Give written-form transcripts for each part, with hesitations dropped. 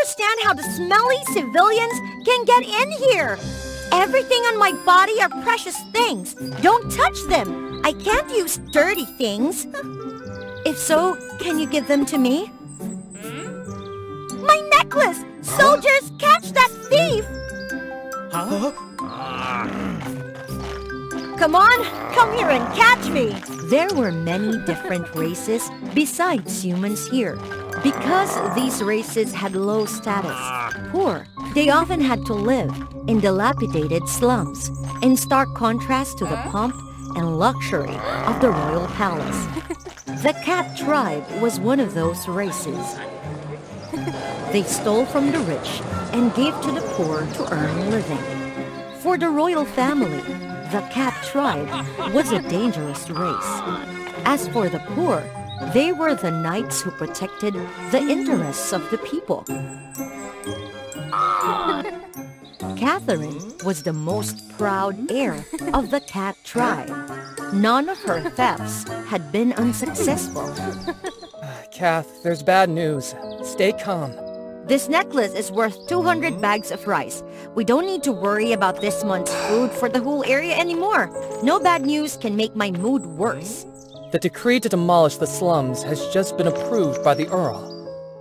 understand how the smelly civilians can get in here. Everything on my body are precious things. Don't touch them. I can't use dirty things. If so, can you give them to me? My necklace! Soldiers, catch that thief! Huh? Come on, come here and catch me! There were many different races besides humans here. Because these races had low status, poor, they often had to live in dilapidated slums, in stark contrast to the pomp and luxury of the royal palace. The cat tribe was one of those races. They stole from the rich and gave to the poor to earn a living. For the royal family, the cat tribe was a dangerous race. As for the poor, they were the knights who protected the interests of the people. Catherine was the most proud heir of the cat tribe. None of her thefts had been unsuccessful. Kath, there's bad news. Stay calm. This necklace is worth 200 bags of rice. We don't need to worry about this month's food for the whole area anymore. No bad news can make my mood worse. The decree to demolish the slums has just been approved by the Earl.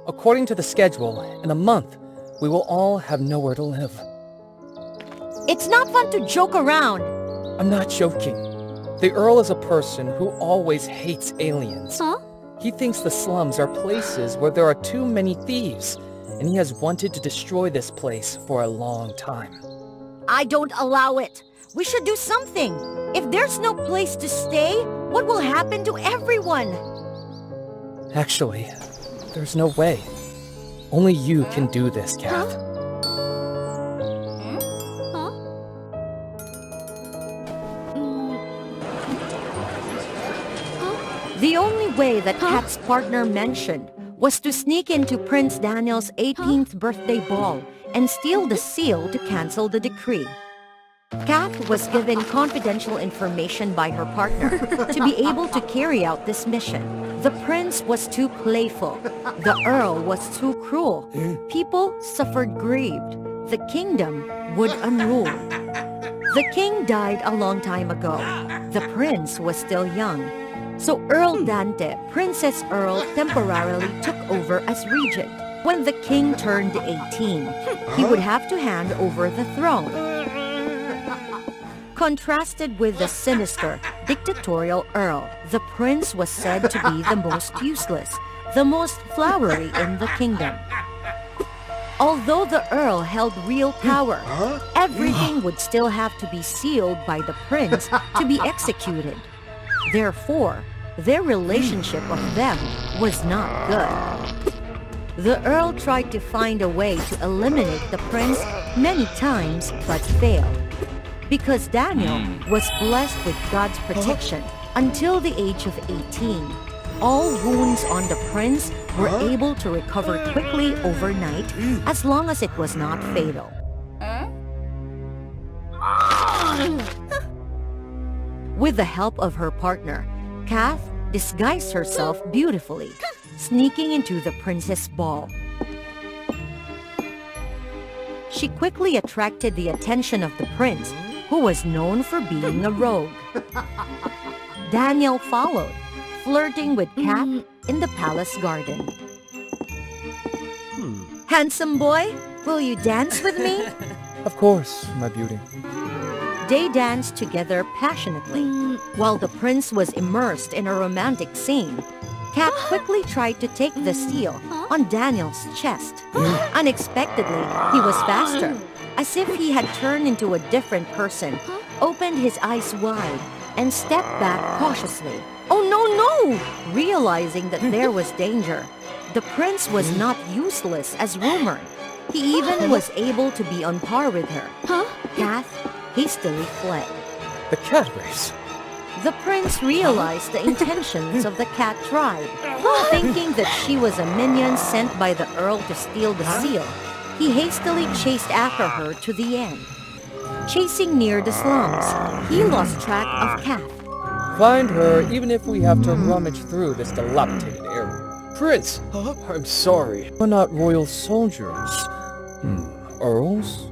According to the schedule, in a month, we will all have nowhere to live. It's not fun to joke around. I'm not joking. The Earl is a person who always hates aliens. Huh? He thinks the slums are places where there are too many thieves, and he has wanted to destroy this place for a long time. I don't allow it. We should do something. If there's no place to stay, what will happen to everyone? Actually, there's no way. Only you can do this, Kath. The only way that Kat's partner mentioned was to sneak into Prince Daniel's 18th birthday ball and steal the seal to cancel the decree. Kat was given confidential information by her partner to be able to carry out this mission. The prince was too playful. The earl was too cruel. People suffered grieved. The kingdom would unrule. The king died a long time ago. The prince was still young. So Earl Dante, Princess Earl, temporarily took over as regent. When the king turned 18, he would have to hand over the throne. Contrasted with the sinister, dictatorial Earl, the prince was said to be the most useless, the most flowery in the kingdom. Although the Earl held real power, everything would still have to be sealed by the prince to be executed. Therefore, their relationship of them was not good. The Earl tried to find a way to eliminate the prince many times, but failed. Because Daniel was blessed with God's protection until the age of 18. All wounds on the prince were able to recover quickly overnight as long as it was not fatal. With the help of her partner, Kath disguised herself beautifully, sneaking into the prince's ball. She quickly attracted the attention of the prince, who was known for being a rogue. Daniel followed, flirting with Kat in the palace garden. Handsome boy, will you dance with me? Of course, my beauty. They danced together passionately. While the prince was immersed in a romantic scene, Kat quickly tried to take the seal on Daniel's chest. Unexpectedly, he was faster, as if he had turned into a different person, opened his eyes wide, and stepped back cautiously. Oh no! Realizing that there was danger, the prince was not useless as rumored. He even was able to be on par with her. Kath hastily fled. The cat race. The prince realized the intentions of the cat tribe. Thinking that she was a minion sent by the earl to steal the seal, he hastily chased after her to the end. Chasing near the slums, he lost track of Kath. Find her even if we have to rummage through this dilapidated area. Prince! I'm sorry. We're not royal soldiers. Earls?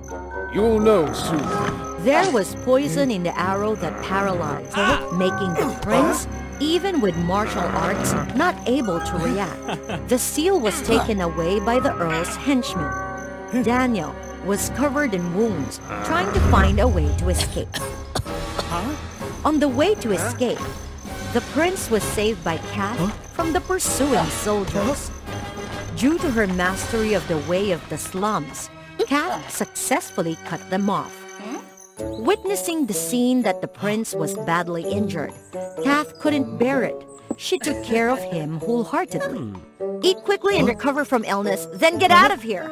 You'll know soon. There was poison in the arrow that paralyzed, making the prince, even with martial arts, not able to react. The seal was taken away by the Earl's henchman. Daniel was covered in wounds, trying to find a way to escape. On the way to escape, the prince was saved by Cat from the pursuing soldiers. Due to her mastery of the way of the slums, Cat successfully cut them off. Witnessing the scene that the prince was badly injured, Kath couldn't bear it. She took care of him wholeheartedly. Eat quickly and recover from illness, then get out of here.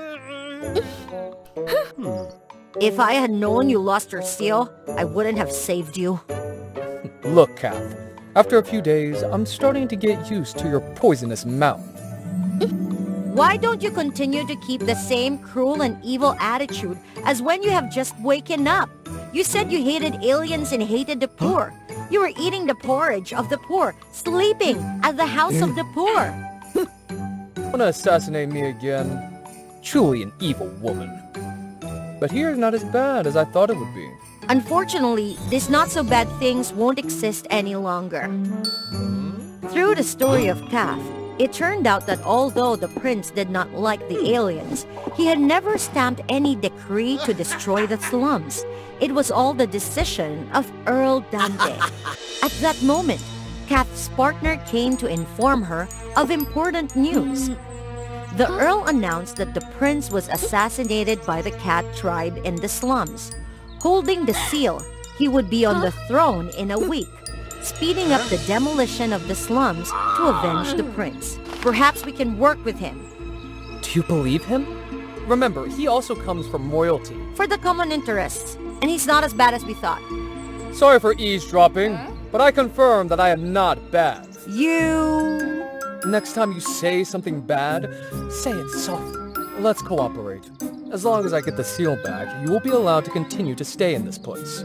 If I had known you lost your seal, I wouldn't have saved you. Look, Kath. After a few days, I'm starting to get used to your poisonous mouth. Why don't you continue to keep the same cruel and evil attitude as when you have just waken up? You said you hated aliens and hated the poor. You were eating the porridge of the poor, sleeping at the house of the poor. Wanna assassinate me again? Truly an evil woman. But here's not as bad as I thought it would be. Unfortunately, these not-so-bad things won't exist any longer. Through the story of Kath, it turned out that although the prince did not like the aliens, he had never stamped any decree to destroy the slums. It was all the decision of Earl Dante. At that moment, Kath's partner came to inform her of important news. The Earl announced that the prince was assassinated by the cat tribe in the slums. Holding the seal, he would be on the throne in a week, speeding up the demolition of the slums to avenge the prince. Perhaps we can work with him. Do you believe him? Remember, he also comes from royalty. For the common interests, and he's not as bad as we thought. Sorry for eavesdropping, but I confirm that I am not bad. You... Next time you say something bad, say it softly. Let's cooperate. As long as I get the seal back, you will be allowed to continue to stay in this place.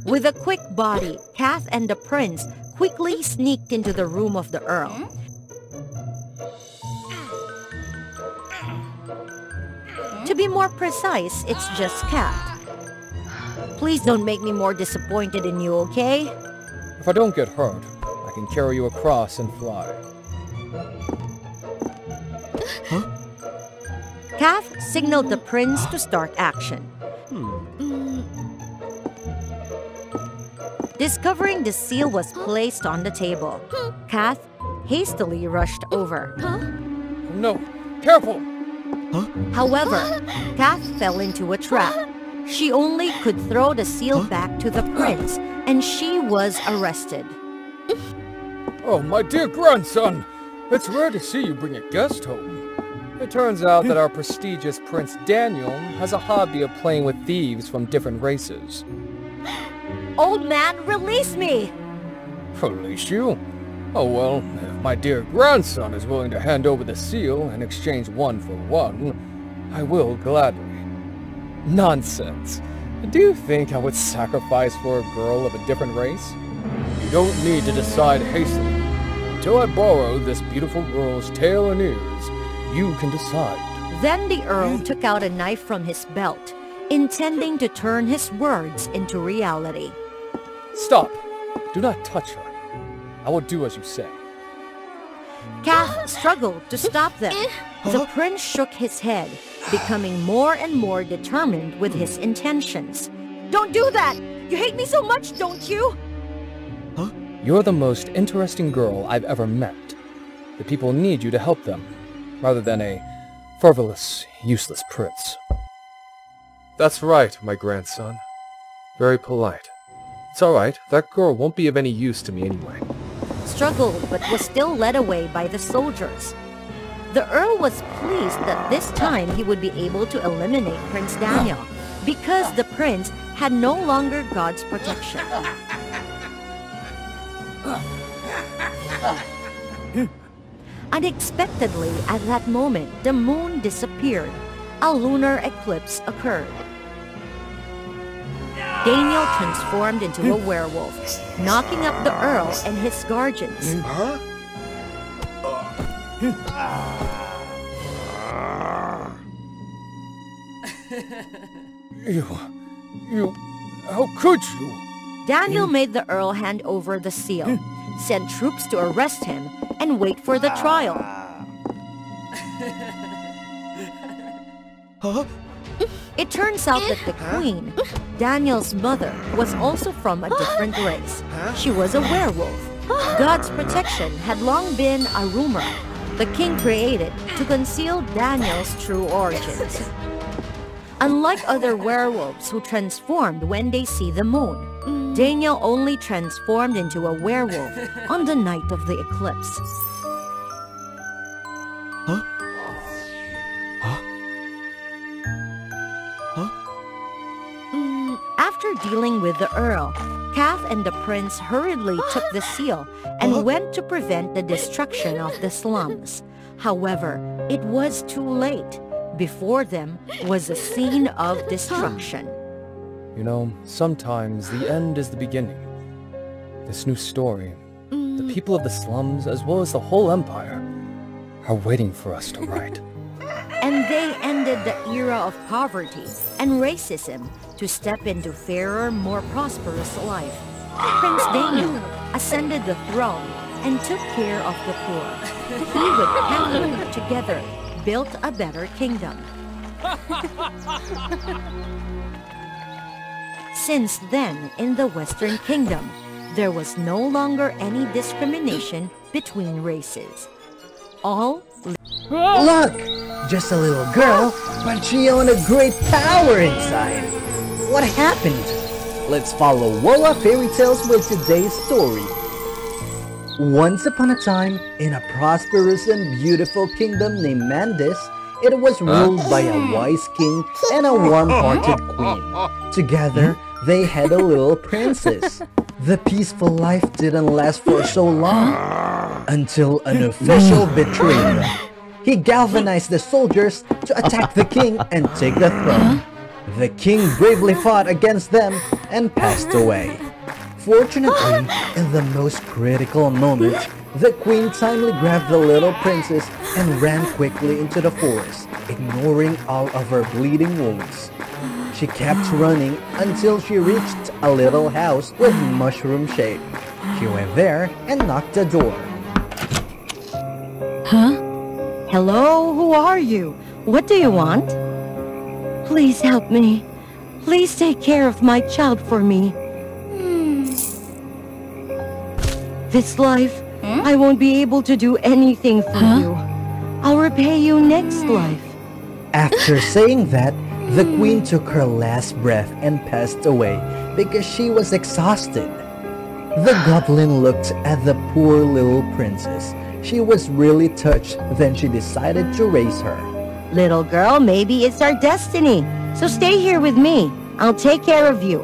With a quick body, Kath and the prince quickly sneaked into the room of the Earl. To be more precise, it's just Kath. Please don't make me more disappointed in you, okay? If I don't get hurt, I can carry you across and fly. Kath signaled the prince to start action. Discovering the seal was placed on the table, Kath hastily rushed over. No, careful! However, Kath fell into a trap. She only could throw the seal back to the prince, and she was arrested. Oh, my dear grandson! It's rare to see you bring a guest home. It turns out that our prestigious Prince Daniel has a hobby of playing with thieves from different races. Old man, release me! Release you? Oh well, if my dear grandson is willing to hand over the seal and exchange one for one, I will gladly. Nonsense. Do you think I would sacrifice for a girl of a different race? You don't need to decide hastily. Until I borrow this beautiful girl's tail and ears, you can decide. Then the Earl took out a knife from his belt, intending to turn his words into reality. Stop! Do not touch her. I will do as you say. Kath struggled to stop them. The prince shook his head, becoming more and more determined with his intentions. Don't do that! You hate me so much, don't you? You're the most interesting girl I've ever met. The people need you to help them, rather than a frivolous, useless prince. That's right, my grandson. Very polite. It's alright, that girl won't be of any use to me anyway. Struggled, but was still led away by the soldiers. The Earl was pleased that this time he would be able to eliminate Prince Daniel, because the prince had no longer God's protection. Unexpectedly, at that moment, the moon disappeared. A lunar eclipse occurred. Daniel transformed into a werewolf, knocking up the Earl and his guardians. How could you? Daniel made the Earl hand over the seal, sent troops to arrest him, and wait for the trial. It turns out that the Queen, Daniel's mother, was also from a different race. She was a werewolf. God's protection had long been a rumor the king created to conceal Daniel's true origins. Unlike other werewolves who transformed when they see the moon, Daniel only transformed into a werewolf on the night of the eclipse. After dealing with the Earl, Kath and the prince hurriedly took the seal and went to prevent the destruction of the slums. However, it was too late. Before them was a scene of destruction. You know, sometimes the end is the beginning. This new story, the people of the slums, as well as the whole empire, are waiting for us to write. And they ended the era of poverty and racism to step into fairer, more prosperous life. Prince Daniel ascended the throne and took care of the poor. He with Catherine together built a better kingdom. Since then, in the Western Kingdom, there was no longer any discrimination between races. All Look! Just a little girl, but she owned a great power inside. What happened? Let's follow WOA Fairy Tales with today's story. Once upon a time, in a prosperous and beautiful kingdom named Mandis, it was ruled by a wise king and a warm-hearted queen. Together, they had a little princess. The peaceful life didn't last for so long, until an official betrayed them. He galvanized the soldiers to attack the king and take the throne. The king bravely fought against them and passed away. Fortunately, in the most critical moment, the queen timely grabbed the little princess and ran quickly into the forest, ignoring all of her bleeding wounds. She kept running until she reached a little house with mushroom shape. She went there and knocked the door. Huh? Hello, who are you? What do you want? Please help me. Please take care of my child for me. This life, I won't be able to do anything for you. I'll repay you next life. After saying that, the queen took her last breath and passed away because she was exhausted. The goblin looked at the poor little princess. She was really touched, then she decided to raise her. Little girl, maybe it's our destiny. So stay here with me. I'll take care of you.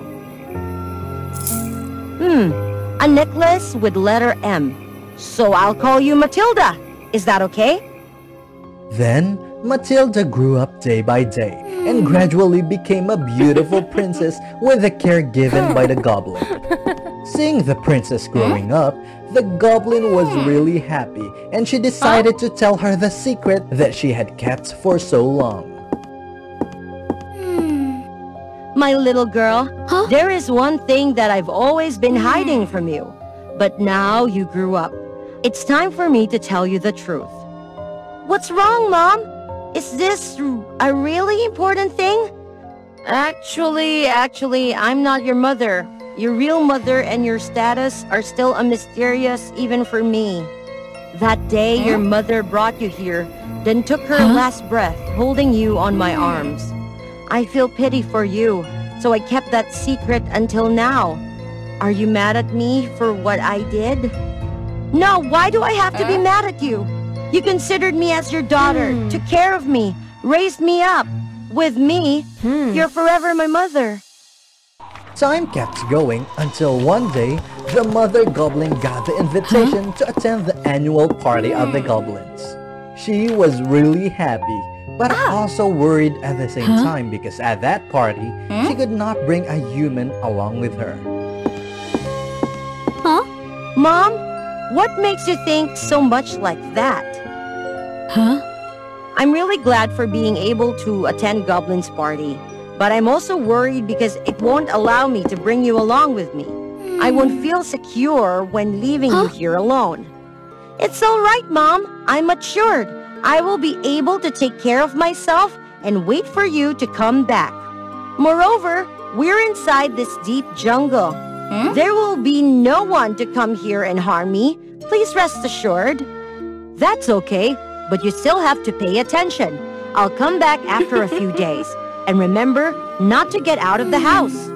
A necklace with letter M. So I'll call you Matilda. Is that okay? Then, Matilda grew up day by day and gradually became a beautiful princess with the care given by the goblin. Seeing the princess growing up, the goblin was really happy and she decided to tell her the secret that she had kept for so long. My little girl, there is one thing that I've always been hiding from you. But now you grew up. It's time for me to tell you the truth. What's wrong, Mom? Is this a really important thing? Actually, I'm not your mother. Your real mother and your status are still a mysterious even for me. That day your mother brought you here, then took her last breath, holding you on my arms. I feel pity for you, so I kept that secret until now. Are you mad at me for what I did? No, why do I have to be mad at you? You considered me as your daughter, took care of me, raised me up. With me, you're forever my mother. Time kept going until one day, the mother goblin got the invitation to attend the annual party of the goblins. She was really happy, but also worried at the same time because at that party, she could not bring a human along with her. Huh? Mom, what makes you think so much like that? Huh? I'm really glad for being able to attend Goblin's party, but I'm also worried because it won't allow me to bring you along with me. I won't feel secure when leaving you here alone. It's all right, Mom. I'm matured. I will be able to take care of myself and wait for you to come back. Moreover, we're inside this deep jungle. There will be no one to come here and harm me. Please rest assured. That's okay, but you still have to pay attention. I'll come back after a few days. And remember not to get out of the house.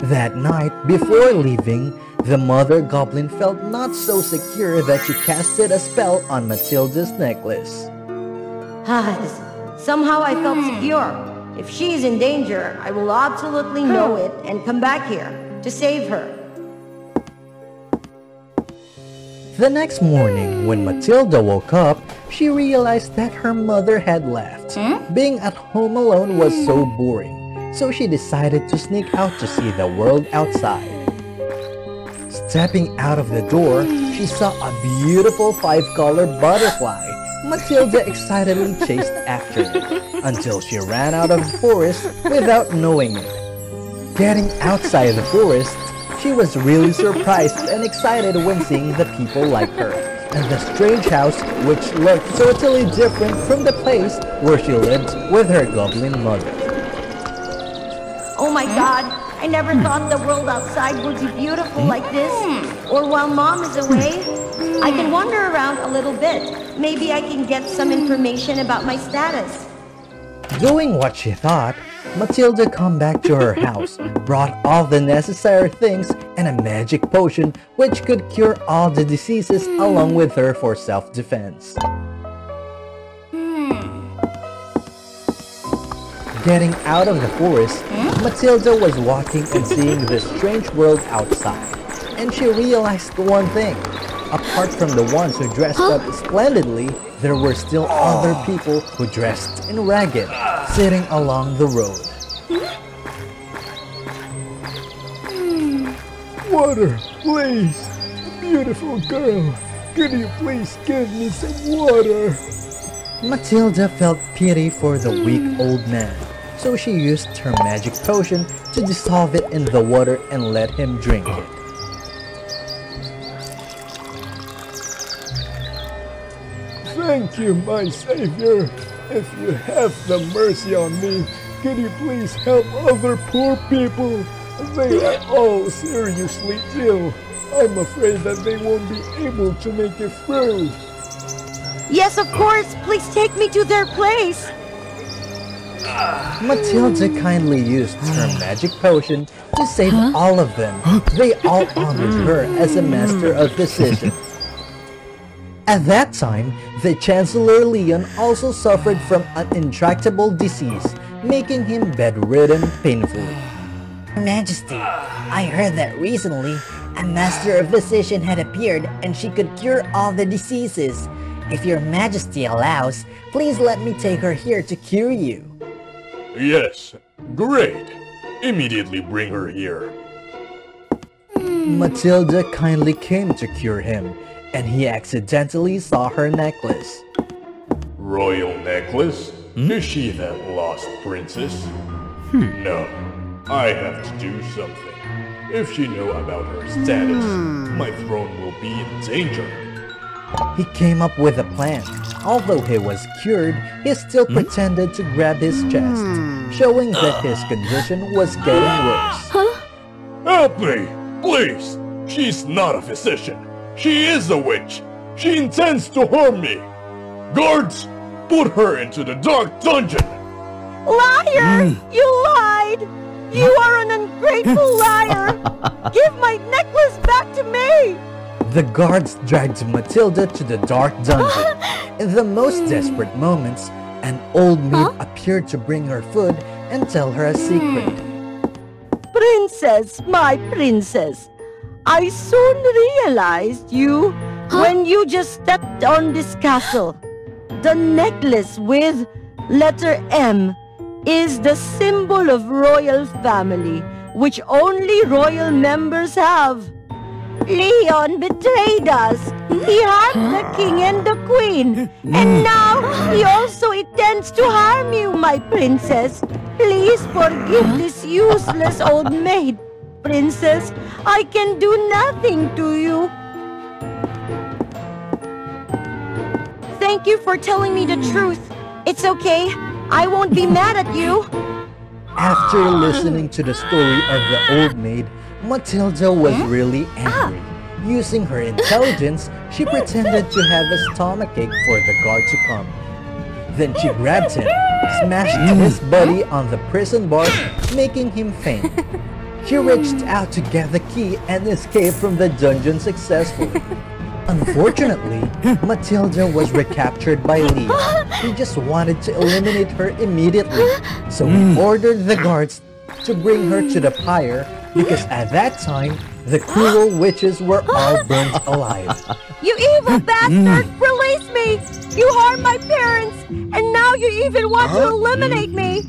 That night, before leaving, the mother goblin felt not so secure that she casted a spell on Matilda's necklace. Somehow I felt secure. If she is in danger, I will absolutely know it and come back here to save her. The next morning, when Matilda woke up, she realized that her mother had left. Being at home alone was so boring, so she decided to sneak out to see the world outside. Stepping out of the door, she saw a beautiful 5-colored butterfly. Matilda excitedly chased after it until she ran out of the forest without knowing it. Getting outside the forest, she was really surprised and excited when seeing the people like her, and the strange house which looked totally different from the place where she lived with her goblin mother. Oh my God, I never thought the world outside would be beautiful like this. Or while Mom is away, I can wander around a little bit. Maybe I can get some information about my status. Doing what she thought, Matilda came back to her house, brought all the necessary things and a magic potion which could cure all the diseases along with her for self-defense. Getting out of the forest, Matilda was walking and seeing the strange world outside, and she realized one thing. Apart from the ones who dressed up splendidly, there were still other people who dressed in ragged, sitting along the road. Water, please! Beautiful girl, could you please give me some water? Matilda felt pity for the weak old man, so she used her magic potion to dissolve it in the water and let him drink it. Thank you, my savior. If you have the mercy on me, could you please help other poor people? They are all seriously ill. I'm afraid that they won't be able to make it through. Yes, of course. Please take me to their place. Matilda kindly used her magic potion to save all of them. They all honored her as a master of physician. At that time, the Chancellor Leon also suffered from an intractable disease, making him bedridden painfully. Your Majesty, I heard that recently a master of physician had appeared and she could cure all the diseases. If Your Majesty allows, please let me take her here to cure you. Yes, great. Immediately bring her here. Matilda kindly came to cure him, and he accidentally saw her necklace. Royal necklace? Is she that lost princess? No, I have to do something. If she know about her status, my throne will be in danger. He came up with a plan. Although he was cured, he still pretended to grab his chest, showing that his condition was getting worse. Help me, please! She's not a physician. She is a witch. She intends to harm me. Guards, put her into the dark dungeon. Liar! You lied! You are an ungrateful liar! Give my necklace back to me! The guards dragged Matilda to the dark dungeon. In the most desperate moments, an old maid appeared to bring her food and tell her a secret. Princess, my princess, I soon realized you when you just stepped on this castle. The necklace with Letter M is the symbol of royal family, which only royal members have. Leon betrayed us. He harmed the king and the queen. And now he also intends to harm you, my princess. Please forgive this useless old maid. Princess, I can do nothing to you. Thank you for telling me the truth. It's okay. I won't be mad at you. After listening to the story of the old maid, Matilda was really angry. Using her intelligence, she pretended to have a stomachache for the guard to come. Then she grabbed him, smashed his body on the prison bars, making him faint. She reached out to get the key and escaped from the dungeon successfully. Unfortunately, Matilda was recaptured by Leon. He just wanted to eliminate her immediately, so he ordered the guards to bring her to the pyre because at that time, the cruel witches were all burnt alive. You evil bastard! Release me! You harmed my parents, and now you even want to eliminate me!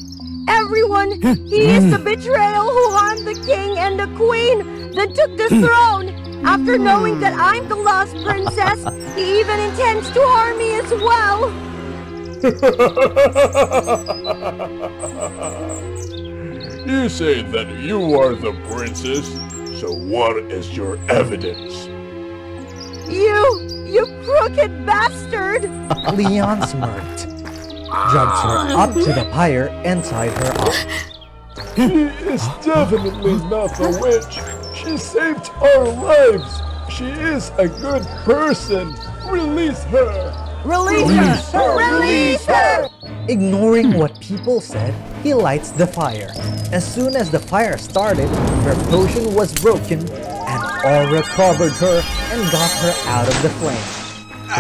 Everyone, he is the betrayal who harmed the king and the queen, then took the throne! After knowing that I'm the lost princess, he even intends to harm me as well! You say that you are the princess, so what is your evidence? You crooked bastard! Leon smirked, dragged her up to the pyre, and tied her up. She is definitely not a witch. She saved our lives. She is a good person. Release her. Release her! Release her! Ignoring what people said, he lights the fire. As soon as the fire started, her potion was broken, and Aura covered her and got her out of the flame.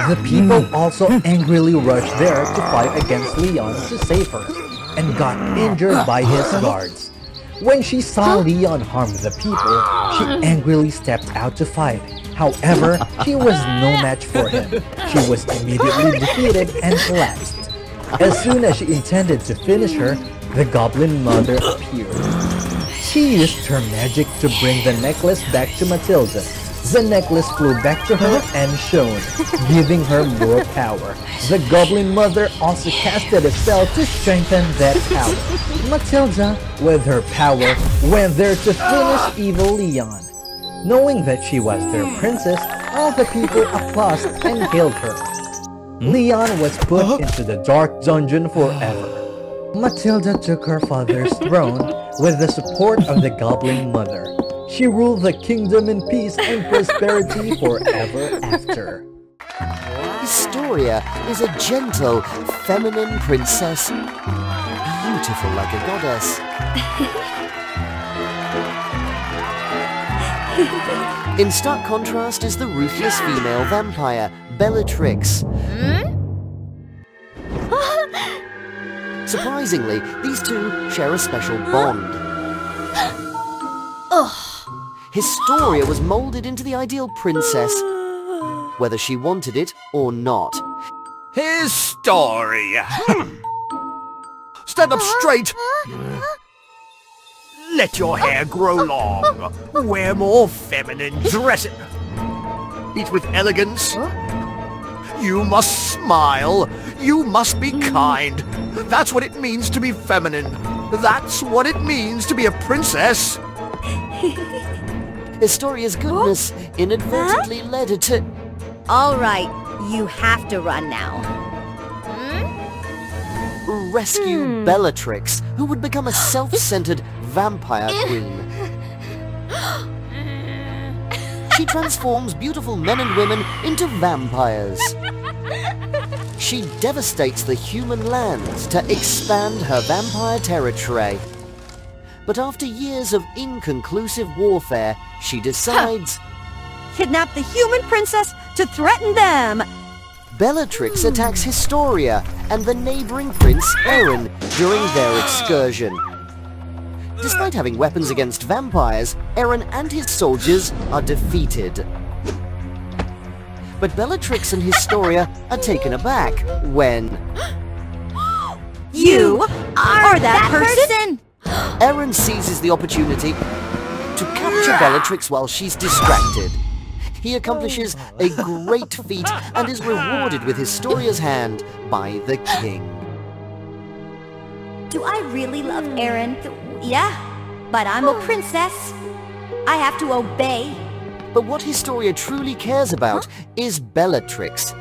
The people also angrily rushed there to fight against Leon to save her, and got injured by his guards. When she saw Leon harm the people, she angrily stepped out to fight. However, she was no match for him. She was immediately defeated and collapsed. As soon as she intended to finish her, the Goblin Mother appeared. She used her magic to bring the necklace back to Matilda. The necklace flew back to her and shone, giving her more power. The Goblin Mother also casted a spell to strengthen that power. Matilda, with her power, went there to finish evil Leon. Knowing that she was their princess, all the people applauded and hailed her. Leon was put into the dark dungeon forever. Matilda took her father's throne with the support of the Goblin Mother. She ruled the kingdom in peace and prosperity forever after. Historia is a gentle, feminine princess, beautiful like a goddess. In stark contrast is the ruthless female vampire, Bellatrix. Surprisingly, these two share a special bond. Historia was molded into the ideal princess, whether she wanted it or not. Historia! Stand up straight! Let your hair grow long. Wear more feminine dress. Eat with elegance. You must smile. You must be kind. That's what it means to be feminine. That's what it means to be a princess. Historia's goodness inadvertently led her to... All right, you have to run now. Rescue Bellatrix, who would become a self-centered vampire queen. She transforms beautiful men and women into vampires. She devastates the human lands to expand her vampire territory. But after years of inconclusive warfare, she decides... Kidnap the human princess to threaten them! Bellatrix attacks Historia and the neighboring prince Aaron during their excursion. Despite having weapons against vampires, Aaron and his soldiers are defeated. But Bellatrix and Historia are taken aback when... You are that person? Erin seizes the opportunity to capture Bellatrix while she's distracted. He accomplishes a great feat and is rewarded with Historia's hand by the king. Do I really love Erin? Yeah, but I'm a princess. I have to obey. But what Historia truly cares about is Bellatrix.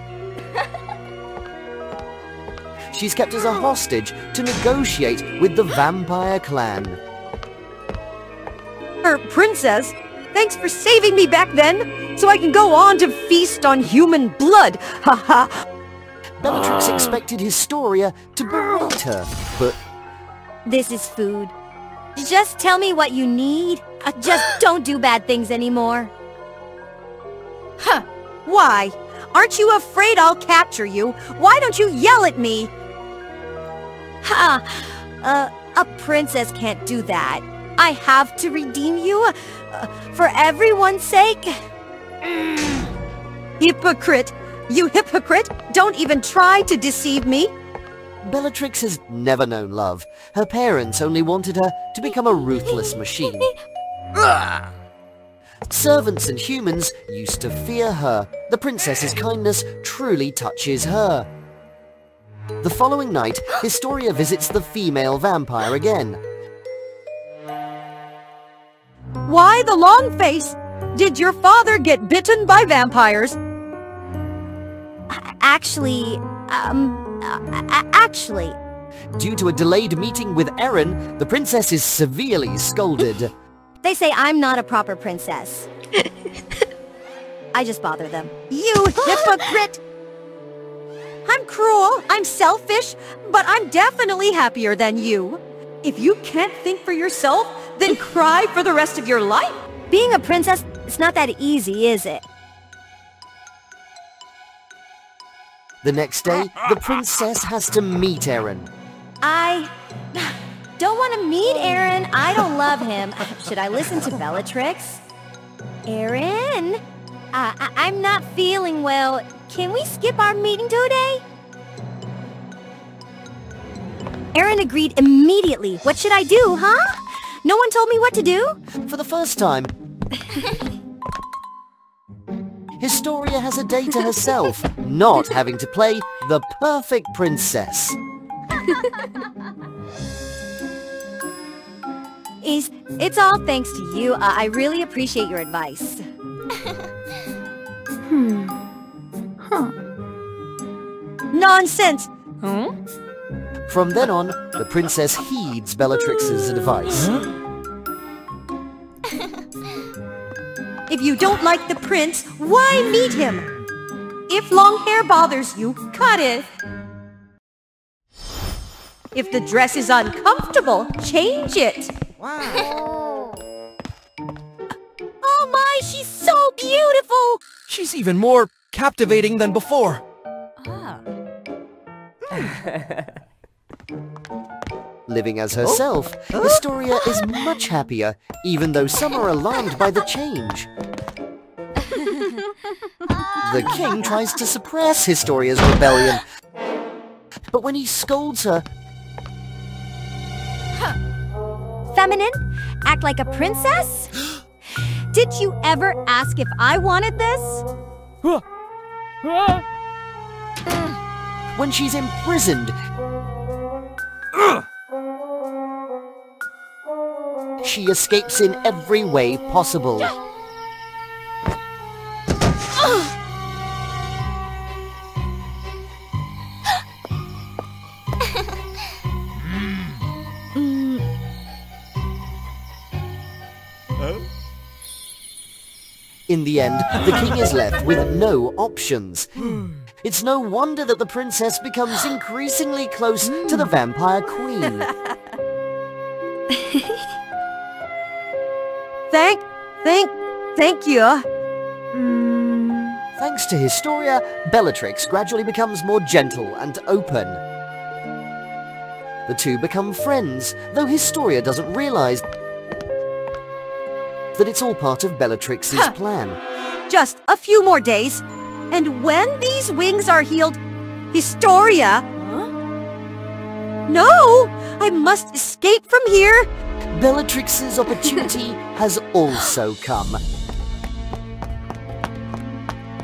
She's kept as a hostage to negotiate with the vampire clan. Princess, thanks for saving me back then, so I can go on to feast on human blood. Ha ha. Bellatrix expected Historia to berate her, but This is food. Just tell me what you need. Just don't do bad things anymore. Huh. Why? Aren't you afraid I'll capture you? Why don't you yell at me? Ha! A princess can't do that. I have to redeem you, for everyone's sake. Hypocrite! You hypocrite! Don't even try to deceive me! Bellatrix has never known love. Her parents only wanted her to become a ruthless machine. Servants and humans used to fear her. The princess's kindness truly touches her. The following night, Historia visits the female vampire again. Why the long face? Did your father get bitten by vampires? Actually... Due to a delayed meeting with Erin, the princess is severely scolded. They say I'm not a proper princess. I just bother them. You hypocrite! I'm cruel, I'm selfish, but I'm definitely happier than you. If you can't think for yourself, then cry for the rest of your life. Being a princess, it's not that easy, is it? The next day, the princess has to meet Erin. I don't want to meet Erin. I don't love him. Should I listen to Bellatrix? Erin? I'm not feeling well. Can we skip our meeting today? Erin agreed immediately. What should I do, huh? No one told me what to do? For the first time, Historia has a day to herself, not having to play the perfect princess. It's all thanks to you. I really appreciate your advice. Nonsense! From then on, the princess heeds Bellatrix's advice. If you don't like the prince, why meet him? If long hair bothers you, cut it. If the dress is uncomfortable, change it. Wow. Oh my, she's so beautiful! She's even more captivating than before. Living as herself, Historia is much happier, even though some are alarmed by the change. The king tries to suppress Historia's rebellion, but when he scolds her... Feminine? Act like a princess? Did you ever ask if I wanted this? When she's imprisoned, she escapes in every way possible. In the end, the king is left with no options. It's no wonder that the princess becomes increasingly close to the vampire queen. Thank you. Thanks to Historia, Bellatrix gradually becomes more gentle and open. The two become friends, though Historia doesn't realize that it's all part of Bellatrix's plan. Just a few more days, and when these wings are healed, Historia... No! I must escape from here! Bellatrix's opportunity has also come.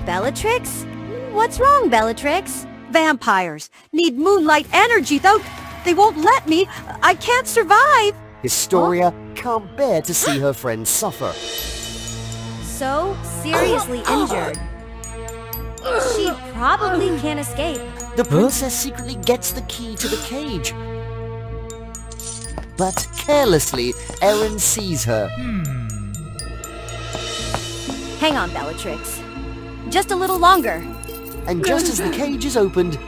Bellatrix? What's wrong, Bellatrix? Vampires need moonlight energy, though they won't let me. I can't survive. Historia can't bear to see her friend suffer. So seriously injured. She probably can't escape. The princess secretly gets the key to the cage. But carelessly, Erin sees her. Hang on, Bellatrix. Just a little longer. And just as the cage is opened,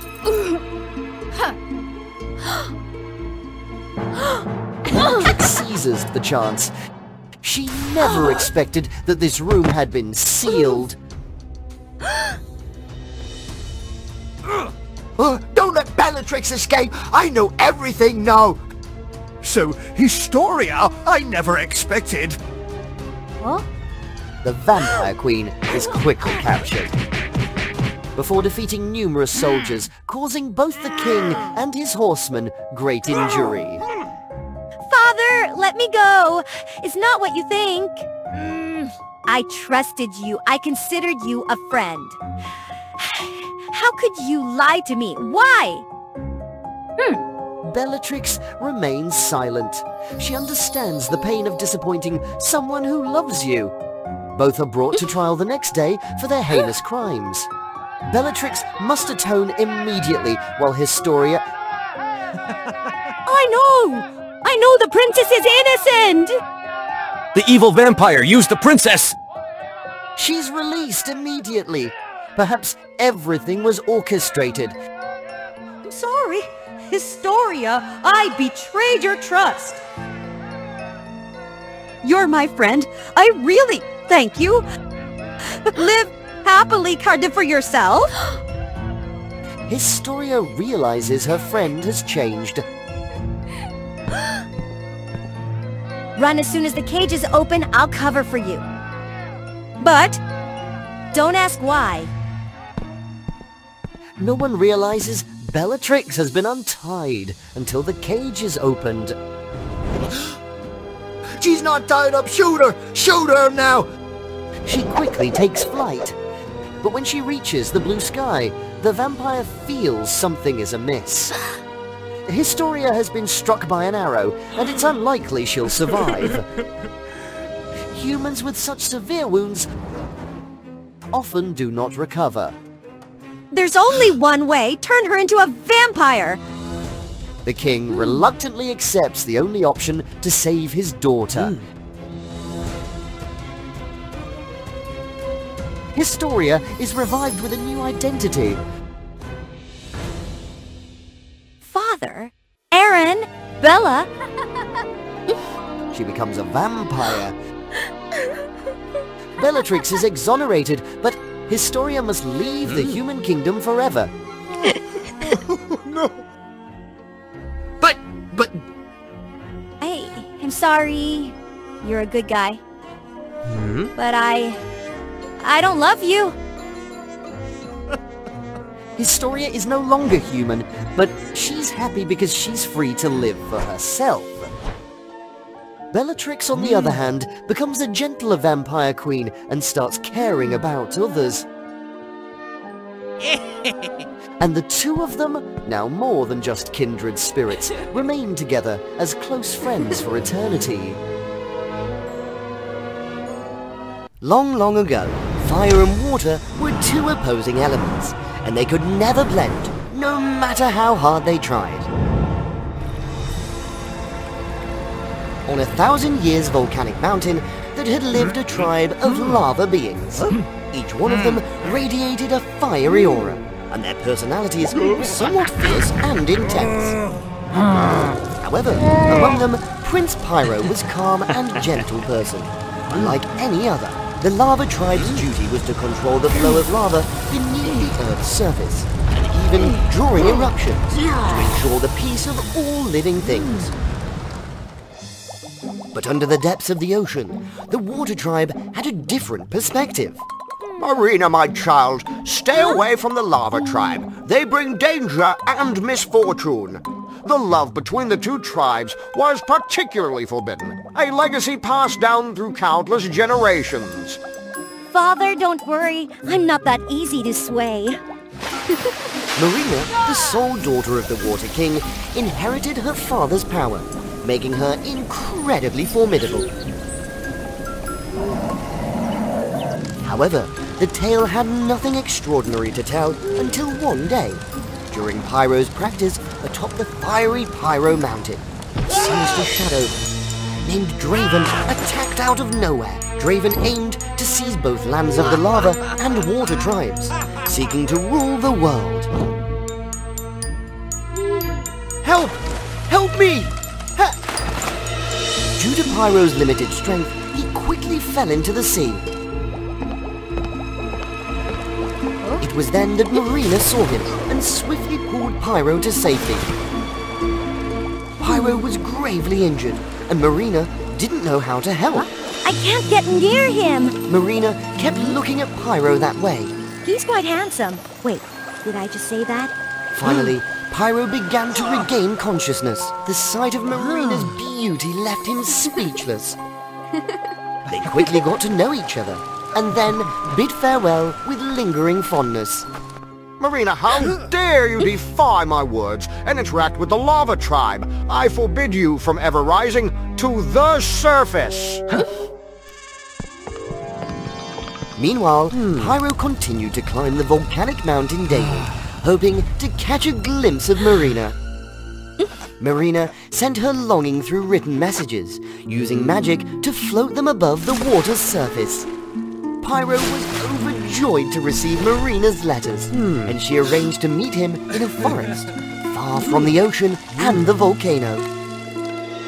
Bellatrix seizes the chance. She never expected that this room had been sealed. Don't let Bellatrix escape! I know everything now! So, Historia, I never expected. Huh? The Vampire Queen is quickly captured. Before defeating numerous soldiers, causing both the king and his horsemen great injury. Father, let me go. It's not what you think. I trusted you. I considered you a friend. How could you lie to me? Why? Bellatrix remains silent. She understands the pain of disappointing someone who loves you. Both are brought to trial the next day for their heinous crimes. Bellatrix must atone immediately, while Historia... I know the princess is innocent! The evil vampire used the princess! She's released immediately. Perhaps everything was orchestrated. I'm sorry. Historia, I betrayed your trust. You're my friend. I really thank you. Live happily, Cardiff, for yourself. Historia realizes her friend has changed. Run as soon as the cage is open. I'll cover for you. But don't ask why. No one realizes Bellatrix has been untied until the cage is opened. She's not tied up! Shoot her! Shoot her now! She quickly takes flight. But when she reaches the blue sky, the vampire feels something is amiss. Historia has been struck by an arrow, and it's unlikely she'll survive. Humans with such severe wounds often do not recover. there's only one way. Turn her into a vampire. The king reluctantly accepts the only option to save his daughter. Historia is revived with a new identity. Father? Aaron? Bella? She becomes a vampire. Bellatrix is exonerated, but Historia must leave the human kingdom forever. No. But... I'm sorry. You're a good guy. But I don't love you. Historia is no longer human, but she's happy because she's free to live for herself. Bellatrix, on the other hand, becomes a gentler vampire queen and starts caring about others. And the two of them, now more than just kindred spirits, remain together as close friends for eternity. Long, long ago, fire and water were two opposing elements, and they could never blend, no matter how hard they tried. On 1,000 years volcanic mountain that had lived a tribe of lava beings. Each one of them radiated a fiery aura, and their personalities were somewhat fierce and intense. However, among them, Prince Pyro was calm and gentle person. Unlike any other, the lava tribe's duty was to control the flow of lava beneath the Earth's surface, and even during eruptions, to ensure the peace of all living things. But under the depths of the ocean, the water tribe had a different perspective. Marina, my child, stay away from the lava tribe. They bring danger and misfortune. the love between the two tribes was particularly forbidden, a legacy passed down through countless generations. Father, don't worry. I'm not that easy to sway. Marina, the sole daughter of the Water King, inherited her father's power, making her incredibly formidable. However, the tale had nothing extraordinary to tell until one day, during Pyro's practice atop the fiery Pyro Mountain. A sinister shadow named Draven attacked out of nowhere. Draven aimed to seize both lands of the lava and water tribes, seeking to rule the world. Help! Help me! Due to Pyro's limited strength, he quickly fell into the sea. It was then that Marina saw him and swiftly pulled Pyro to safety. Pyro was gravely injured, and Marina didn't know how to help. I can't get near him. Marina kept looking at Pyro that way. He's quite handsome. Wait, did I just say that? Finally, Pyro began to regain consciousness. The sight of Marina's beauty left him speechless. They quickly got to know each other, and then bid farewell with lingering fondness. Marina, how dare you defy my words and interact with the lava tribe? I forbid you from ever rising to the surface. Meanwhile, Pyro continued to climb the volcanic mountain daily, hoping to catch a glimpse of Marina. Marina sent her longing through written messages, using magic to float them above the water's surface. Pyro was overjoyed to receive Marina's letters, and she arranged to meet him in a forest, far from the ocean and the volcano.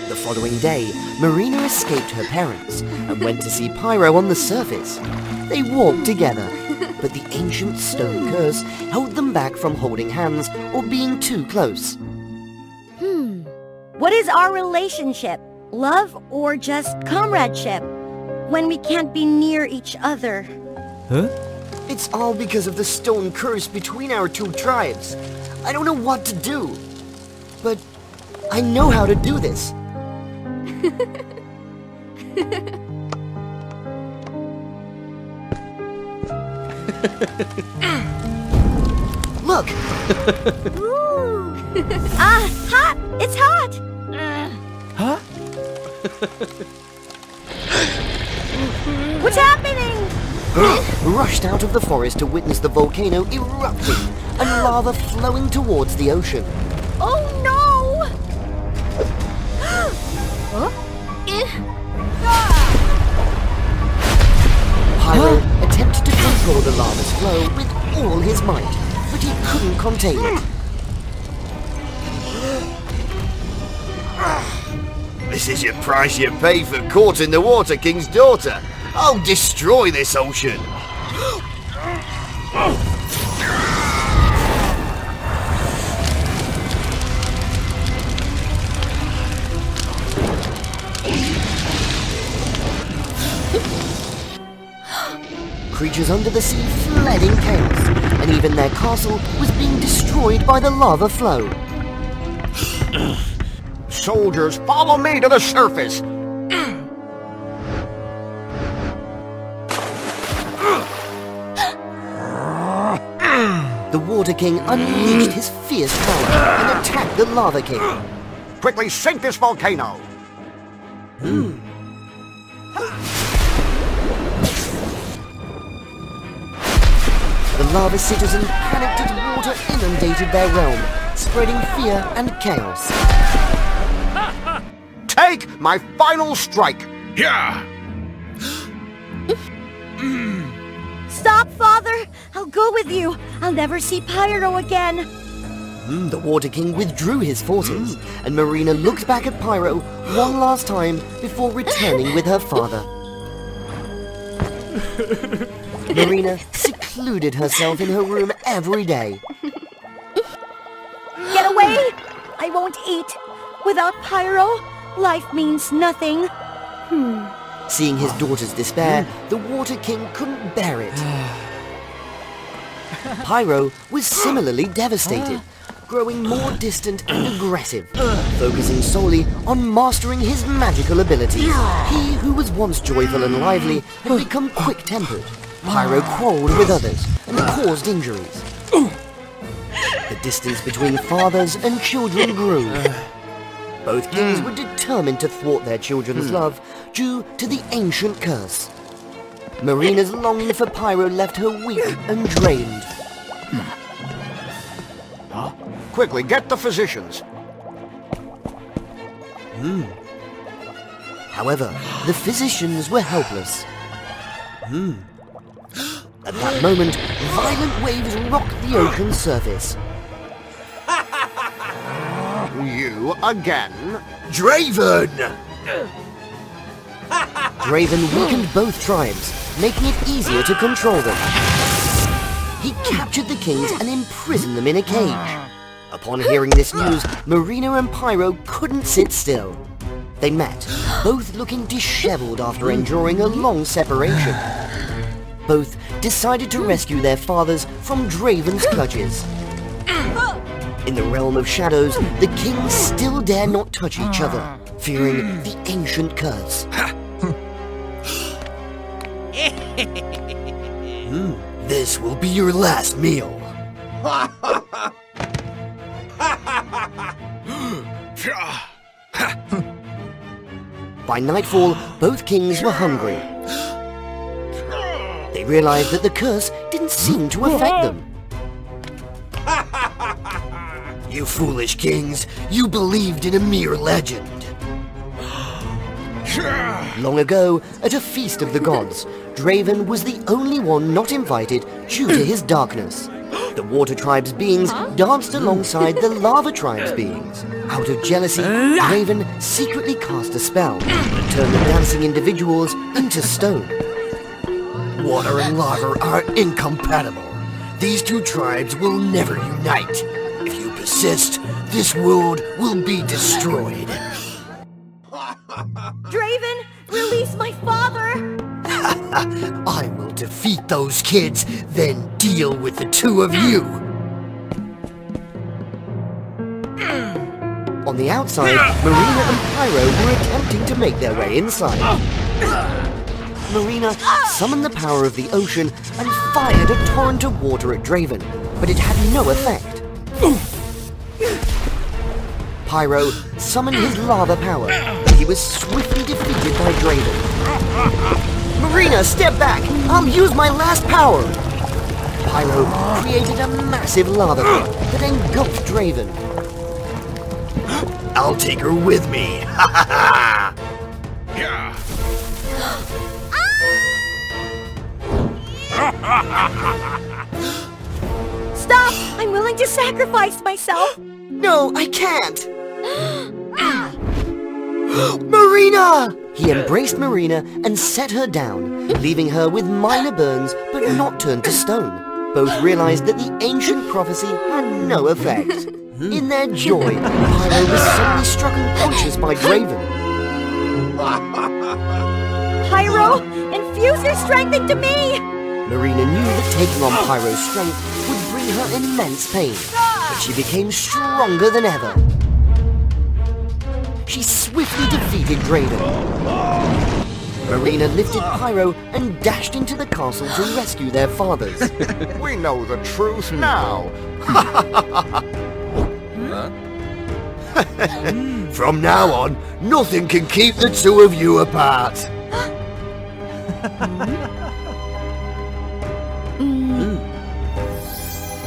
The following day, Marina escaped her parents and went to see Pyro on the surface. They walked together, but the ancient stone curse held them back from holding hands or being too close. What is our relationship? Love or just comradeship? When we can't be near each other. Huh? It's all because of the stone curse between our two tribes. I don't know what to do, but I know how to do this. Look! Hot! It's hot! Huh? What's happening? Rushed out of the forest to witness the volcano erupting and lava flowing towards the ocean. Oh no! Pyro attempted to control the lava's flow with all his might, but he couldn't contain it. This is your price you pay for courting the Water King's daughter. I'll destroy this ocean. Creatures under the sea fled in chaos, and even their castle was being destroyed by the lava flow. Soldiers, follow me to the surface. The Water King unleashed his fierce power and attacked the Lava King. Quickly sink this volcano. The lava citizen panicked as water inundated their realm, spreading fear and chaos. Take my final strike. Yeah! Stop, Father! I'll go with you. I'll never see Pyro again. The Water King withdrew his forces, and Marina looked back at Pyro one last time before returning with her father. Marina secluded herself in her room every day. Get away! I won't eat. Without Pyro, life means nothing. Seeing his daughter's despair, the Water King couldn't bear it. Pyro was similarly devastated. growing more distant and aggressive, focusing solely on mastering his magical abilities. He who was once joyful and lively had become quick-tempered. Pyro quarreled with others and caused injuries. The distance between fathers and children grew. Both kings were determined to thwart their children's love due to the ancient curse. Marina's longing for Pyro left her weak and drained. Quickly, get the physicians. However, the physicians were helpless. At that moment, violent waves rocked the ocean's surface. You again? Draven! Draven weakened both tribes, making it easier to control them. He captured the kings and imprisoned them in a cage. Upon hearing this news, Marina and Pyro couldn't sit still. They met, both looking disheveled after enduring a long separation. Both decided to rescue their fathers from Draven's clutches. In the realm of shadows, the kings still dare not touch each other, fearing the ancient curse. This will be your last meal. By nightfall, both kings were hungry. They realized that the curse didn't seem to affect them. You foolish kings, you believed in a mere legend. Long ago, at a feast of the gods, Draven was the only one not invited due to his darkness. The Water Tribe's beings danced alongside the Lava Tribe's beings. Out of jealousy, Draven secretly cast a spell that turned the dancing individuals into stone. Water and lava are incompatible. These two tribes will never unite. If you persist, this world will be destroyed. Draven, release my father! I will defeat those kids, then deal with the two of you. On the outside, Marina and Pyro were attempting to make their way inside. Marina summoned the power of the ocean and fired a torrent of water at Draven, but it had no effect. Pyro summoned his lava power, and he was swiftly defeated by Draven. Marina, step back! I'll use my last power! Pyro created a massive lava pit that engulfed Draven. I'll take her with me! Ha ha ha! Stop! I'm willing to sacrifice myself! No, I can't! Marina! He embraced Marina and set her down, leaving her with minor burns but not turned to stone. Both realized that the ancient prophecy had no effect. In their joy, Pyro was suddenly struck unconscious by Draven. Pyro, infuse your strength into me! Marina knew that taking on Pyro's strength would bring her immense pain, but she became stronger than ever. She swiftly defeated Draven. Marina lifted Pyro and dashed into the castle to rescue their fathers. We know the truth now. From now on, nothing can keep the two of you apart.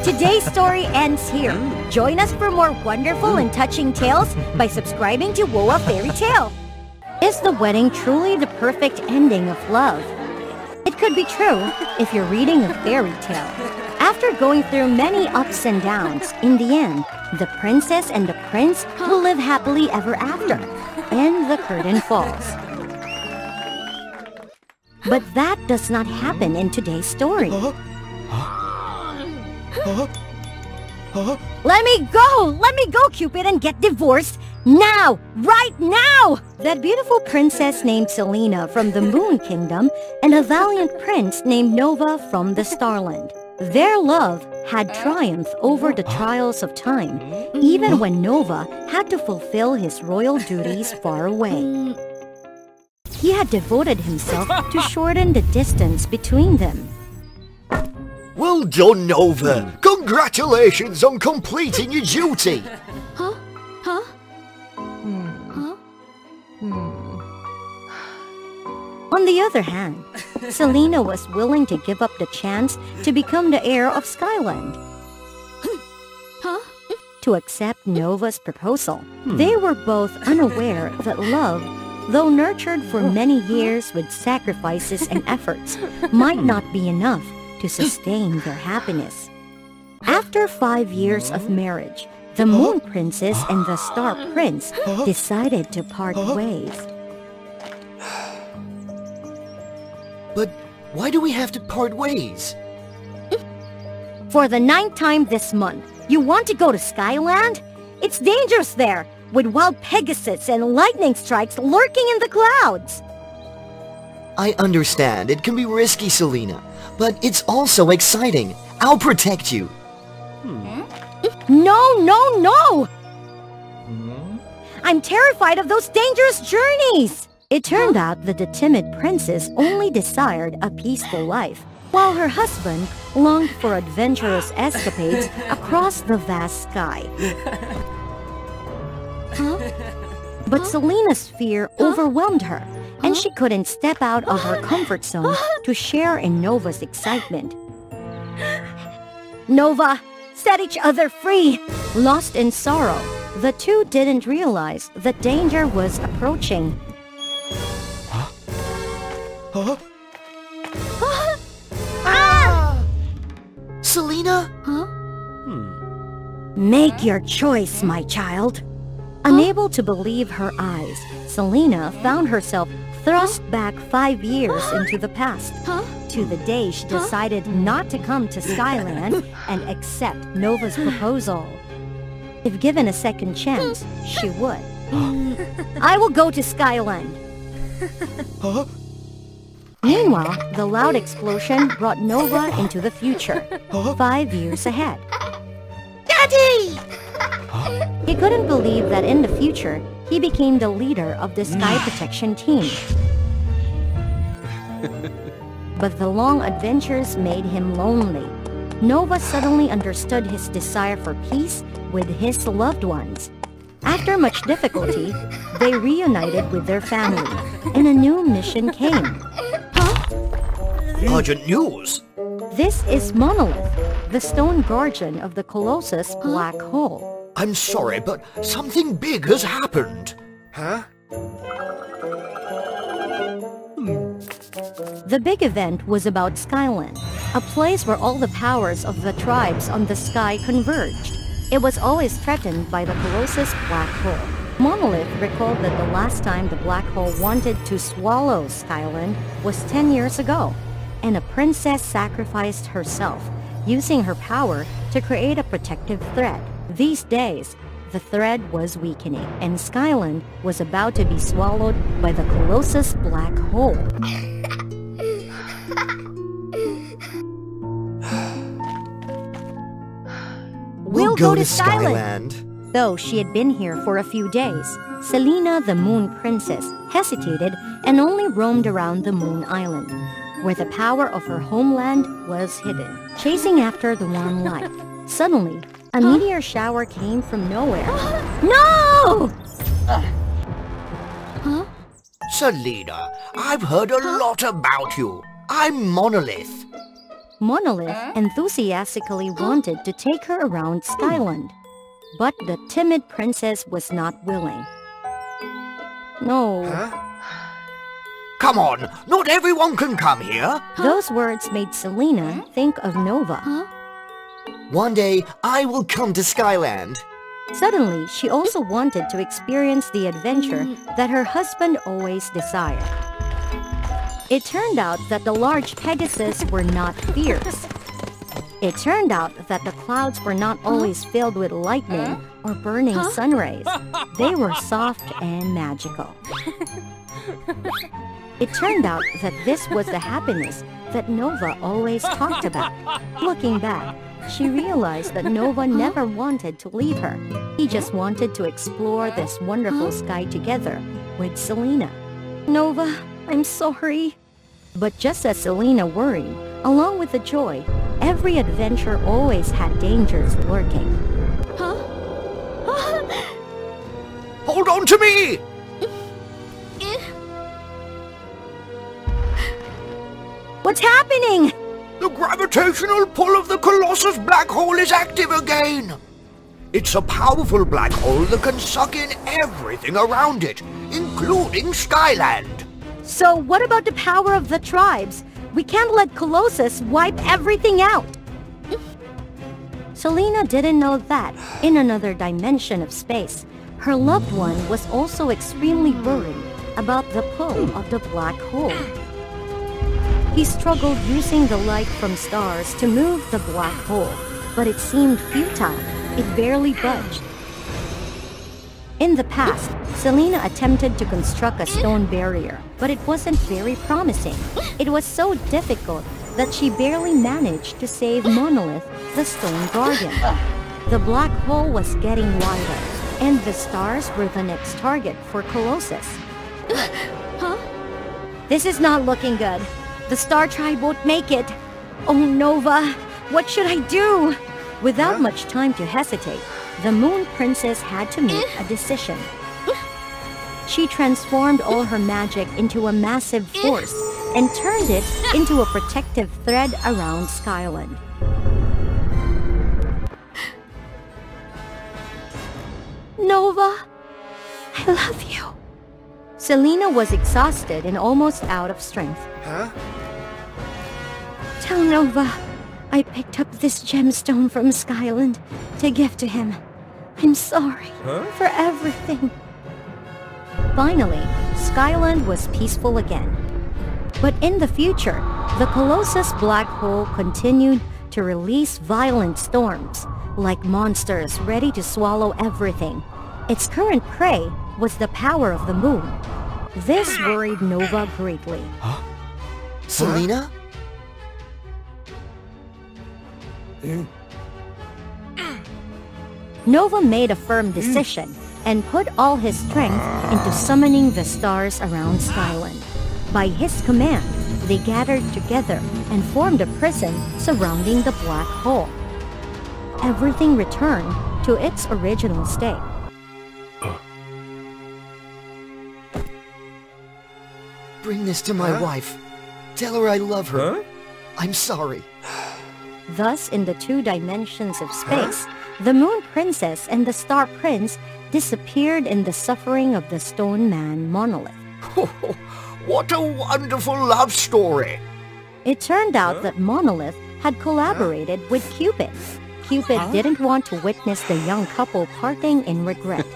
Today's story ends here. Join us for more wonderful and touching tales by subscribing to WOA Fairy Tale. Is the wedding truly the perfect ending of love? It could be true if you're reading a fairy tale. After going through many ups and downs, in the end, the princess and the prince will live happily ever after, and the curtain falls. But that does not happen in today's story. Let me go! Let me go, Cupid, and get divorced now! Right now! That beautiful princess named Selena from the Moon Kingdom and a valiant prince named Nova from the Starland. Their love had triumphed over the trials of time, even when Nova had to fulfill his royal duties far away. He had devoted himself to shorten the distance between them. Well done, Nova! Congratulations on completing your duty! On the other hand, Selena was willing to give up the chance to become the heir of Skyland. To accept Nova's proposal, they were both unaware that love, though nurtured for many years with sacrifices and efforts, might not be enough to sustain their happiness. After 5 years of marriage, the Moon Princess and the Star Prince decided to part ways. But why do we have to part ways? For the 9th time this month, you want to go to Skyland? It's dangerous there, with wild Pegasus and lightning strikes lurking in the clouds. I understand it can be risky, Selena, but it's also exciting. I'll protect you. No! I'm terrified of those dangerous journeys! It turned out that the timid princess only desired a peaceful life, while her husband longed for adventurous escapades across the vast sky. But Selena's fear overwhelmed her, and she couldn't step out of her comfort zone to share in Nova's excitement. Nova, set each other free! Lost in sorrow, the two didn't realize that danger was approaching. Selena? Make your choice, my child. Unable to believe her eyes, Selena found herself thrust back 5 years into the past, to the day she decided not to come to Skyland and accept Nova's proposal. If given a second chance, she would. I will go to Skyland. Meanwhile, the loud explosion brought Nova into the future, 5 years ahead. Daddy! He couldn't believe that in the future, he became the leader of the Sky Protection Team. But the long adventures made him lonely. Nova suddenly understood his desire for peace with his loved ones. After much difficulty, they reunited with their family, and a new mission came. Urgent news! This is Monolith, the stone guardian of the Colossus Black Hole. I'm sorry, but something big has happened. The big event was about Skyland, a place where all the powers of the tribes on the sky converged. It was always threatened by the Colossus Black Hole. Monolith recalled that the last time the Black Hole wanted to swallow Skyland was 10 years ago, and a princess sacrificed herself, using her power to create a protective thread. These days, the thread was weakening, and Skyland was about to be swallowed by the Colossus Black Hole. We'll go to Skyland. Though she had been here for a few days, Selena the Moon Princess hesitated and only roamed around the Moon Island, where the power of her homeland was hidden, chasing after the warm light. Suddenly, a meteor shower came from nowhere. No! Selena, I've heard a lot about you. I'm Monolith. Monolith enthusiastically wanted to take her around Skyland, but the timid princess was not willing. No. Come on, not everyone can come here. Those words made Selena think of Nova. One day, I will come to Skyland. Suddenly, she also wanted to experience the adventure that her husband always desired. It turned out that the large Pegasus were not fierce. It turned out that the clouds were not always filled with lightning or burning sun rays. They were soft and magical. It turned out that this was the happiness that Nova always talked about. Looking back, she realized that Nova never wanted to leave her. He just wanted to explore this wonderful sky together with Selena. Nova, I'm sorry. But just as Selena worried, along with the joy, every adventure always had dangers lurking. Hold on to me! What's happening? The gravitational pull of the Colossus black hole is active again! It's a powerful black hole that can suck in everything around it, including Skyland. So what about the power of the tribes? We can't let Colossus wipe everything out. Selena didn't know that, in another dimension of space, her loved one was also extremely worried about the pull of the black hole. He struggled using the light from stars to move the black hole, but it seemed futile. It barely budged. In the past, Selena attempted to construct a stone barrier, but it wasn't very promising. It was so difficult that she barely managed to save Monolith, the stone guardian. The black hole was getting wider, and the stars were the next target for Colossus. This is not looking good. The Star Tribe won't make it. Oh, Nova, what should I do? Without much time to hesitate, the Moon Princess had to make a decision. She transformed all her magic into a massive force and turned it into a protective thread around Skyland. Nova, I love you. Selena was exhausted and almost out of strength. Tell Nova I picked up this gemstone from Skyland to give to him. I'm sorry for everything. Finally, Skyland was peaceful again. But in the future, the Colossus black hole continued to release violent storms, like monsters ready to swallow everything. Its current prey was the power of the moon. This worried Nova greatly. Selena? Nova made a firm decision and put all his strength into summoning the stars around Skyland. By his command, they gathered together and formed a prison surrounding the black hole. Everything returned to its original state. Bring this to my wife. Tell her I love her. I'm sorry. Thus, in the two dimensions of space, the Moon Princess and the Star Prince disappeared in the suffering of the Stone Man Monolith. What a wonderful love story! It turned out that Monolith had collaborated with Cupid. Cupid didn't want to witness the young couple parting in regret.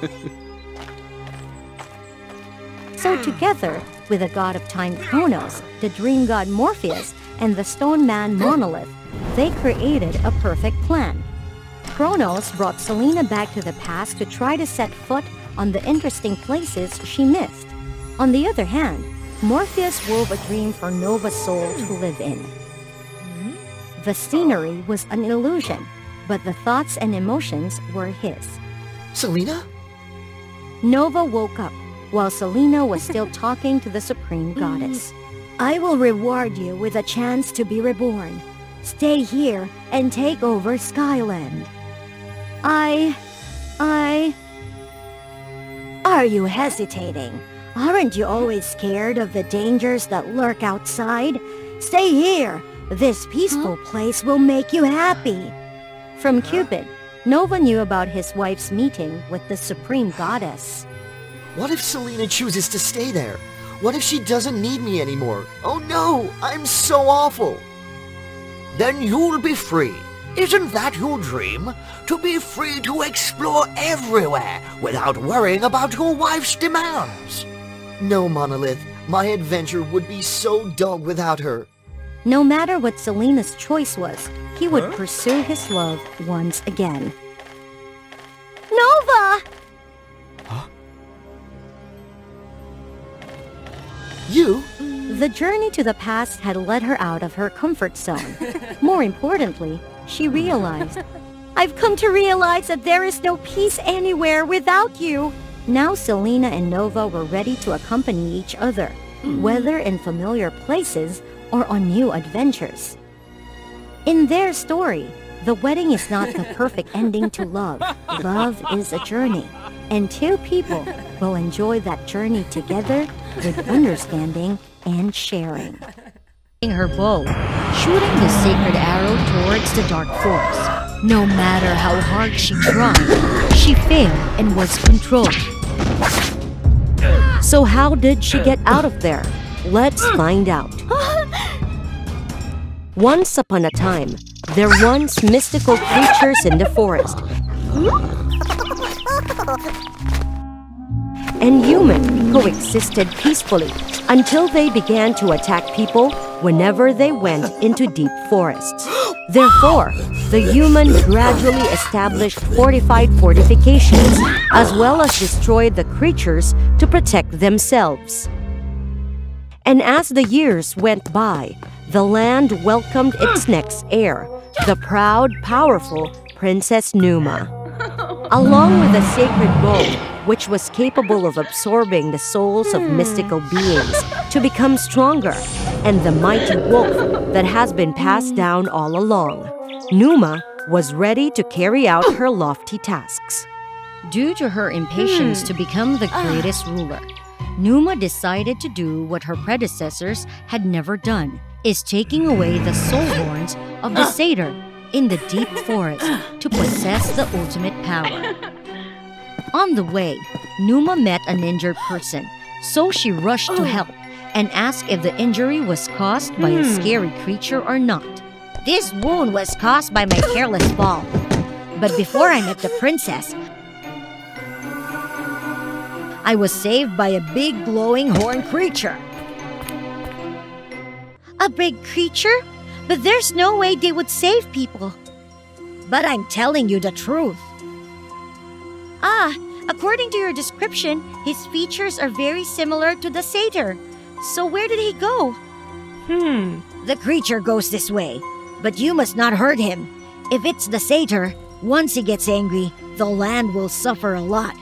So together, with the god of time Kronos, the dream god Morpheus, and the Stone Man Monolith, they created a perfect plan. Kronos brought Selena back to the past to try to set foot on the interesting places she missed. On the other hand, Morpheus wove a dream for Nova's soul to live in. The scenery was an illusion, but the thoughts and emotions were his. Selena? Nova woke up while Selena was still talking to the Supreme Goddess. I will reward you with a chance to be reborn. Stay here and take over Skyland. Are you hesitating? Aren't you always scared of the dangers that lurk outside? Stay here. This peaceful place will make you happy. From Cupid, Nova knew about his wife's meeting with the Supreme Goddess. What if Selena chooses to stay there? What if she doesn't need me anymore? Oh no, I'm so awful. Then you'll be free. Isn't that your dream? To be free to explore everywhere without worrying about your wife's demands. No, Monolith. My adventure would be so dull without her. No matter what Selena's choice was, he would pursue his love once again. Nova! You? The journey to the past had led her out of her comfort zone. More importantly, she realized, I've come to realize that there is no peace anywhere without you. Now Selena and Nova were ready to accompany each other, whether in familiar places or on new adventures. In their story, the wedding is not the perfect ending to love. Love is a journey, and two people will enjoy that journey together with understanding and sharing. Her bow, shooting the sacred arrow towards the dark forest. No matter how hard she tried, she failed and was controlled. So how did she get out of there? Let's find out. Once upon a time, there were once mystical creatures in the forest. And humans coexisted peacefully until they began to attack people whenever they went into deep forests. Therefore, the humans gradually established fortified fortifications as well as destroyed the creatures to protect themselves. And as the years went by, the land welcomed its next heir, the proud, powerful Princess Numa. Along with a sacred bow, which was capable of absorbing the souls of mystical beings to become stronger, and the mighty wolf that has been passed down all along, Numa was ready to carry out her lofty tasks. Due to her impatience to become the greatest ruler, Numa decided to do what her predecessors had never done, is taking away the soul horns of the satyr in the deep forest to possess the ultimate power. On the way, Numa met an injured person, so she rushed to help and asked if the injury was caused by a scary creature or not. This wound was caused by my careless fall, but before I met the princess, I was saved by a big glowing horn creature. A big creature? But there's no way they would save people. But I'm telling you the truth. According to your description, his features are very similar to the satyr. So where did he go? The creature goes this way, but you must not hurt him. If it's the satyr, once he gets angry, the land will suffer a lot.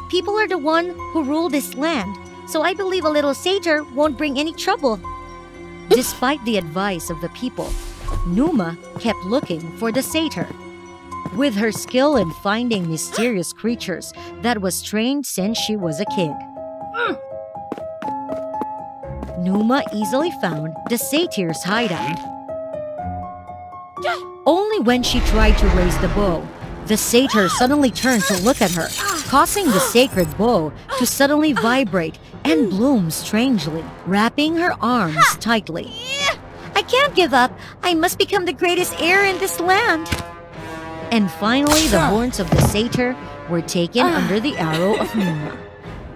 People are the one who rule this land, so I believe a little satyr won't bring any trouble. Despite the advice of the people, Numa kept looking for the satyr. With her skill in finding mysterious creatures that was trained since she was a kid, Numa easily found the satyr's hideout. Only when she tried to raise the bow, the satyr suddenly turned to look at her, causing the sacred bow to suddenly vibrate and bloom strangely, wrapping her arms tightly. I can't give up. I must become the greatest heir in this land. And finally, the horns of the satyr were taken under the arrow of Numa.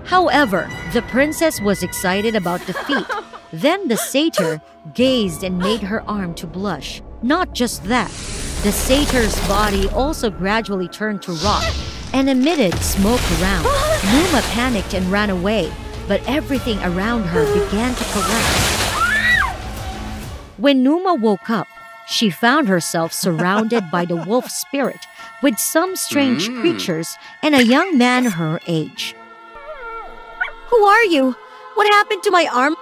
However, the princess was excited about the feat. Then the satyr gazed and made her arm to blush. Not just that, the satyr's body also gradually turned to rock and emitted smoke around. Numa panicked and ran away, but everything around her began to collapse. When Numa woke up, she found herself surrounded by the wolf spirit with some strange creatures and a young man her age. Who are you? What happened to my arm?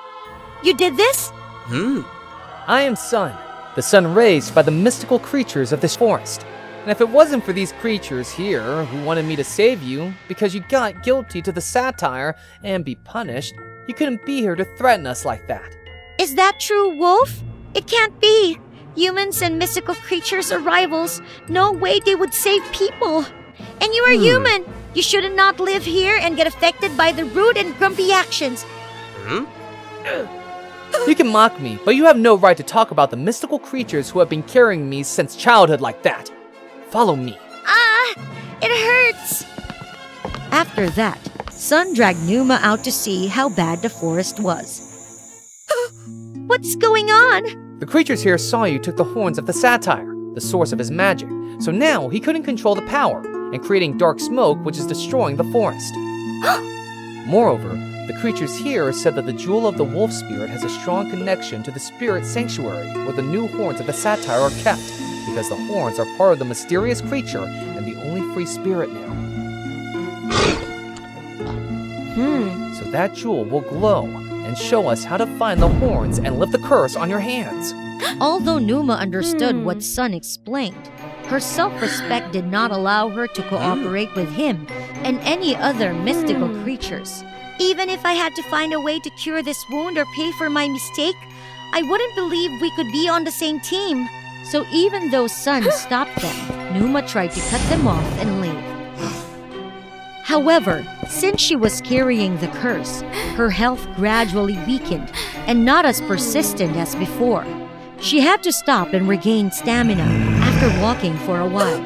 You did this? I am Sun, the sun raised by the mystical creatures of this forest. And if it wasn't for these creatures here who wanted me to save you because you got guilty to the satire and be punished, you couldn't be here to threaten us like that. Is that true, Wolf? It can't be. Humans and mystical creatures are rivals. No way they would save people. And you are human. You should not live here and get affected by the rude and grumpy actions. You can mock me, but you have no right to talk about the mystical creatures who have been carrying me since childhood like that. Follow me. It hurts. After that, Sun dragged Numa out to see how bad the forest was. What's going on? The creatures here saw you took the horns of the satyr, the source of his magic, so now he couldn't control the power, and creating dark smoke which is destroying the forest. Moreover, The creatures here said that the jewel of the wolf spirit has a strong connection to the spirit sanctuary where the new horns of the satyr are kept, because the horns are part of the mysterious creature and the only free spirit now. So that jewel will glow and show us how to find the horns and lift the curse on your hands. Although Numa understood what Sun explained, her self-respect did not allow her to cooperate with him and any other mystical creatures. Even if I had to find a way to cure this wound or pay for my mistake, I wouldn't believe we could be on the same team. So even though Sun stopped them, Numa tried to cut them off and leave. However, since she was carrying the curse, her health gradually weakened and not as persistent as before. She had to stop and regain stamina after walking for a while.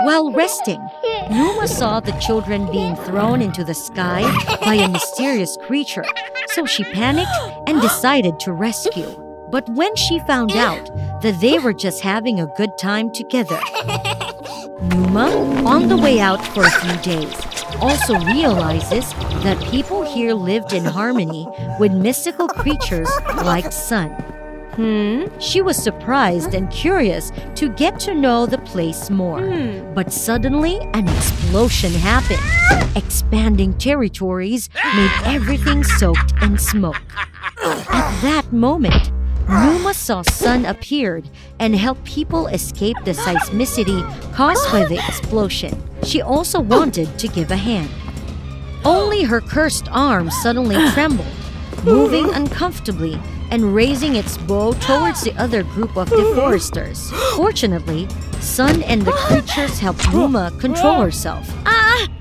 While resting, Numa saw the children being thrown into the sky by a mysterious creature, so she panicked and decided to rescue. But when she found out that they were just having a good time together, Numa, on the way out for a few days, also realizes that people here lived in harmony with mystical creatures like Sun. She was surprised and curious to get to know the place more. But suddenly, an explosion happened. Expanding territories made everything soaked in smoke. At that moment, Numa saw Sun appeared and helped people escape the seismicity caused by the explosion. She also wanted to give a hand. Only her cursed arm suddenly trembled, moving uncomfortably and raising its bow towards the other group of deforesters. Fortunately, Sun and the creatures helped Numa control herself.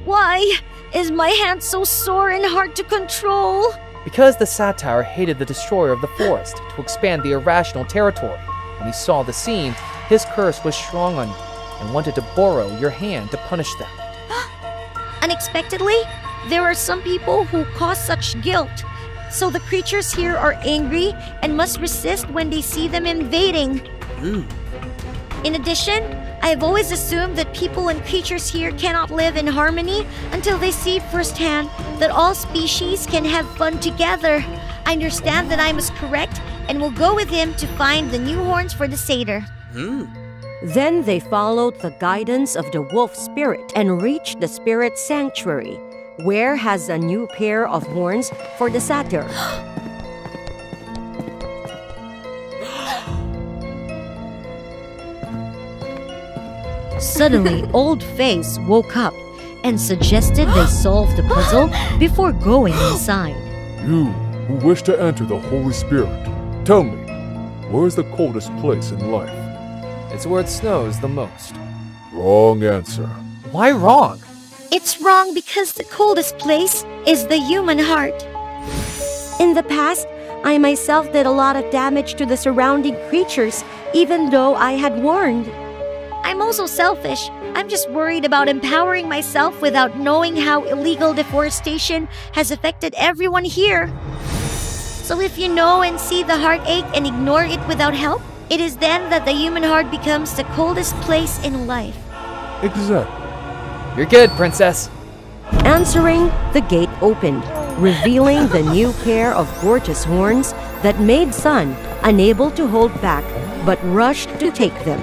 Why is my hand so sore and hard to control? Because the satyr hated the destroyer of the forest to expand the irrational territory. When he saw the scene, his curse was strong on you and wanted to borrow your hand to punish them. Unexpectedly, there are some people who cause such guilt. So the creatures here are angry and must resist when they see them invading. In addition, I have always assumed that people and creatures here cannot live in harmony until they see firsthand that all species can have fun together. I understand that I was correct and will go with him to find the new horns for the satyr. Then they followed the guidance of the wolf spirit and reached the spirit sanctuary, where has a new pair of horns for the satyr. Suddenly, Old Face woke up and suggested they solve the puzzle before going inside. You who wish to enter the Holy Spirit, tell me, where is the coldest place in life? It's where it snows the most. Wrong answer. Why wrong? It's wrong because the coldest place is the human heart. In the past, I myself did a lot of damage to the surrounding creatures, even though I had warned. I'm also selfish. I'm just worried about empowering myself without knowing how illegal deforestation has affected everyone here. So if you know and see the heartache and ignore it without help, it is then that the human heart becomes the coldest place in life. Exactly. You're good, princess. Answering, the gate opened, revealing the new pair of gorgeous horns that made Sun unable to hold back, but rushed to take them.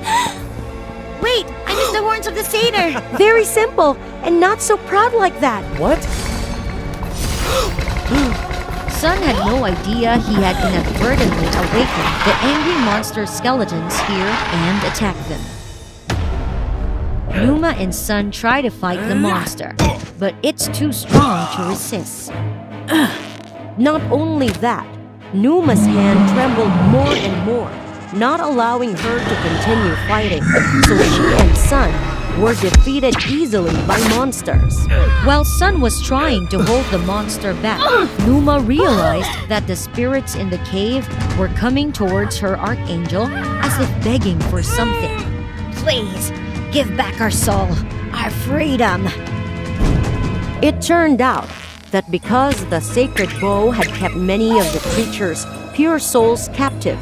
Wait, I missed the horns of the satyr! Very simple, and not so proud like that. What? Sun had no idea he had inadvertently awakened the angry monster skeletons here and attacked them. Numa and Sun try to fight the monster, but it's too strong to resist. Not only that, Numa's hand trembled more and more, not allowing her to continue fighting, so she and Sun were defeated easily by monsters. While Sun was trying to hold the monster back, Numa realized that the spirits in the cave were coming towards her archangel as if begging for something. Please, give back our soul, our freedom. It turned out that because the sacred bow had kept many of the creatures' pure souls captive,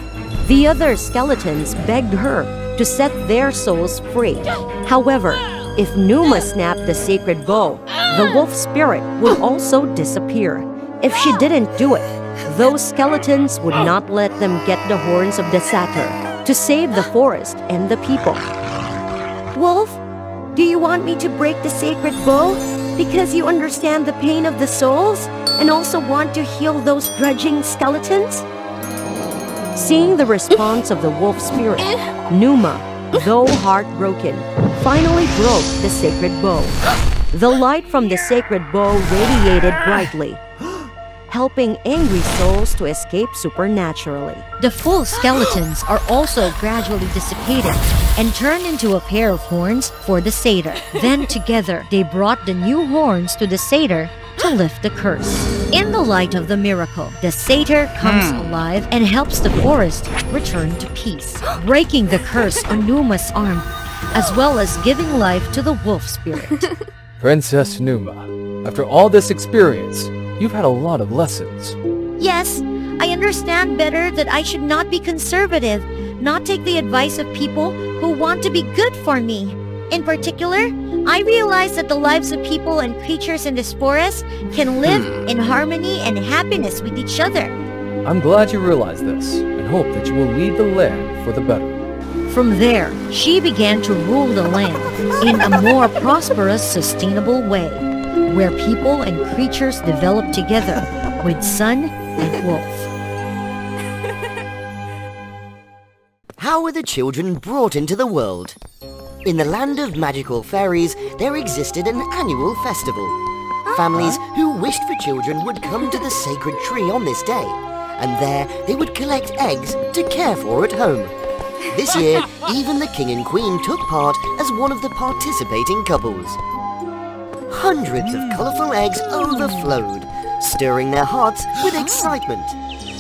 the other skeletons begged her to set their souls free. However, if Numa snapped the sacred bow, the wolf spirit would also disappear. If she didn't do it, those skeletons would not let them get the horns of the satyr to save the forest and the people. Wolf, do you want me to break the sacred bow because you understand the pain of the souls and also want to heal those grudging skeletons? Seeing the response of the wolf spirit, Numa, though heartbroken, finally broke the sacred bow. The light from the sacred bow radiated brightly, helping angry souls to escape supernaturally. The full skeletons are also gradually dissipated and turned into a pair of horns for the satyr. Then together, they brought the new horns to the satyr to lift the curse. In the light of the miracle, the satyr comes alive and helps the forest return to peace, breaking the curse on Numa's arm, as well as giving life to the wolf spirit. Princess Numa, after all this experience, you've had a lot of lessons. Yes, I understand better that I should not be conservative, not take the advice of people who want to be good for me. In particular, I realize that the lives of people and creatures in this forest can live in harmony and happiness with each other. I'm glad you realize this, and hope that you will lead the land for the better. From there, she began to rule the land in a more prosperous, sustainable way, where people and creatures developed together with sun and wolf. How were the children brought into the world? In the land of magical fairies, there existed an annual festival. Families who wished for children would come to the sacred tree on this day, and there they would collect eggs to care for at home. This year, even the king and queen took part as one of the participating couples. Hundreds of colourful eggs overflowed, stirring their hearts with excitement.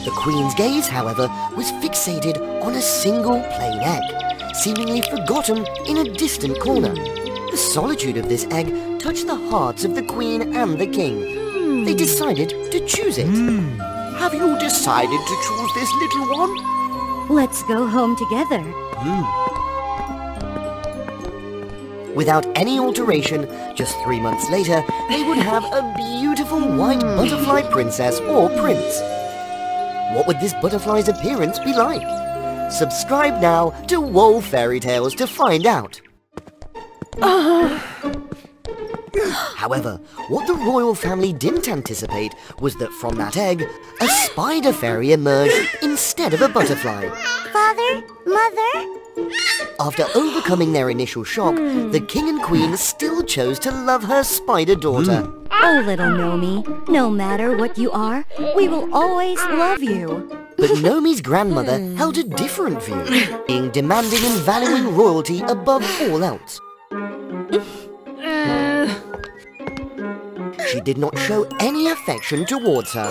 The queen's gaze, however, was fixated on a single plain egg, seemingly forgotten in a distant corner. The solitude of this egg touched the hearts of the queen and the king. They decided to choose it. Have you decided to choose this little one? Let's go home together. Without any alteration, just 3 months later, they would have a beautiful white butterfly princess or prince. What would this butterfly's appearance be like? Subscribe now to WOA Fairy Tales to find out. However, what the royal family didn't anticipate was that from that egg, a spider fairy emerged instead of a butterfly. Father? Mother? After overcoming their initial shock, the king and queen still chose to love her spider daughter. Oh, little Nomi, no matter what you are, we will always love you. But Nomi's grandmother held a different view, being demanding and valuing royalty above all else. She did not show any affection towards her.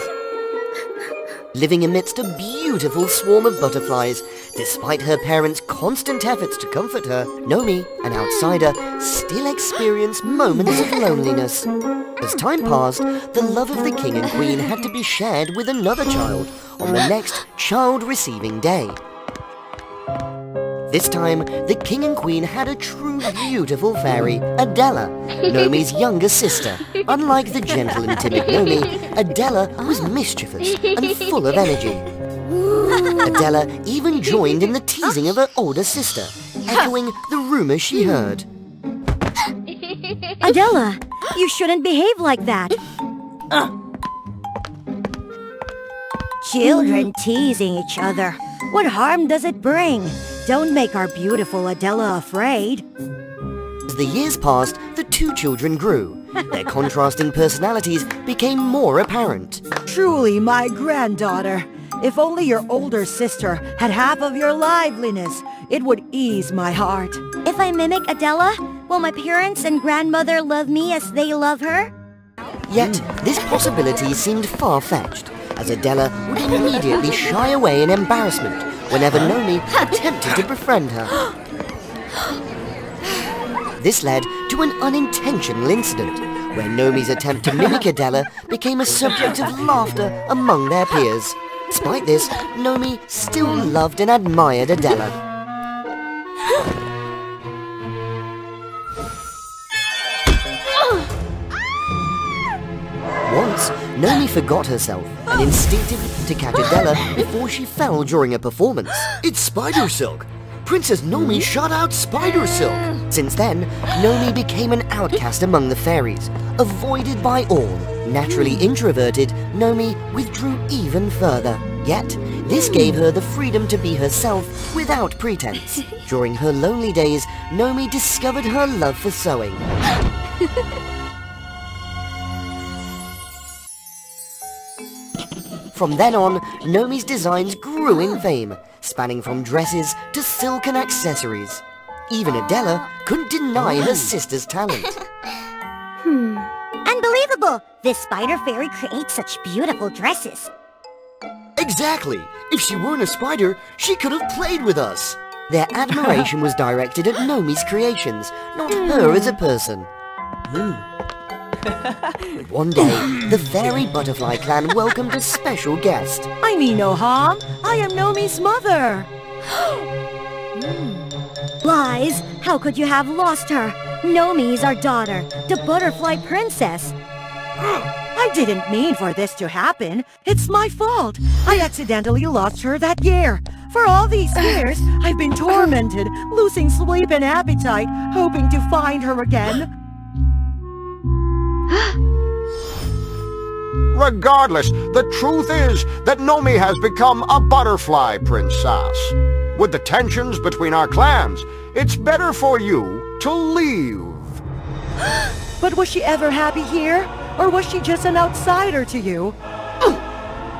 Living amidst a beautiful swarm of butterflies, despite her parents' constant efforts to comfort her, Nomi, an outsider, still experienced moments of loneliness. As time passed, the love of the king and queen had to be shared with another child on the next child-receiving day. This time, the king and queen had a true beautiful fairy, Adela, Nomi's younger sister. Unlike the gentle and timid Nomi, Adela was mischievous and full of energy. Adela even joined in the teasing of her older sister, echoing the rumors she heard. Adela, you shouldn't behave like that. Children teasing each other. What harm does it bring? Don't make our beautiful Adela afraid. As the years passed, the two children grew. Their contrasting personalities became more apparent. Truly my granddaughter. If only your older sister had half of your liveliness, it would ease my heart. If I mimic Adela, will my parents and grandmother love me as they love her? Yet, this possibility seemed far-fetched, as Adela would immediately shy away in embarrassment whenever Nomi attempted to befriend her. This led to an unintentional incident, where Nomi's attempt to mimic Adela became a subject of laughter among their peers. Despite this, Nomi still loved and admired Adela. Nomi forgot herself and instinctively to catch Adela before she fell during a performance. It's spider silk! Princess Nomi shot out spider silk! Since then, Nomi became an outcast among the fairies, avoided by all. Naturally introverted, Nomi withdrew even further. Yet, this gave her the freedom to be herself without pretense. During her lonely days, Nomi discovered her love for sewing. From then on, Nomi's designs grew in fame, spanning from dresses to silken accessories. Even Adela couldn't deny her sister's talent. Unbelievable! This spider fairy creates such beautiful dresses. Exactly! If she weren't a spider, she could have played with us! Their admiration was directed at Nomi's creations, not her as a person. One day, the fairy butterfly clan welcomed a special guest. I'm Inoham. I am Nomi's mother. Lies! How could you have lost her? Nomi is our daughter, the butterfly princess. I didn't mean for this to happen. It's my fault. I accidentally lost her that year. For all these years, I've been tormented, losing sleep and appetite, hoping to find her again. Regardless, the truth is that Nomi has become a butterfly princess. With the tensions between our clans, it's better for you to leave. But was she ever happy here? Or was she just an outsider to you?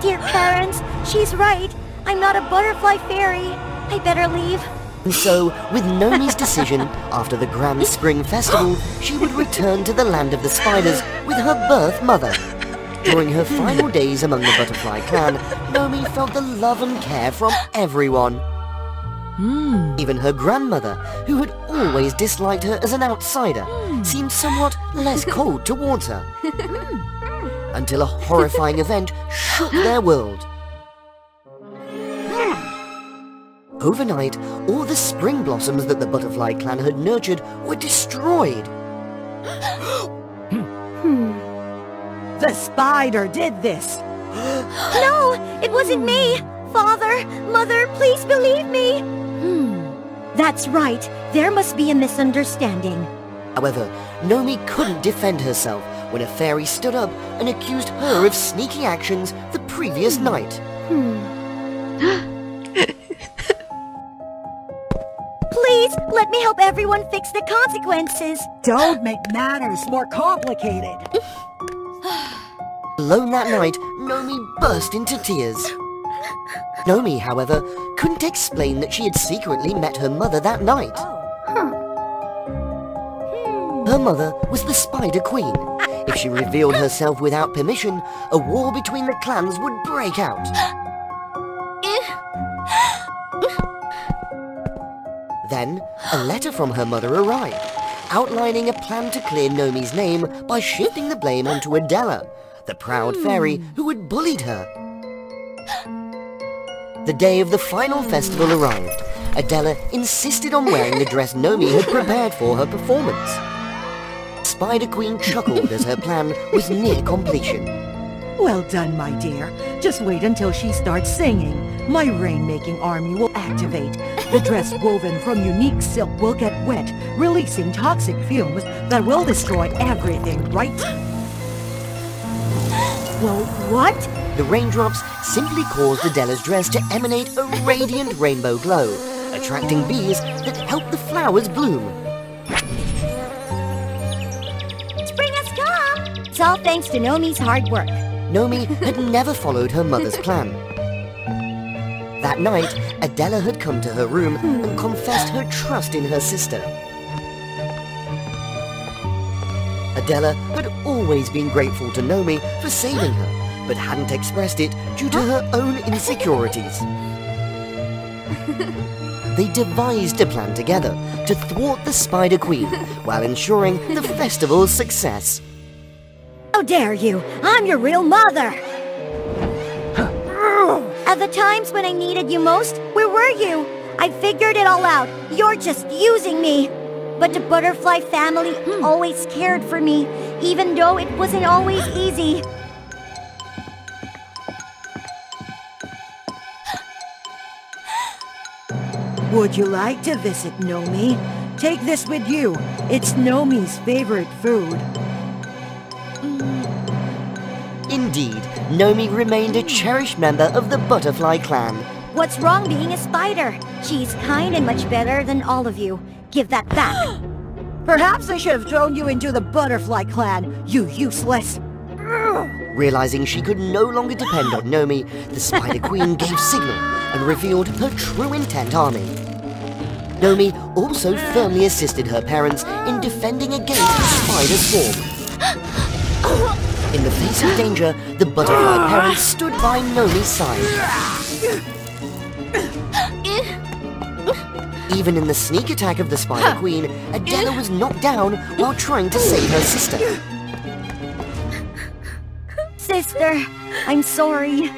Dear parents, she's right. I'm not a butterfly fairy. I better leave. And so, with Nomi's decision, after the Grand Spring Festival, she would return to the land of the spiders with her birth mother. During her final days among the butterfly clan, Nomi felt the love and care from everyone. Even her grandmother, who had always disliked her as an outsider, seemed somewhat less cold towards her. Until a horrifying event shook their world. Overnight, all the spring blossoms that the butterfly clan had nurtured were destroyed. The spider did this. No, it wasn't me. Father, Mother, please believe me. That's right. There must be a misunderstanding. However, Nomi couldn't defend herself when a fairy stood up and accused her of sneaky actions the previous night. Please, let me help everyone fix the consequences. Don't make matters more complicated. Alone that night, Nomi burst into tears. Nomi, however, couldn't explain that she had secretly met her mother that night. Her mother was the Spider Queen. If she revealed herself without permission, a war between the clans would break out. Then, a letter from her mother arrived, outlining a plan to clear Nomi's name by shifting the blame onto Adela, the proud fairy who had bullied her. The day of the final festival arrived. Adela insisted on wearing the dress Nomi had prepared for her performance. Spider Queen chuckled as her plan was near completion. Well done, my dear. Just wait until she starts singing. My rain-making army will activate. The dress woven from unique silk will get wet, releasing toxic fumes that will destroy everything, right? Well, what? The raindrops simply caused Adela's dress to emanate a radiant rainbow glow, attracting bees that helped the flowers bloom. Spring has come! It's all thanks to Nomi's hard work. Nomi had never followed her mother's plan. That night, Adela had come to her room and confessed her trust in her sister. Adela had always been grateful to Nomi for saving her, but hadn't expressed it due to her own insecurities. They devised a plan together to thwart the Spider Queen while ensuring the festival's success. How dare you! I'm your real mother! At the times when I needed you most, where were you? I figured it all out. You're just using me. But the butterfly family always cared for me, even though it wasn't always easy. Would you like to visit Nomi? Take this with you. It's Nomi's favorite food. Indeed, Nomi remained a cherished member of the butterfly clan. What's wrong being a spider? She's kind and much better than all of you. Give that back. Perhaps I should have thrown you into the butterfly clan, you useless. Realizing she could no longer depend on Nomi, the Spider Queen gave signal and revealed her true intent army. Nomi also firmly assisted her parents in defending against the spider swarm. In the face of danger, the butterfly parents stood by Nomi's side. Even in the sneak attack of the Spider Queen, Adela was knocked down while trying to save her sister. Sister, I'm sorry.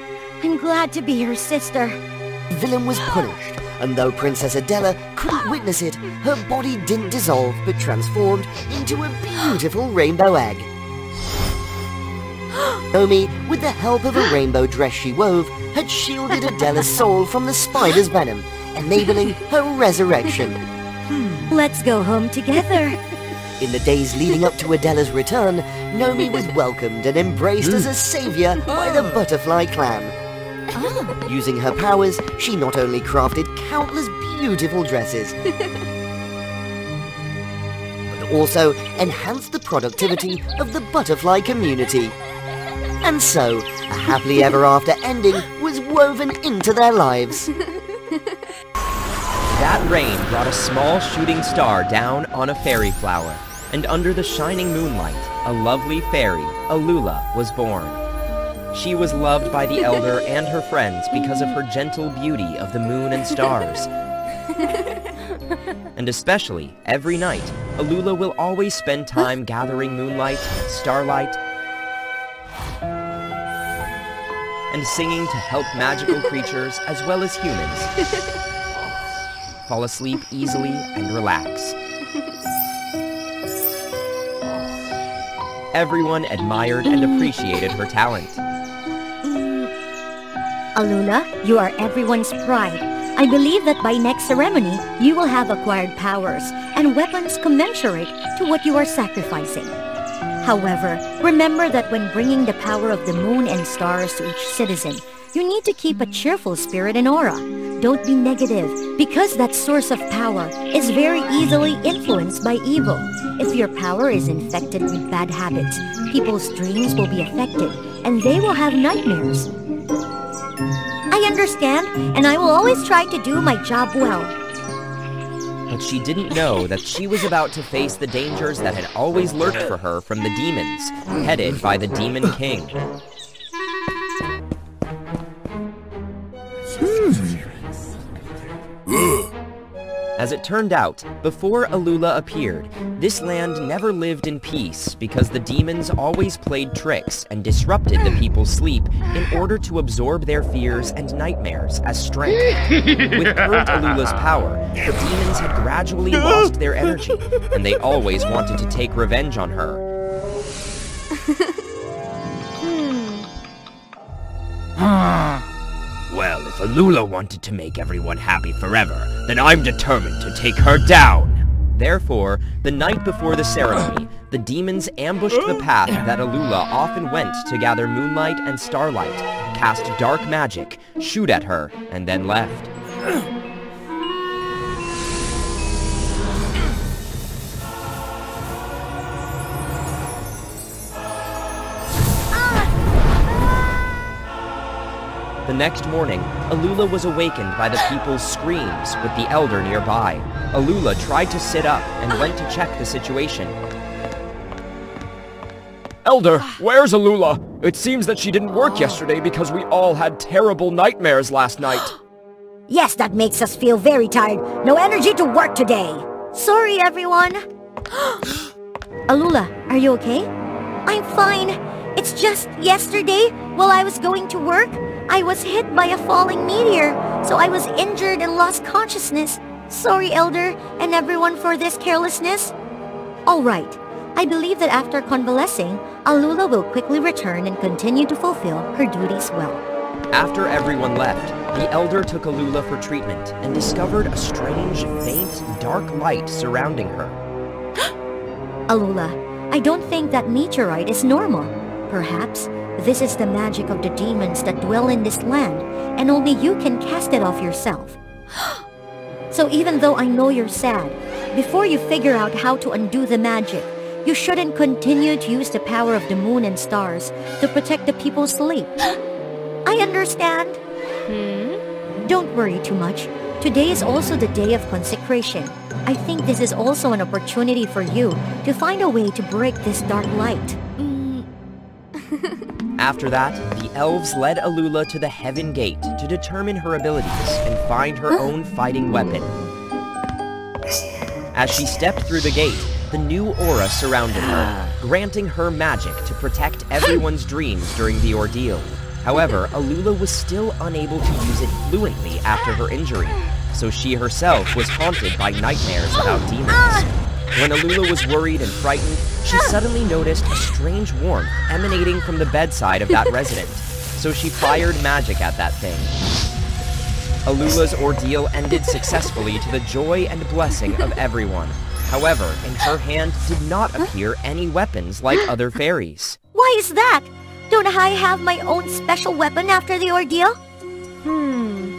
I'm glad to be your sister. The villain was punished, and though Princess Adela couldn't witness it, her body didn't dissolve but transformed into a beautiful rainbow egg. Nomi, with the help of a rainbow dress she wove, had shielded Adela's soul from the spider's venom, enabling her resurrection. Let's go home together. In the days leading up to Adela's return, Nomi was welcomed and embraced as a savior by the butterfly clan. Using her powers, she not only crafted countless beautiful dresses, but also enhanced the productivity of the butterfly community. And so, a happily ever after ending was woven into their lives. That rain brought a small shooting star down on a fairy flower, and under the shining moonlight, a lovely fairy, Alula, was born. She was loved by the elder and her friends because of her gentle beauty of the moon and stars. And especially, every night, Alula will always spend time gathering moonlight, starlight, and singing to help magical creatures as well as humans fall asleep easily and relax. Everyone admired and appreciated her talent. Alula, you are everyone's pride. I believe that by next ceremony, you will have acquired powers and weapons commensurate to what you are sacrificing. However, remember that when bringing the power of the moon and stars to each citizen, you need to keep a cheerful spirit and aura. Don't be negative, because that source of power is very easily influenced by evil. If your power is infected with bad habits, people's dreams will be affected, and they will have nightmares. I understand, and I will always try to do my job well. But she didn't know that she was about to face the dangers that had always lurked for her from the demons, headed by the Demon King. As it turned out, before Alula appeared, this land never lived in peace because the demons always played tricks and disrupted the people's sleep in order to absorb their fears and nightmares as strength. With current Alula's power, the demons had gradually lost their energy, and they always wanted to take revenge on her. Well, if Alula wanted to make everyone happy forever, then I'm determined to take her down. Therefore, the night before the ceremony, the demons ambushed the path that Alula often went to gather moonlight and starlight, cast dark magic, shoot at her, and then left. The next morning, Alula was awakened by the people's screams with the elder nearby. Alula tried to sit up and went to check the situation. Elder, where's Alula? It seems that she didn't work yesterday because we all had terrible nightmares last night. Yes, that makes us feel very tired. No energy to work today. Sorry, everyone. Alula, are you okay? I'm fine. It's just yesterday, while I was going to work, I was hit by a falling meteor, so I was injured and lost consciousness. Sorry, Elder, and everyone for this carelessness. All right. I believe that after convalescing, Alula will quickly return and continue to fulfill her duties well. After everyone left, the Elder took Alula for treatment and discovered a strange, faint, dark light surrounding her. Alula, I don't think that meteorite is normal. Perhaps this is the magic of the demons that dwell in this land, and only you can cast it off yourself. So even though I know you're sad, before you figure out how to undo the magic, you shouldn't continue to use the power of the moon and stars to protect the people's sleep. I understand. Don't worry too much. Today is also the day of consecration. I think this is also an opportunity for you to find a way to break this dark light. After that, the elves led Alula to the Heaven Gate to determine her abilities and find her own fighting weapon. As she stepped through the gate, the new aura surrounded her, granting her magic to protect everyone's dreams during the ordeal. However, Alula was still unable to use it fluently after her injury, so she herself was haunted by nightmares about demons. When Alula was worried and frightened, she suddenly noticed a strange warmth emanating from the bedside of that resident, so she fired magic at that thing. Alula's ordeal ended successfully to the joy and blessing of everyone. However, in her hand did not appear any weapons like other fairies. Why is that? Don't I have my own special weapon after the ordeal?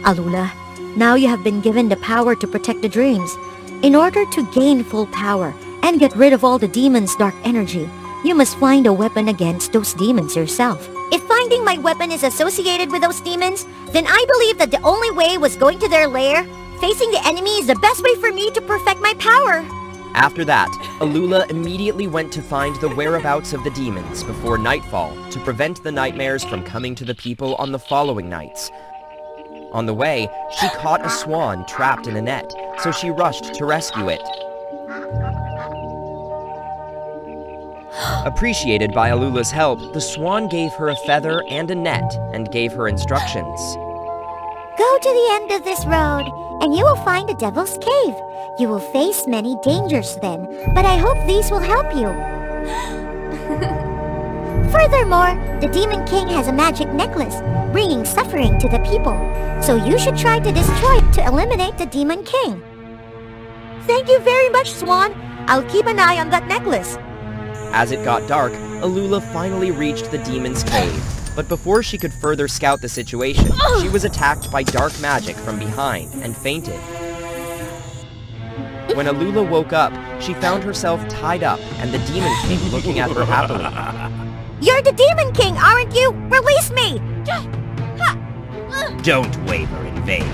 Alula, now you have been given the power to protect the dreams. In order to gain full power and get rid of all the demons' dark energy, you must find a weapon against those demons yourself. If finding my weapon is associated with those demons, then I believe that the only way was going to their lair. Facing the enemy is the best way for me to perfect my power. After that, Alula immediately went to find the whereabouts of the demons before nightfall to prevent the nightmares from coming to the people on the following nights. On the way, she caught a swan trapped in a net, so she rushed to rescue it. Appreciated by Alula's help, the swan gave her a feather and a net and gave her instructions. Go to the end of this road, and you will find a devil's cave. You will face many dangers then, but I hope these will help you. Furthermore, the Demon King has a magic necklace, bringing suffering to the people. So you should try to destroy it to eliminate the Demon King. Thank you very much, Swan. I'll keep an eye on that necklace. As it got dark, Alula finally reached the demon's cave. But before she could further scout the situation, she was attacked by dark magic from behind and fainted. When Alula woke up, she found herself tied up and the Demon King looking at her happily. You're the Demon King, aren't you? Release me! Don't waver in vain.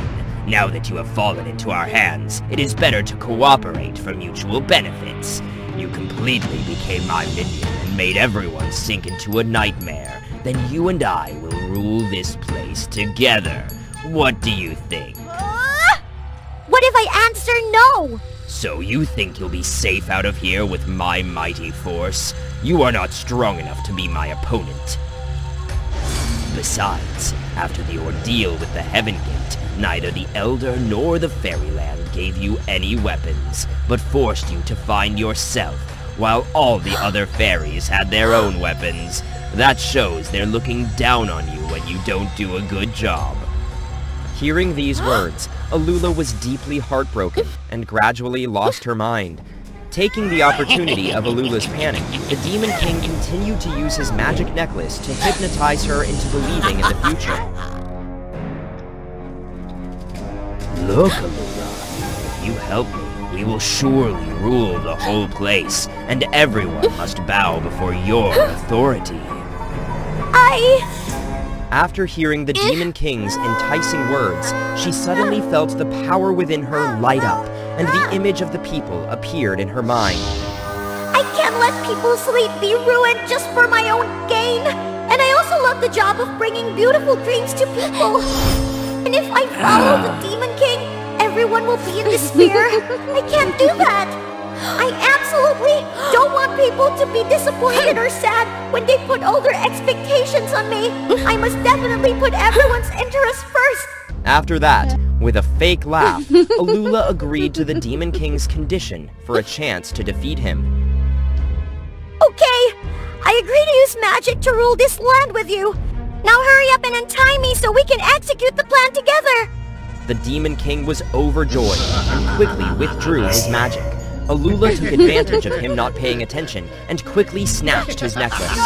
Now that you have fallen into our hands, it is better to cooperate for mutual benefits. You completely became my minion and made everyone sink into a nightmare. Then you and I will rule this place together. What do you think? What if I answer no? So you think you'll be safe out of here with my mighty force? You are not strong enough to be my opponent. Besides, after the ordeal with the Heaven Gate, neither the Elder nor the Fairyland gave you any weapons, but forced you to find yourself, while all the other fairies had their own weapons. That shows they're looking down on you when you don't do a good job. Hearing these words, Alula was deeply heartbroken and gradually lost her mind. Taking the opportunity of Alula's panic, the Demon King continued to use his magic necklace to hypnotize her into believing in the future. Look, Alula, if you help me, we will surely rule the whole place, and everyone must bow before your authority. After hearing the Demon King's enticing words, she suddenly felt the power within her light up, and the image of the people appeared in her mind. I can't let people's sleep be ruined just for my own gain. And I also love the job of bringing beautiful dreams to people. And if I follow the Demon King, everyone will be in despair. I can't do that. I absolutely don't want people to be disappointed or sad when they put all their expectations on me. I must definitely put everyone's interests first. After that, with a fake laugh, Alula agreed to the Demon King's condition for a chance to defeat him. Okay, I agree to use magic to rule this land with you. Now hurry up and untie me so we can execute the plan together! The Demon King was overjoyed and quickly withdrew his magic. Alula took advantage of him not paying attention and quickly snatched his necklace.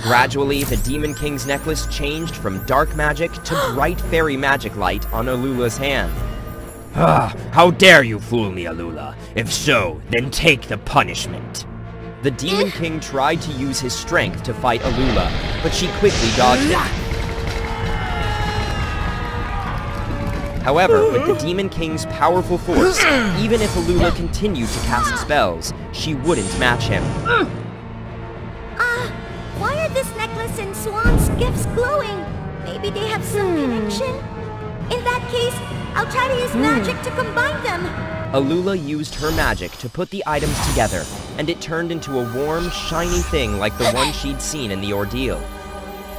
Gradually, the Demon King's necklace changed from dark magic to bright fairy magic light on Alula's hand. How dare you fool me, Alula? If so, then take the punishment. The Demon King tried to use his strength to fight Alula, but she quickly dodged it. However, with the Demon King's powerful force, even if Alula continued to cast spells, she wouldn't match him. Why are this necklace and Swan's gifts glowing? Maybe they have some connection? In that case, I'll try to use magic to combine them. Alula used her magic to put the items together, and it turned into a warm, shiny thing like the one she'd seen in the ordeal.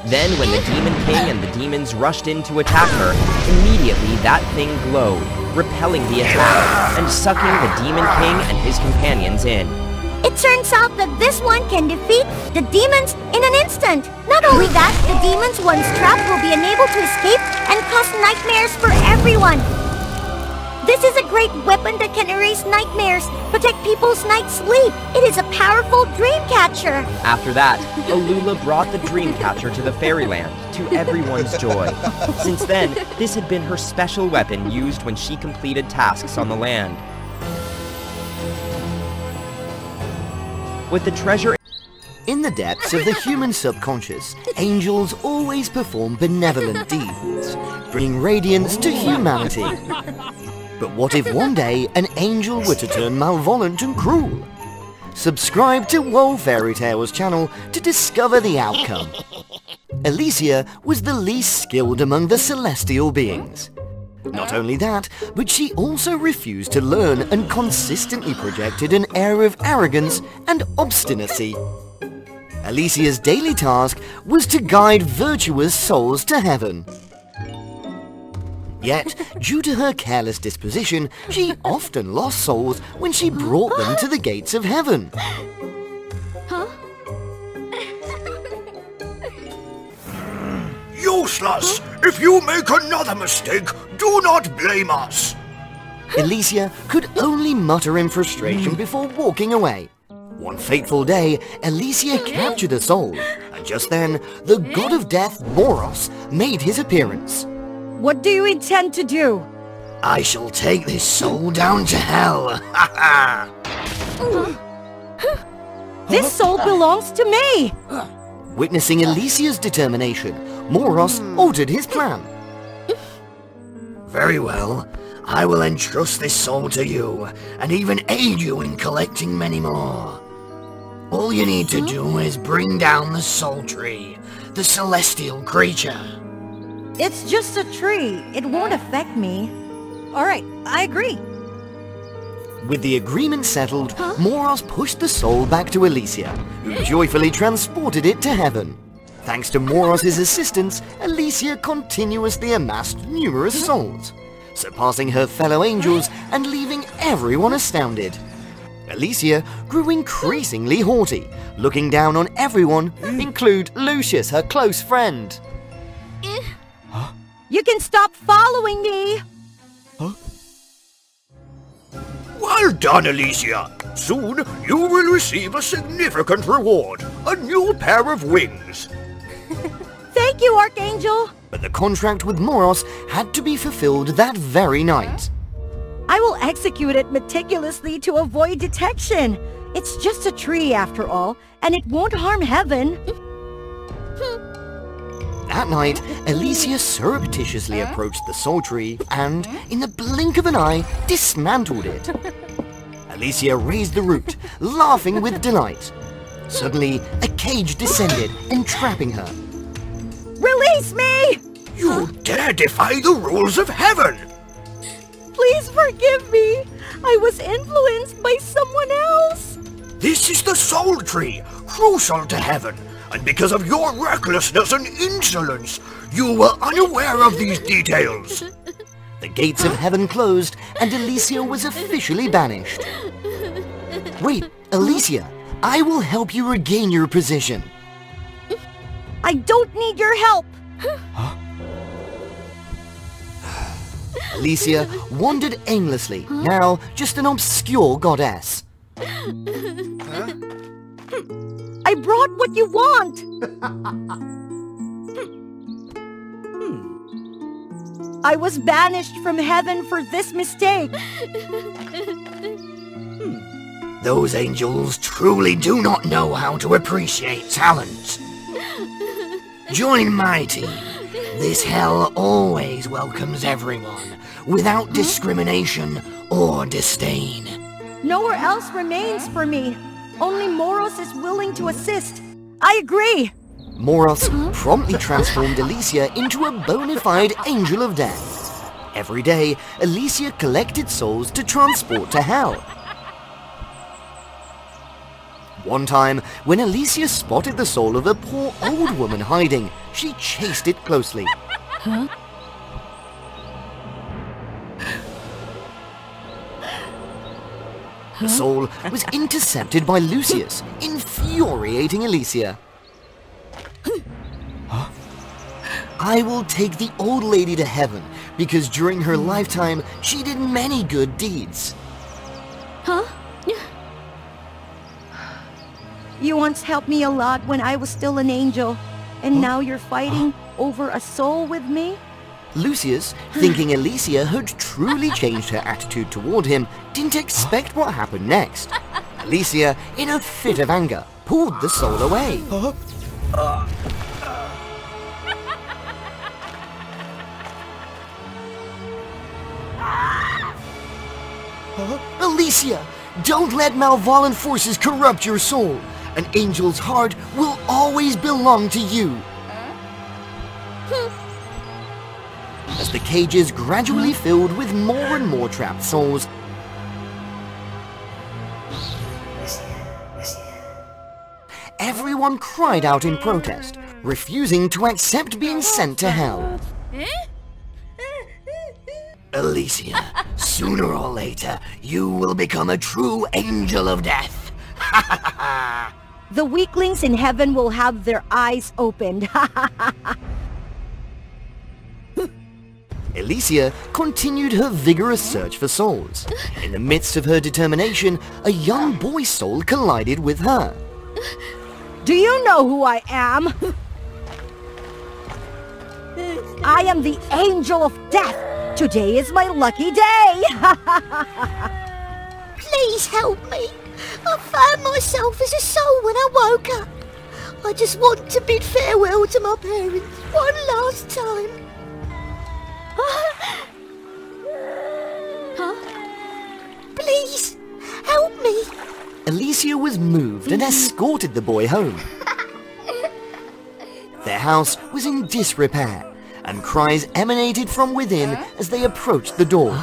Then, when the Demon King and the demons rushed in to attack her, immediately that thing glowed, repelling the attack, and sucking the Demon King and his companions in. It turns out that this one can defeat the demons in an instant. Not only that, the demons once trapped will be unable to escape and cause nightmares for everyone. This is a great weapon that can erase nightmares, protect people's night's sleep. It is a powerful dream catcher. After that, Alula brought the dream catcher to the fairyland, to everyone's joy. Since then, this had been her special weapon used when she completed tasks on the land. With the treasure in the depths of the human subconscious, angels always perform benevolent deeds, bringing radiance to humanity. But what if one day an angel were to turn malevolent and cruel? Subscribe to WOA Fairy Tales channel to discover the outcome. Alicia was the least skilled among the celestial beings. Not only that, but she also refused to learn and consistently projected an air of arrogance and obstinacy. Alicia's daily task was to guide virtuous souls to heaven. Yet, due to her careless disposition, she often lost souls when she brought them to the gates of heaven. Useless! If you make another mistake, do not blame us! Alicia could only mutter in frustration before walking away. One fateful day, Alicia captured a soul, and just then, the god of death, Moros, made his appearance. What do you intend to do? I shall take this soul down to hell. This soul belongs to me! Witnessing Alicia's determination, Moros altered his plan. Very well. I will entrust this soul to you, and even aid you in collecting many more. All you need to do is bring down the soul tree, the celestial creature. It's just a tree. It won't affect me. Alright, I agree. With the agreement settled, Moros pushed the soul back to Alicia, who joyfully transported it to heaven. Thanks to Moros' assistance, Alicia continuously amassed numerous souls, surpassing her fellow angels and leaving everyone astounded. Alicia grew increasingly haughty, looking down on everyone, include Lucius, her close friend. You can stop following me! Well done, Alicia! Soon, you will receive a significant reward, a new pair of wings. Thank you, Archangel! But the contract with Moros had to be fulfilled that very night. I will execute it meticulously to avoid detection. It's just a tree after all, and it won't harm heaven. That night, Alicia surreptitiously approached the soul tree and, in the blink of an eye, dismantled it. Alicia raised the root, laughing with delight. Suddenly, a cage descended, entrapping her. Release me! You dare defy the rules of heaven! Please forgive me! I was influenced by someone else! This is the soul tree, crucial to heaven. And because of your recklessness and insolence, you were unaware of these details. The gates of heaven closed, and Alicia was officially banished. Wait, Alicia, I will help you regain your position. I don't need your help! Alicia wandered aimlessly, now just an obscure goddess. I brought what you want! I was banished from heaven for this mistake. Those angels truly do not know how to appreciate talent. Join my team. This hell always welcomes everyone, without discrimination or disdain. Nowhere else remains for me. Only Moros is willing to assist. I agree. Moros promptly transformed Alicia into a bona fide angel of death. Every day, Alicia collected souls to transport to hell. One time, when Alicia spotted the soul of a poor old woman hiding, she chased it closely. Huh? The soul was intercepted by Lucius, infuriating Alicia. I will take the old lady to heaven, because during her lifetime, she did many good deeds. Huh? You once helped me a lot when I was still an angel, and now you're fighting over a soul with me? Lucius, thinking Alicia had truly changed her attitude toward him, didn't expect what happened next. Alicia, in a fit of anger, pulled the soul away. Alicia, don't let malevolent forces corrupt your soul. An angel's heart will always belong to you. As the cages gradually filled with more and more trapped souls, everyone cried out in protest, refusing to accept being sent to hell. Alicia, sooner or later, you will become a true angel of death. The weaklings in heaven will have their eyes opened. Alicia continued her vigorous search for souls. In the midst of her determination, a young boy's soul collided with her. Do you know who I am? I am the Angel of Death. Today is my lucky day. Please help me. I found myself as a soul when I woke up. I just want to bid farewell to my parents one last time. Please, help me. Alicia was moved and escorted the boy home. Their house was in disrepair, and cries emanated from within as they approached the door.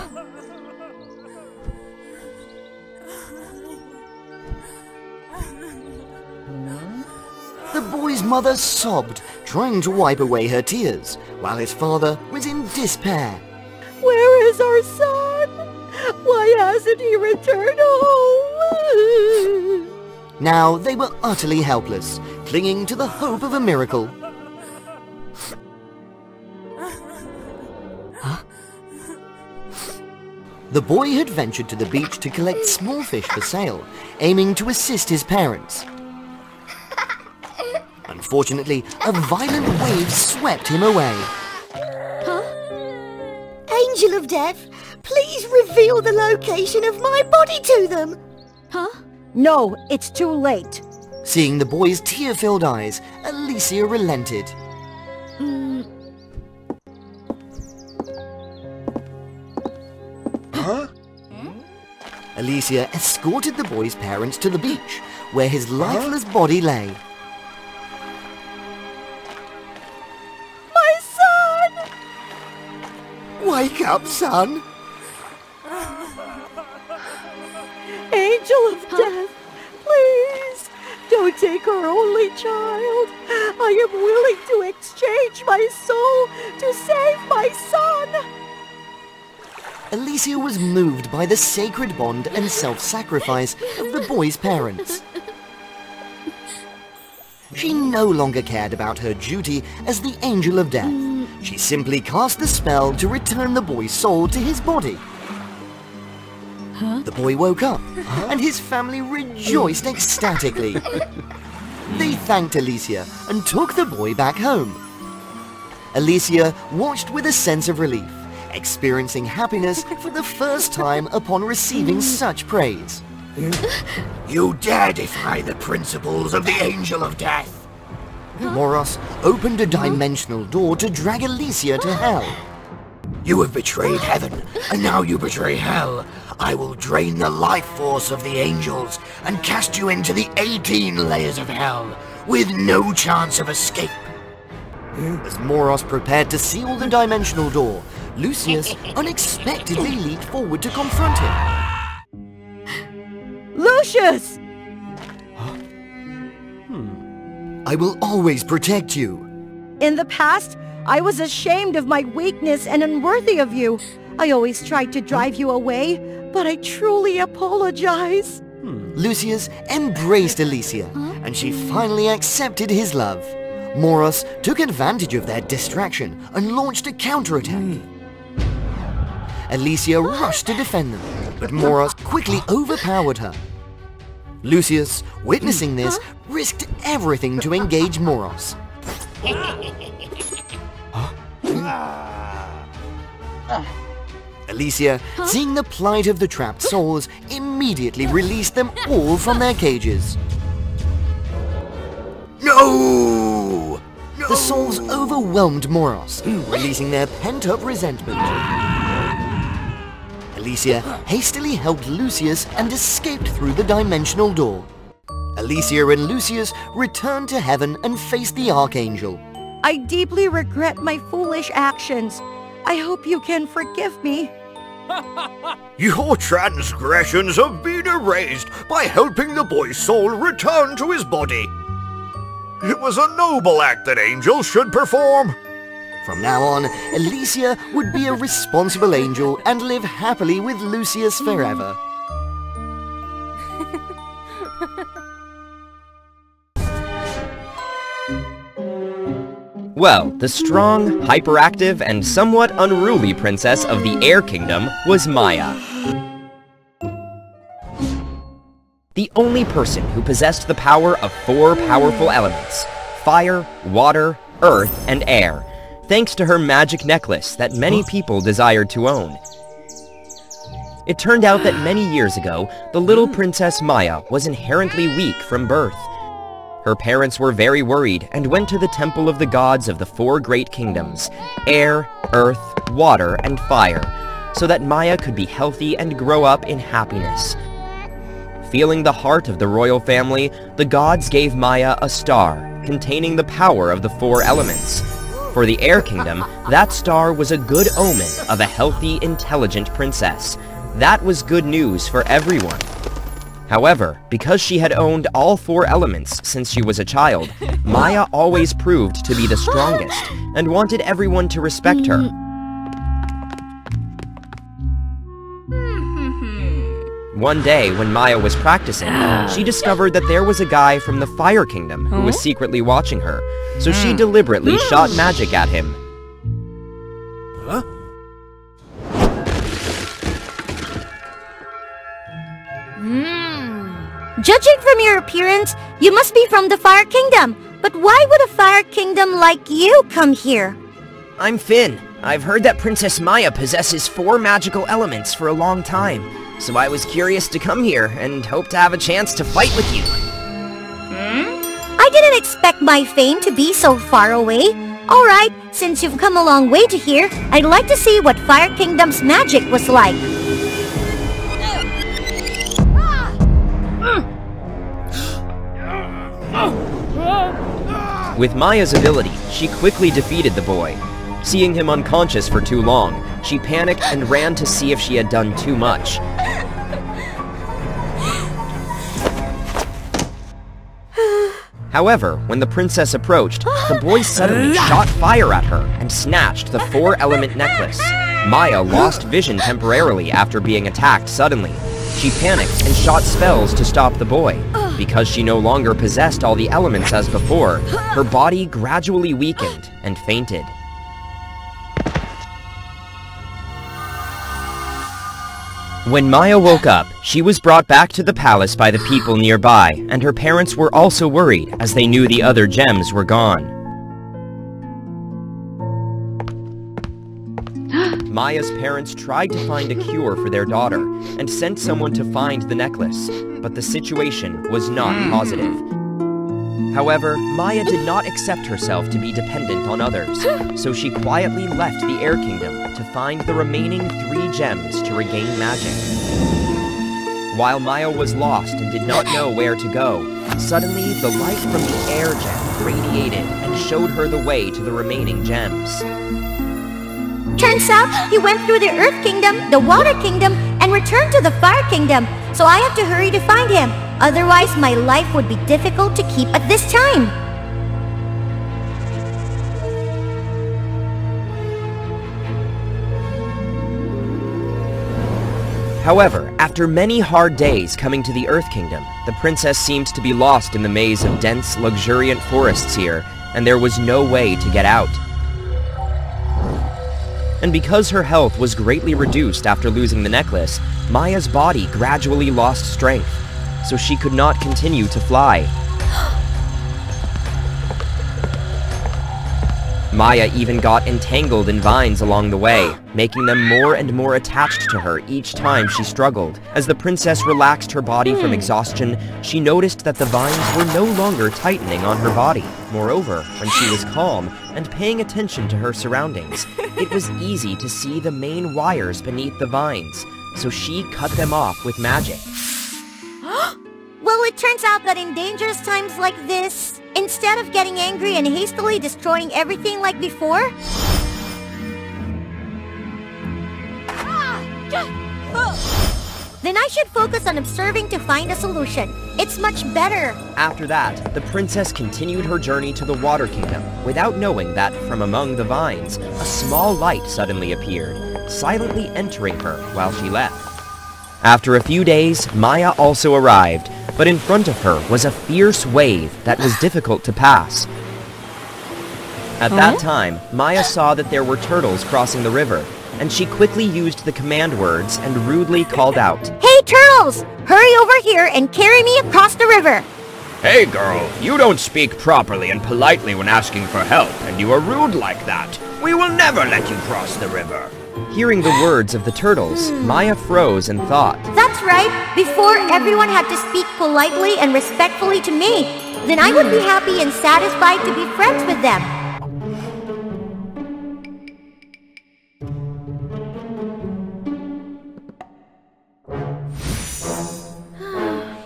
The boy's mother sobbed, trying to wipe away her tears, while his father was in despair. Where is our son? Why hasn't he returned home? Now they were utterly helpless, clinging to the hope of a miracle. The boy had ventured to the beach to collect small fish for sale, aiming to assist his parents. Unfortunately, a violent wave swept him away. Angel of Death, please reveal the location of my body to them. No, it's too late. Seeing the boy's tear-filled eyes, Alicia relented. Alicia escorted the boy's parents to the beach, where his lifeless body lay. My son! Wake up, son! Angel of Death, please, don't take our only child. I am willing to exchange my soul to save my son. Alicia was moved by the sacred bond and self-sacrifice of the boy's parents. She no longer cared about her duty as the Angel of Death. She simply cast the spell to return the boy's soul to his body. The boy woke up, and his family rejoiced ecstatically. They thanked Alicia and took the boy back home. Alicia watched with a sense of relief, experiencing happiness for the first time upon receiving such praise. You dare defy the principles of the Angel of Death! Moros opened a dimensional door to drag Alicia to hell. You have betrayed heaven, and now you betray hell. I will drain the life force of the angels and cast you into the 18 layers of hell, with no chance of escape. As Moros prepared to seal the dimensional door, Lucius unexpectedly leaped forward to confront him. Lucius! I will always protect you. In the past, I was ashamed of my weakness and unworthy of you. I always tried to drive you away, but I truly apologize. Lucius embraced Alicia, and she finally accepted his love. Moros took advantage of their distraction and launched a counterattack. Alicia rushed to defend them, but Moros quickly overpowered her. Lucius, witnessing this, risked everything to engage Moros. Alicia, seeing the plight of the trapped souls, immediately released them all from their cages. No! The souls overwhelmed Moros, releasing their pent-up resentment. Alicia hastily helped Lucius and escaped through the dimensional door. Alicia and Lucius returned to heaven and faced the Archangel. I deeply regret my foolish actions. I hope you can forgive me. Your transgressions have been erased by helping the boy's soul return to his body. It was a noble act that angels should perform. From now on, Alicia would be a responsible angel and live happily with Lucius forever. Well, the strong, hyperactive, and somewhat unruly princess of the Air Kingdom was Maya. The only person who possessed the power of 4 powerful elements: fire, water, earth, and air, thanks to her magic necklace that many people desired to own. It turned out that many years ago, the little Princess Maya was inherently weak from birth. Her parents were very worried and went to the temple of the gods of the 4 great kingdoms, air, earth, water, and fire, so that Maya could be healthy and grow up in happiness. Feeling the heart of the royal family, the gods gave Maya a star containing the power of the 4 elements. For the Air Kingdom, that star was a good omen of a healthy, intelligent princess. That was good news for everyone. However, because she had owned all 4 elements since she was a child, Maya always proved to be the strongest and wanted everyone to respect her. One day, when Maya was practicing, she discovered that there was a guy from the Fire Kingdom who was secretly watching her, so she deliberately shot magic at him. Huh? Judging from your appearance, you must be from the Fire Kingdom. But why would a Fire Kingdom like you come here? I'm Finn. I've heard that Princess Maya possesses 4 magical elements for a long time, so I was curious to come here and hope to have a chance to fight with you. I didn't expect my fame to be so far away. Alright, since you've come a long way to here, I'd like to see what Fire Kingdom's magic was like. With Maya's ability, she quickly defeated the boy. Seeing him unconscious for too long, she panicked and ran to see if she had done too much. However, when the princess approached, the boy suddenly shot fire at her and snatched the 4-element necklace. Maya lost vision temporarily after being attacked suddenly. She panicked and shot spells to stop the boy. Because she no longer possessed all the elements as before, her body gradually weakened and fainted. When Maya woke up, she was brought back to the palace by the people nearby, and her parents were also worried as they knew the other gems were gone. Maya's parents tried to find a cure for their daughter and sent someone to find the necklace, but the situation was not positive. However, Maya did not accept herself to be dependent on others, so she quietly left the Air Kingdom to find the remaining 3 gems to regain magic. While Maya was lost and did not know where to go, suddenly the light from the Air Gem radiated and showed her the way to the remaining gems. Turns out he went through the Earth Kingdom, the Water Kingdom, and returned to the Fire Kingdom, so I have to hurry to find him. Otherwise, my life would be difficult to keep at this time. However, after many hard days coming to the Earth Kingdom, the princess seemed to be lost in the maze of dense, luxuriant forests here, and there was no way to get out. And because her health was greatly reduced after losing the necklace, Maya's body gradually lost strength, so she could not continue to fly. Maya even got entangled in vines along the way, making them more and more attached to her each time she struggled. As the princess relaxed her body from exhaustion, she noticed that the vines were no longer tightening on her body. Moreover, when she was calm and paying attention to her surroundings, it was easy to see the main wires beneath the vines, so she cut them off with magic. Well, it turns out that in dangerous times like this, instead of getting angry and hastily destroying everything like before, then I should focus on observing to find a solution. It's much better. After that, the princess continued her journey to the Water Kingdom, without knowing that from among the vines, a small light suddenly appeared, silently entering her while she left. After a few days, Maya also arrived, but in front of her was a fierce wave that was difficult to pass. At that time, Maya saw that there were turtles crossing the river, and she quickly used the command words and rudely called out, "Hey, turtles! Hurry over here and carry me across the river!" Hey girl, you don't speak properly and politely when asking for help, and you are rude like that. We will never let you cross the river. Hearing the words of the turtles, Maya froze and thought, That's right, before everyone had to speak politely and respectfully to me. Then I would be happy and satisfied to be friends with them.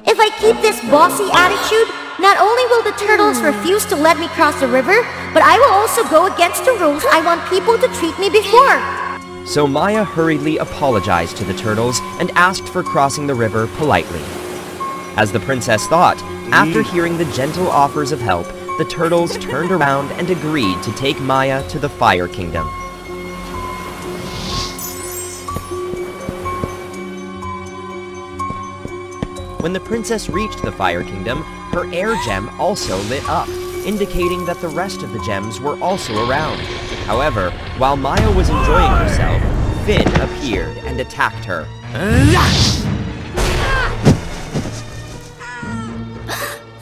If I keep this bossy attitude, not only will the turtles refuse to let me cross the river, but I will also go against the rules I want people to treat me before. So Maya hurriedly apologized to the turtles and asked for crossing the river politely. As the princess thought, after hearing the gentle offers of help, the turtles turned around and agreed to take Maya to the Fire Kingdom. When the princess reached the Fire Kingdom, her air gem also lit up, indicating that the rest of the gems were also around. However, while Maya was enjoying herself, Finn appeared and attacked her.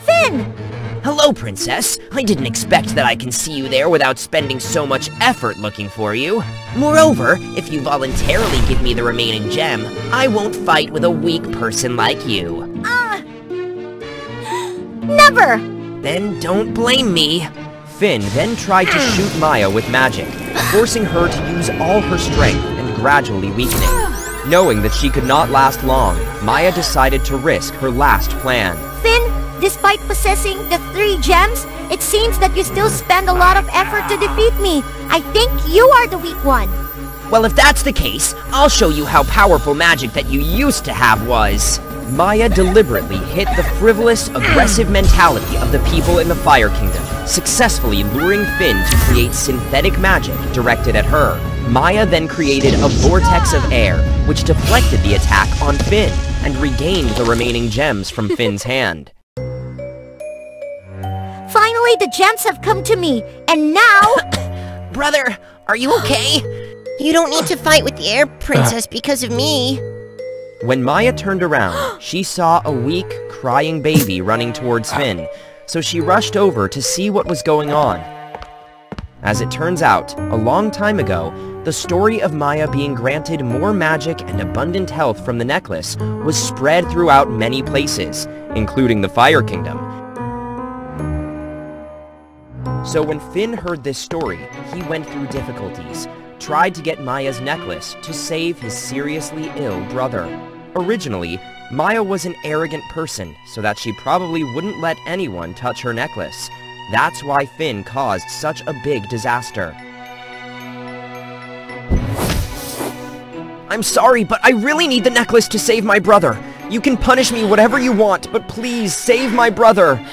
Finn! Hello, princess. I didn't expect that I can see you there without spending so much effort looking for you. Moreover, if you voluntarily give me the remaining gem, I won't fight with a weak person like you. Never! Then don't blame me. Finn then tried to shoot Maya with magic, forcing her to use all her strength and gradually weakening. Knowing that she could not last long, Maya decided to risk her last plan. Finn, despite possessing the 3 gems, it seems that you still spend a lot of effort to defeat me. I think you are the weak one. Well, if that's the case, I'll show you how powerful magic that you used to have was. Maya deliberately hit the frivolous, aggressive mentality of the people in the Fire Kingdom, successfully luring Finn to create synthetic magic directed at her. Maya then created a vortex of air, which deflected the attack on Finn, and regained the remaining gems from Finn's hand. Finally, the gems have come to me, and now... Brother, are you okay? You don't need to fight with the air princess because of me. When Maya turned around, she saw a weak, crying baby running towards Finn, so she rushed over to see what was going on. As it turns out, a long time ago, the story of Maya being granted more magic and abundant health from the necklace was spread throughout many places, including the Fire Kingdom. So when Finn heard this story, he went through difficulties, tried to get Maya's necklace to save his seriously ill brother. Originally, Maya was an arrogant person, so that she probably wouldn't let anyone touch her necklace. That's why Finn caused such a big disaster. I'm sorry, but I really need the necklace to save my brother. You can punish me whatever you want, but please save my brother.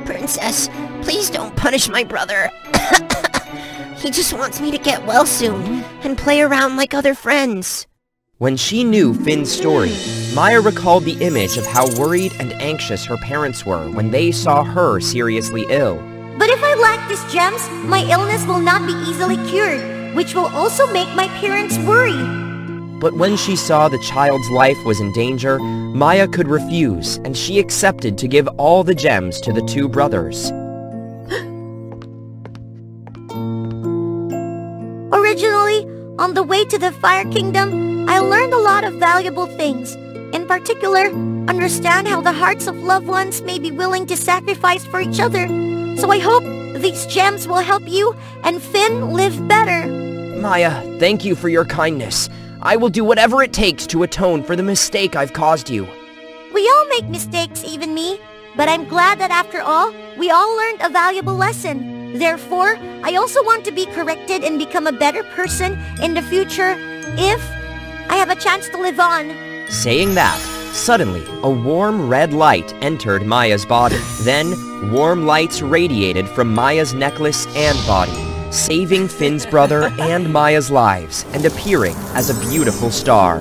Princess, please don't punish my brother. He just wants me to get well soon and play around like other friends. When she knew Finn's story, Maya recalled the image of how worried and anxious her parents were when they saw her seriously ill. But if I lack these gems, my illness will not be easily cured, which will also make my parents worry. But when she saw the child's life was in danger, Maya could refuse, and she accepted to give all the gems to the two brothers. Originally, on the way to the Fire Kingdom, I learned a lot of valuable things. In particular, understand how the hearts of loved ones may be willing to sacrifice for each other. So I hope these gems will help you and Finn live better. Maya, thank you for your kindness. I will do whatever it takes to atone for the mistake I've caused you. We all make mistakes, even me. But I'm glad that after all, we all learned a valuable lesson. Therefore, I also want to be corrected and become a better person in the future if I have a chance to live on. Saying that, suddenly, a warm red light entered Maya's body. Then, warm lights radiated from Maya's necklace and body, saving Finn's brother and Maya's lives, and appearing as a beautiful star.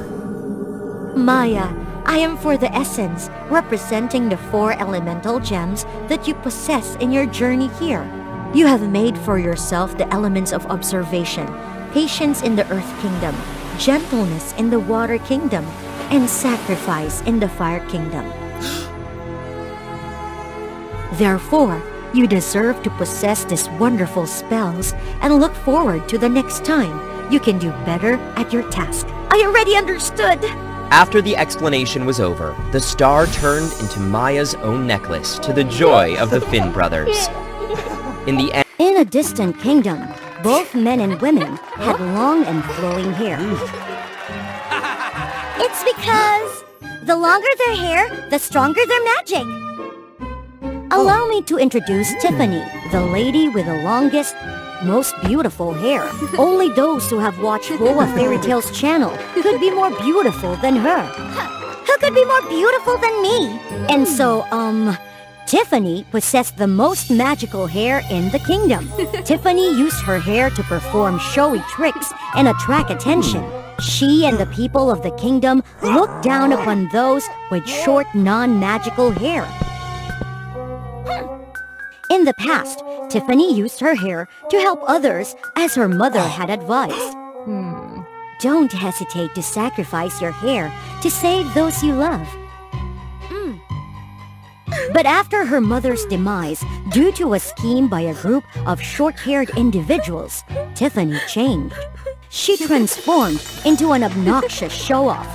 Maya, I am for the essence, representing the 4 elemental gems that you possess in your journey here. You have made for yourself the elements of observation, patience in the Earth Kingdom, gentleness in the Water Kingdom, and sacrifice in the Fire Kingdom. Therefore, you deserve to possess these wonderful spells and look forward to the next time you can do better at your task. I already understood. After the explanation was over, the star turned into Maya's own necklace to the joy of the Finn brothers. In a distant kingdom, both men and women had long and flowing hair. It's because the longer their hair, the stronger their magic. Allow me to introduce Tiffany, the lady with the longest, most beautiful hair. Only those who have watched WOA Fairy Tales channel could be more beautiful than her. Who could be more beautiful than me? And so, Tiffany possessed the most magical hair in the kingdom. Tiffany used her hair to perform showy tricks and attract attention. She and the people of the kingdom looked down upon those with short, non-magical hair. In the past, Tiffany used her hair to help others as her mother had advised. Don't hesitate to sacrifice your hair to save those you love. But after her mother's demise, due to a scheme by a group of short-haired individuals, Tiffany changed. She transformed into an obnoxious show-off.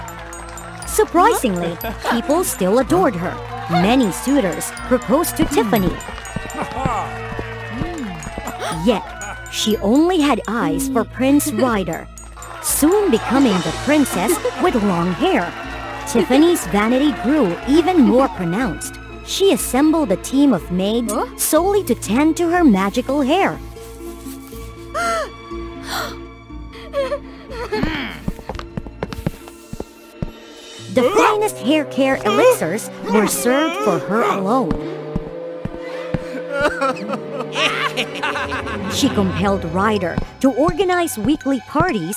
Surprisingly, people still adored her. Many suitors proposed to Tiffany. Yet, she only had eyes for Prince Ryder, soon becoming the princess with long hair. Tiffany's vanity grew even more pronounced. She assembled a team of maids solely to tend to her magical hair. The finest hair care elixirs were served for her alone. She compelled Ryder to organize weekly parties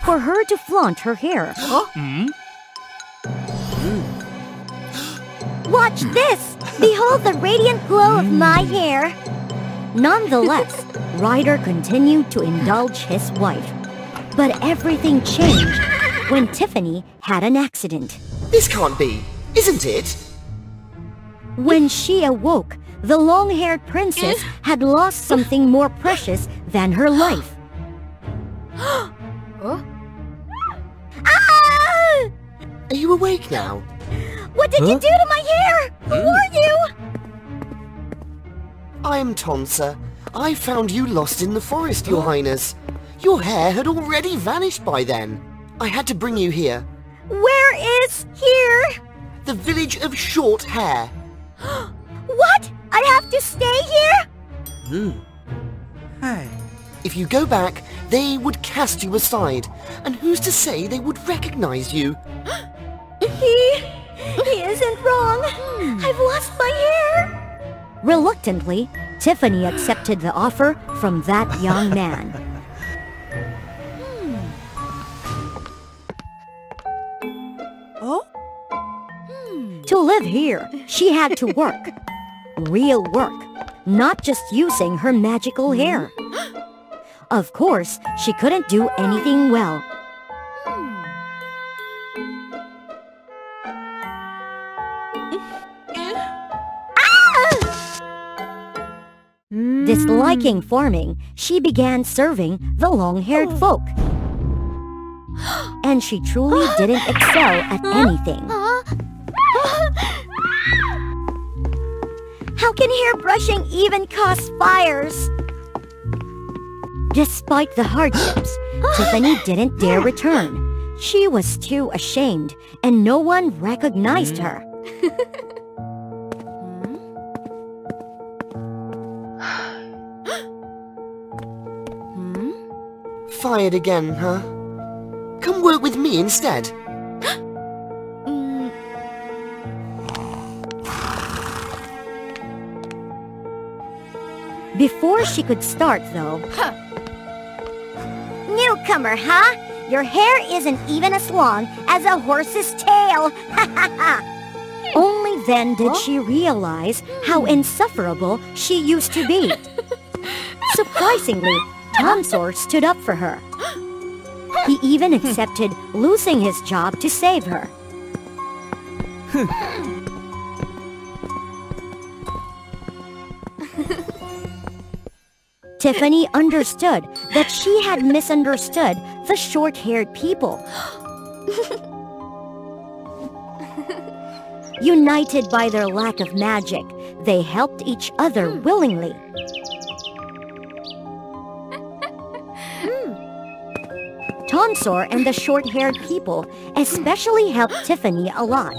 for her to flaunt her hair. Watch this! Behold the radiant glow of my hair! Nonetheless, Ryder continued to indulge his wife. But everything changed when Tiffany had an accident. This can't be, isn't it? When she awoke, the long-haired princess had lost something more precious than her life. Huh? Are you awake now? What did you do to my hair? Who are you? I am Tonsa. I found you lost in the forest, Your Highness. Your hair had already vanished by then. I had to bring you here. Where is here? The village of Short Hair. What? I have to stay here? Hey. If you go back, they would cast you aside. And who's to say they would recognize you? He isn't wrong. I've lost my hair. Reluctantly, Tiffany accepted the offer from that young man. To live here, she had to work. Real work, not just using her magical hair. Of course, she couldn't do anything well. Disliking farming, she began serving the long-haired folk. And she truly didn't excel at anything. How can hair brushing even cause fires? Despite the hardships, Tiffany didn't dare return. She was too ashamed, and no one recognized her. Fired again, huh? Come work with me instead. Before she could start, though... Newcomer, huh? Your hair isn't even as long as a horse's tail. Only then did she realize how insufferable she used to be. Surprisingly, Tonsor stood up for her. He even accepted losing his job to save her. Tiffany understood that she had misunderstood the short-haired people. United by their lack of magic, they helped each other willingly. Tonsor and the short-haired people especially helped Tiffany a lot.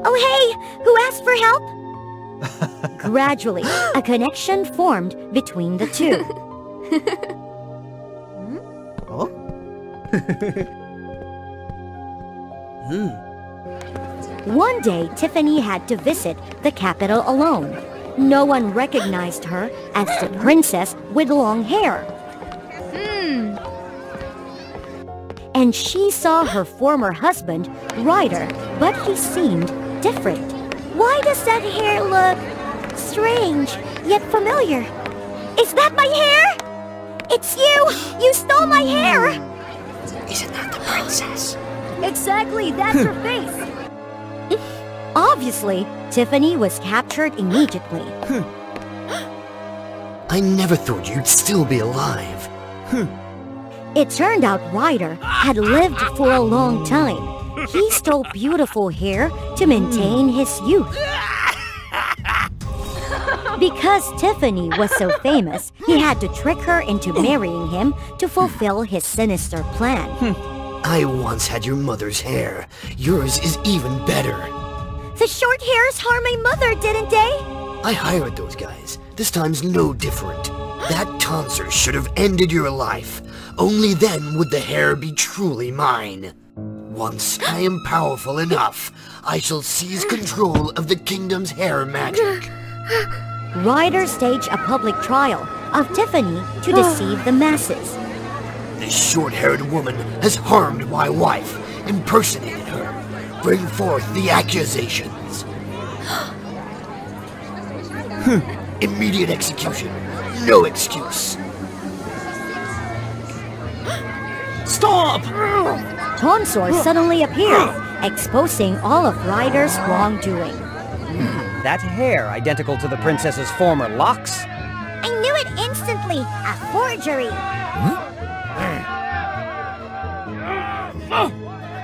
Oh hey, who asked for help? Gradually, a connection formed between the two. One day, Tiffany had to visit the capital alone. No one recognized her as the princess with long hair. And she saw her former husband, Ryder, but he seemed different. Why does that hair look strange, yet familiar? Is that my hair? It's you! You stole my hair! Isn't that the princess? Exactly, that's her face. Obviously, Tiffany was captured immediately. I never thought you'd still be alive. It turned out Ryder had lived for a long time. He stole beautiful hair to maintain his youth. Because Tiffany was so famous, he had to trick her into marrying him to fulfill his sinister plan. I once had your mother's hair. Yours is even better. The short hairs harmed my mother, didn't they? I hired those guys. This time's no different. That tonsor should have ended your life. Only then would the hair be truly mine. Once I am powerful enough, I shall seize control of the kingdom's hair magic. Ryder staged a public trial of Tiffany to deceive the masses. This short-haired woman has harmed my wife, impersonated her. Bring forth the accusations. Immediate execution. No excuse. Stop! Tonsor suddenly appeared, exposing all of Ryder's wrongdoing. That hair identical to the princess's former locks? I knew it instantly! A forgery!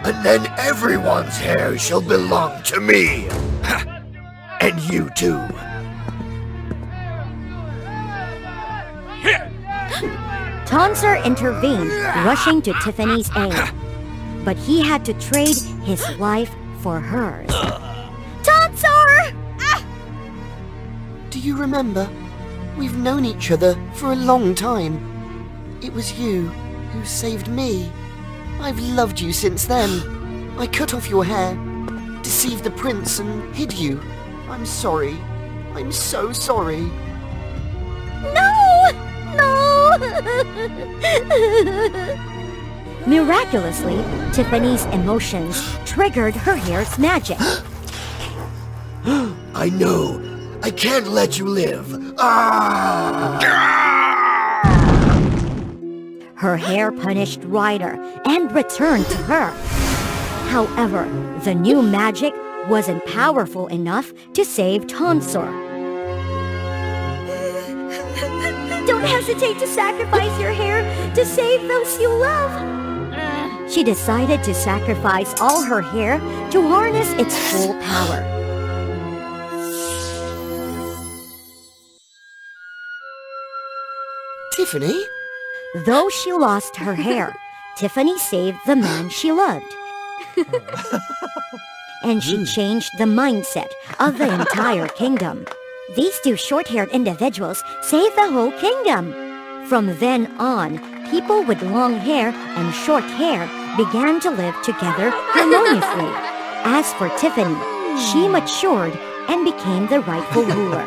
And then everyone's hair shall belong to me. And you too. Tonsor intervened, rushing to Tiffany's aid. But he had to trade his life for hers. Tonsor! Do you remember? We've known each other for a long time. It was you who saved me. I've loved you since then. I cut off your hair, deceived the prince and hid you. I'm sorry. I'm so sorry. No! Miraculously, Tiffany's emotions triggered her hair's magic. I know. I can't let you live. Her hair punished Ryder and returned to her. However, the new magic wasn't powerful enough to save Tonsor. Don't hesitate to sacrifice your hair to save those you love. She decided to sacrifice all her hair to harness its full power. Tiffany? Though she lost her hair, Tiffany saved the man she loved. And she changed the mindset of the entire kingdom. These two short-haired individuals saved the whole kingdom. From then on, people with long hair and short hair began to live together harmoniously. As for Tiffany, she matured and became the rightful ruler.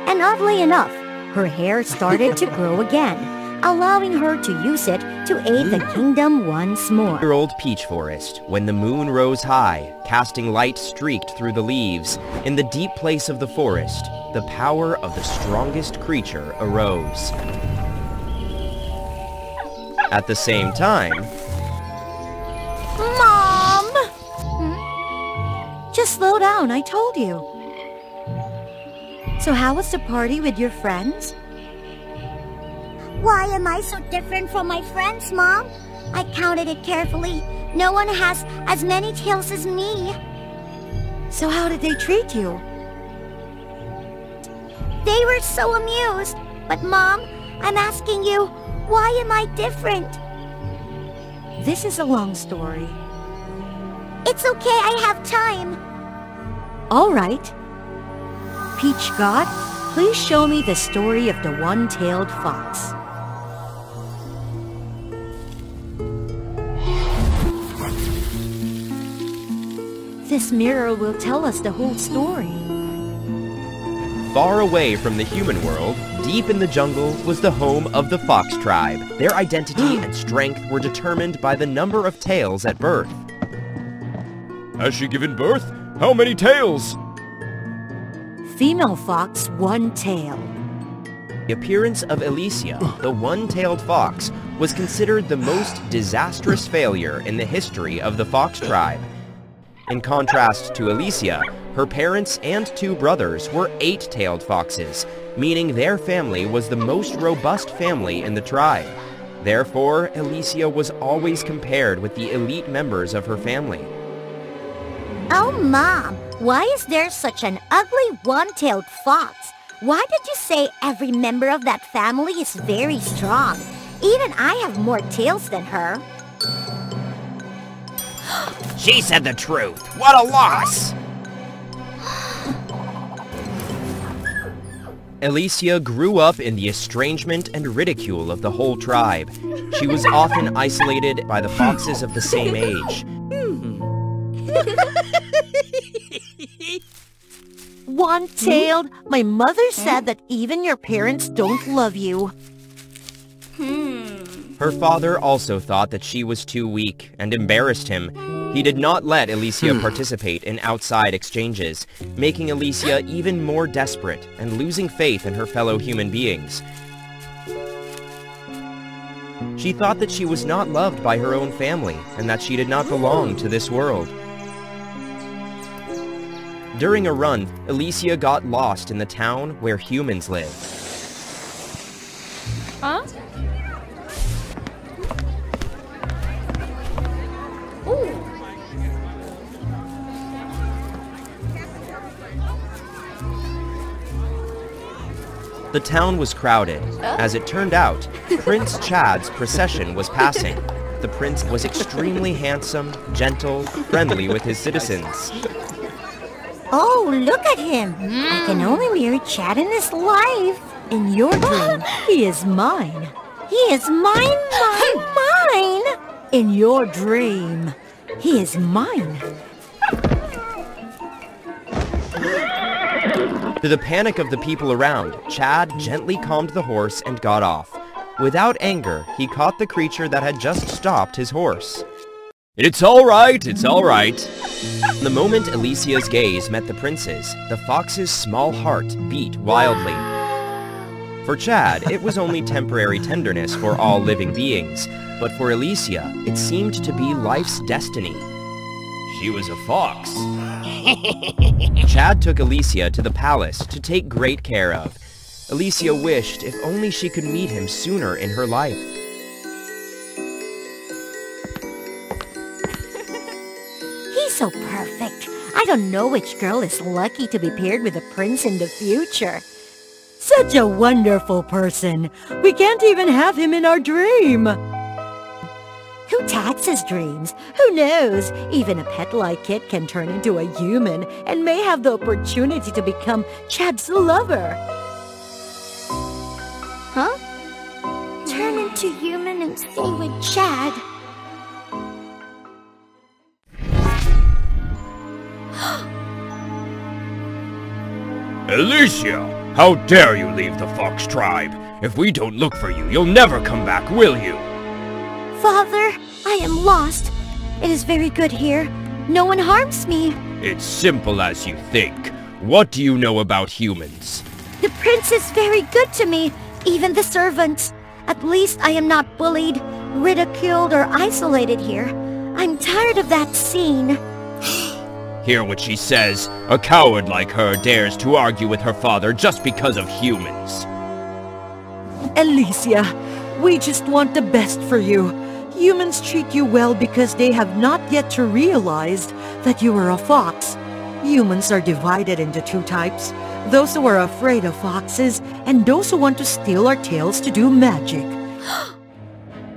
And oddly enough, her hair started to grow again, allowing her to use it to aid the kingdom once more. Old peach forest, when the moon rose high, casting light streaked through the leaves, in the deep place of the forest, the power of the strongest creature arose. At the same time... Mom! Just slow down, I told you. So how was the party with your friends? Why am I so different from my friends, Mom? I counted it carefully. No one has as many tails as me. So how did they treat you? They were so amused. But Mom, I'm asking you, why am I different? This is a long story. It's okay, I have time. All right. Peach God, please show me the story of the one-tailed fox. This mirror will tell us the whole story. Far away from the human world, deep in the jungle, was the home of the fox tribe. Their identity and strength were determined by the number of tails at birth. Has she given birth? How many tails? Female fox, one tail. The appearance of Alicia, the one-tailed fox, was considered the most disastrous failure in the history of the fox tribe. In contrast to Alicia, her parents and two brothers were eight-tailed foxes, meaning their family was the most robust family in the tribe. Therefore, Alicia was always compared with the elite members of her family. Oh, Mom, why is there such an ugly one-tailed fox? Why did you say every member of that family is very strong? Even I have more tails than her. She said the truth. What a loss! Alicia grew up in the estrangement and ridicule of the whole tribe. She was often isolated by the foxes of the same age. One-tailed, my mother said that even your parents don't love you. Her father also thought that she was too weak and embarrassed him. He did not let Alicia participate in outside exchanges, making Alicia even more desperate and losing faith in her fellow human beings. She thought that she was not loved by her own family and that she did not belong to this world. During a run, Alicia got lost in the town where humans live. Huh? The town was crowded. As it turned out, Prince Chad's procession was passing. The prince was extremely handsome, gentle, friendly with his citizens. Oh, look at him. I can only marry Chad in this life. In your dream, he is mine. He is mine. In your dream, he is mine. To the panic of the people around, Chad gently calmed the horse and got off. Without anger, he caught the creature that had just stopped his horse. It's all right, it's all right. The moment Alicia's gaze met the prince's, the fox's small heart beat wildly. For Chad, it was only temporary tenderness for all living beings, but for Alicia, it seemed to be life's destiny. She was a fox. Chad took Alicia to the palace to take great care of. Alicia wished if only she could meet him sooner in her life. He's so perfect. I don't know which girl is lucky to be paired with a prince in the future. Such a wonderful person. We can't even have him in our dream. Who taxes dreams? Who knows? Even a pet-like kid can turn into a human and may have the opportunity to become Chad's lover. Huh? Turn into human and stay with Chad. Alicia, how dare you leave the fox tribe? If we don't look for you, you'll never come back, will you? Father, I am lost. It is very good here. No one harms me. It's simple as you think. What do you know about humans? The prince is very good to me, even the servants. At least I am not bullied, ridiculed, or isolated here. I'm tired of that scene. Hear what she says. A coward like her dares to argue with her father just because of humans. Alicia, we just want the best for you. Humans treat you well because they have not yet realized that you are a fox. Humans are divided into two types. Those who are afraid of foxes and those who want to steal our tails to do magic.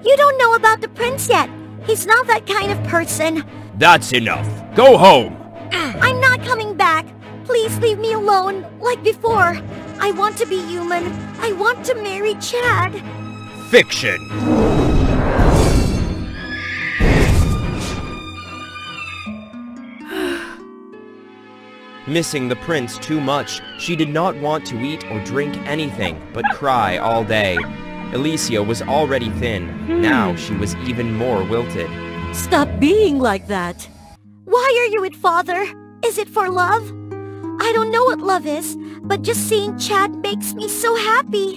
You don't know about the prince yet. He's not that kind of person. That's enough. Go home. I'm not coming back. Please leave me alone, like before. I want to be human. I want to marry Chad. Fiction. Missing the prince too much, she did not want to eat or drink anything, but cry all day. Alicia was already thin. Now she was even more wilted. Stop being like that. Why are you with Father? Is it for love? I don't know what love is, but just seeing Chad makes me so happy.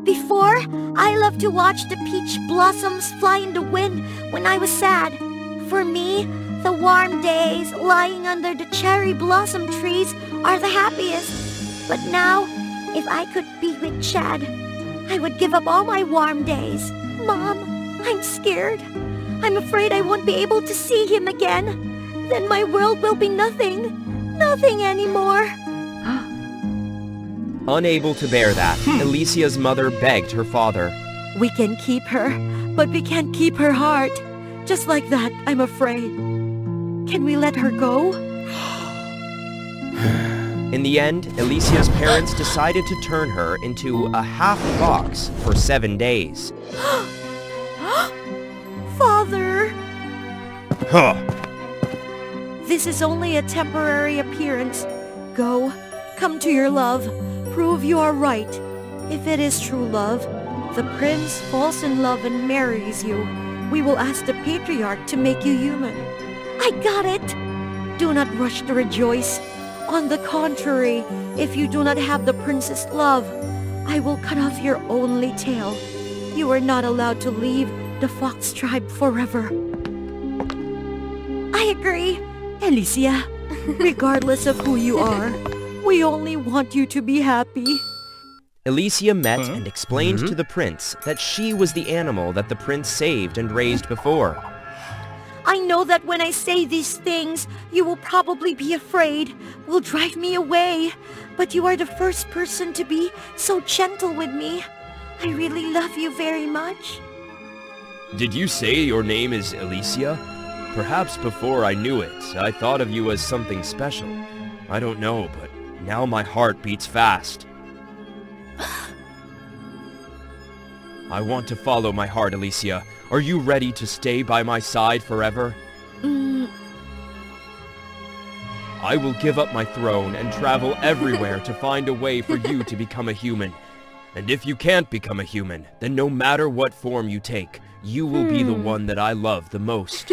Before, I loved to watch the peach blossoms fly in the wind when I was sad. For me, the warm days lying under the cherry blossom trees are the happiest. But now, if I could be with Chad, I would give up all my warm days. Mom, I'm scared. I'm afraid I won't be able to see him again. Then my world will be nothing. Nothing anymore. Unable to bear that, Alicia's mother begged her father. We can keep her, but we can't keep her heart. Just like that, I'm afraid. Can we let her go? In the end, Alicia's parents decided to turn her into a half-fox for 7 days. Father! Huh. This is only a temporary appearance. Go, come to your love. Prove you are right. If it is true love, the prince falls in love and marries you. We will ask the patriarch to make you human. I got it! Do not rush to rejoice. On the contrary, if you do not have the prince's love, I will cut off your only tail. You are not allowed to leave the fox tribe forever. I agree. Alicia, regardless of who you are, we only want you to be happy. Alicia met and explained to the prince that she was the animal that the prince saved and raised before. I know that when I say these things, you will probably be afraid, will drive me away. But you are the first person to be so gentle with me. I really love you very much. Did you say your name is Alicia? Perhaps before I knew it, I thought of you as something special. I don't know, but now my heart beats fast. I want to follow my heart, Alicia. Are you ready to stay by my side forever? I will give up my throne and travel everywhere to find a way for you to become a human. And if you can't become a human, then no matter what form you take, you will be the one that I love the most.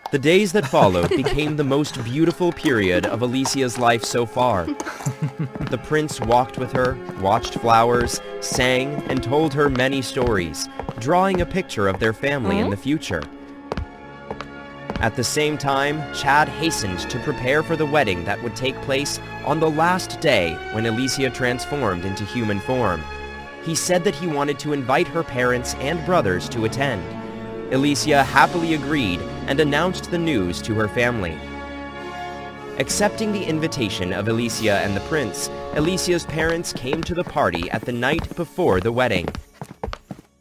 The days that followed became the most beautiful period of Alicia's life so far. The prince walked with her, watched flowers, sang, and told her many stories, drawing a picture of their family in the future. At the same time, Chad hastened to prepare for the wedding that would take place on the last day when Alicia transformed into human form. He said that he wanted to invite her parents and brothers to attend. Alicia happily agreed and announced the news to her family. Accepting the invitation of Alicia and the prince, Alicia's parents came to the party at the night before the wedding.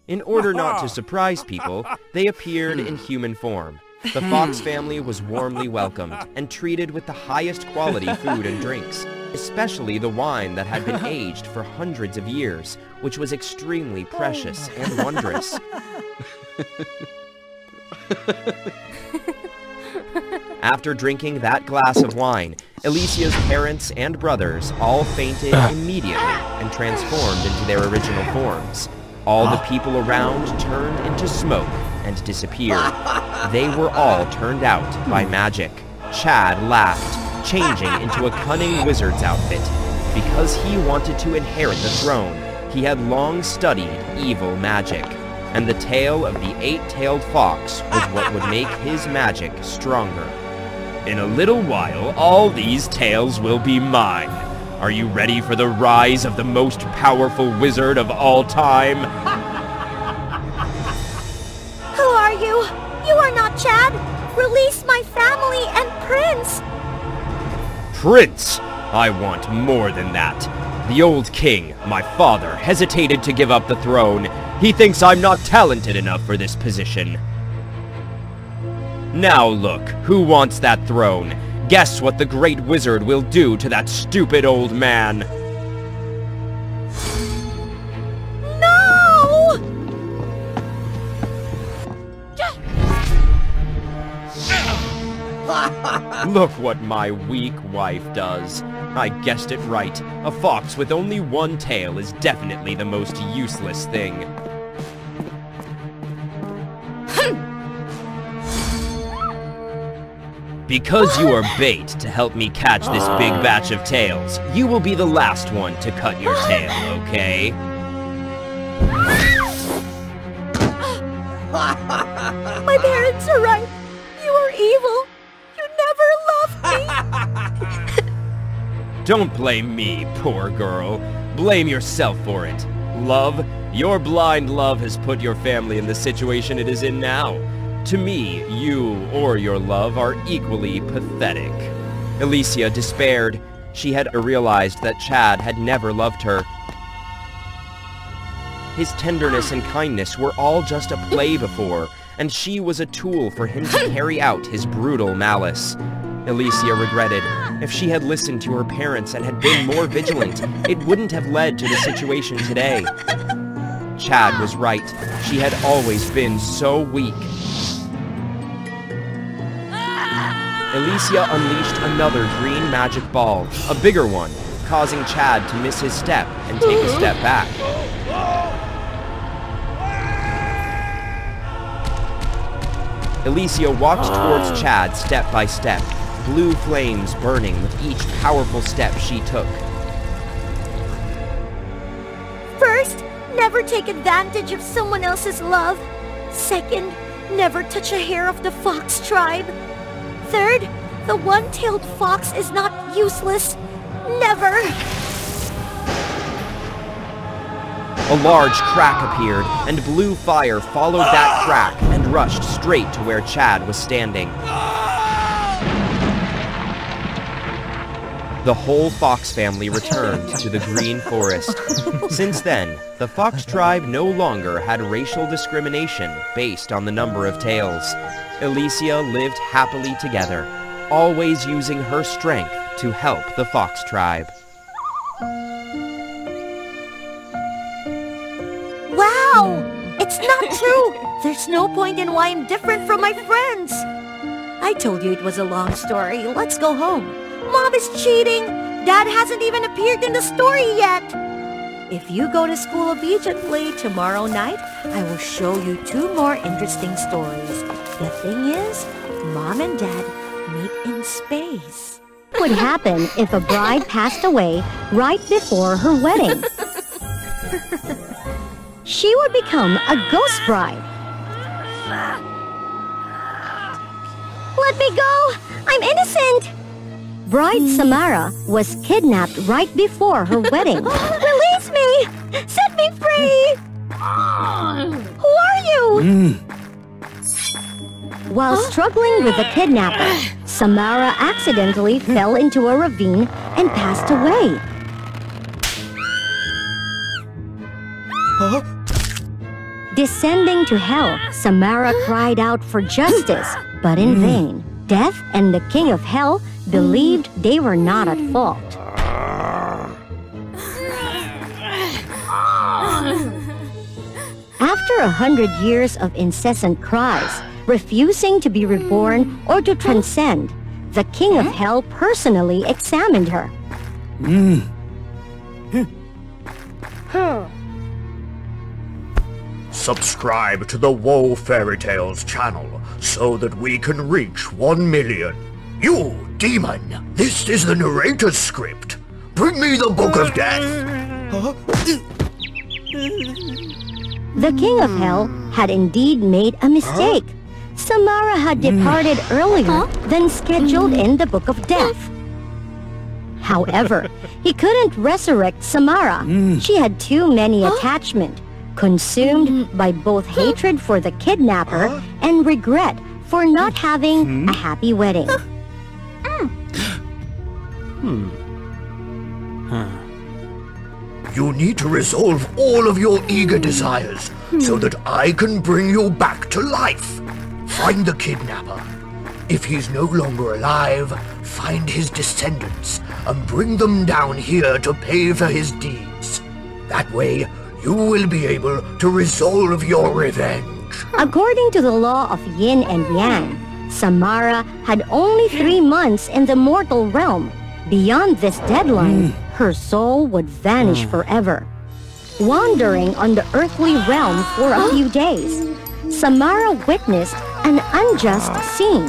In order not to surprise people, they appeared in human form. The Fox family was warmly welcomed and treated with the highest quality food and drinks, especially the wine that had been aged for hundreds of years, which was extremely precious and wondrous. After drinking that glass of wine, Alicia's parents and brothers all fainted immediately and transformed into their original forms. All the people around turned into smoke and disappeared. They were all turned out by magic. Chad laughed, changing into a cunning wizard's outfit. Because he wanted to inherit the throne, he had long studied evil magic. And the tail of the eight-tailed fox was what would make his magic stronger. In a little while, all these tails will be mine. Are you ready for the rise of the most powerful wizard of all time? Who are you? You are not Chad. Release my family and prince. Prince! I want more than that. The old king, my father, hesitated to give up the throne. He thinks I'm not talented enough for this position. Now look, who wants that throne? Guess what the great wizard will do to that stupid old man. No! Look what my weak wife does. I guessed it right. A fox with only one tail is definitely the most useless thing. Because you are bait to help me catch this big batch of tails, you will be the last one to cut your tail, okay? My parents are right. You are evil. You never loved me. Don't blame me, poor girl. Blame yourself for it. Love, your blind love has put your family in the situation it is in now. To me, you or your love are equally pathetic. Alicia despaired. She had realized that Chad had never loved her. His tenderness and kindness were all just a play before, and she was a tool for him to carry out his brutal malice. Alicia regretted. If she had listened to her parents and had been more vigilant, it wouldn't have led to the situation today. Chad was right. She had always been so weak. Alicia unleashed another green magic ball, a bigger one, causing Chad to miss his step and take a step back. Alicia walked towards Chad step by step, blue flames burning with each powerful step she took. First, never take advantage of someone else's love. Second, never touch a hair of the fox tribe. Third, the one-tailed fox is not useless. Never! A large crack appeared, and blue fire followed that crack and rushed straight to where Chad was standing. The whole fox family returned to the green forest. Since then, the fox tribe no longer had racial discrimination based on the number of tails. Alicia lived happily together, always using her strength to help the fox tribe. Wow! It's not true! There's no point in why I'm different from my friends. I told you it was a long story. Let's go home. Mom is cheating! Dad hasn't even appeared in the story yet! If you go to school obediently tomorrow night, I will show you 2 more interesting stories. The thing is, Mom and Dad meet in space. What would happen if a bride passed away right before her wedding? She would become a ghost bride. Let me go! I'm innocent! Bride Samara was kidnapped right before her wedding. Release me! Set me free! Who are you? While struggling with the kidnapper, Samara accidentally fell into a ravine and passed away. Descending to hell, Samara cried out for justice, but in vain. Death and the king of hell believed they were not at fault. After 100 years of incessant cries, refusing to be reborn or to transcend, the king of hell personally examined her. Subscribe to the WOA Fairy Tales channel so that we can reach 1 million. You, demon, this is the narrator's script. Bring me the Book of Death. The king of hell had indeed made a mistake. Samara had departed earlier than scheduled in the Book of Death. However, he couldn't resurrect Samara. She had too many attachments, consumed by both hatred for the kidnapper and regret for not having a happy wedding. You need to resolve all of your eager desires so that I can bring you back to life. Find the kidnapper. If he's no longer alive, find his descendants and bring them down here to pay for his deeds. That way, you will be able to resolve your revenge. According to the law of yin and yang, Samara had only 3 months in the mortal realm. Beyond this deadline, her soul would vanish forever. Wandering on the earthly realm for a few days, Samara witnessed an unjust scene.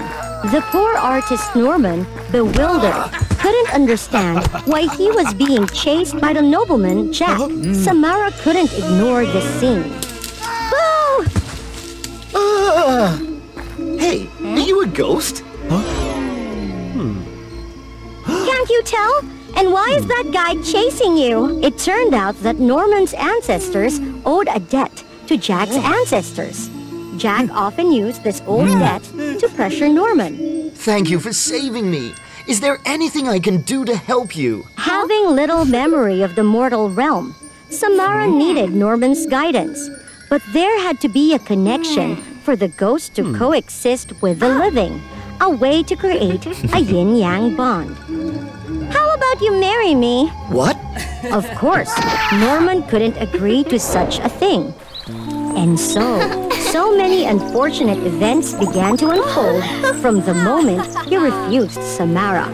The poor artist Norman, bewildered, couldn't understand why he was being chased by the nobleman Jack. Samara couldn't ignore this scene. Hey, are you a ghost? Can't you tell? And why is that guy chasing you? It turned out that Norman's ancestors owed a debt to Jack's ancestors. Jack often used this old debt to pressure Norman. Thank you for saving me. Is there anything I can do to help you? Having little memory of the mortal realm, Samara needed Norman's guidance. But there had to be a connection for the ghost to coexist with the living, a way to create a yin-yang bond. How about you marry me? What? Of course, Norman couldn't agree to such a thing. And so many unfortunate events began to unfold from the moment he refused Samara.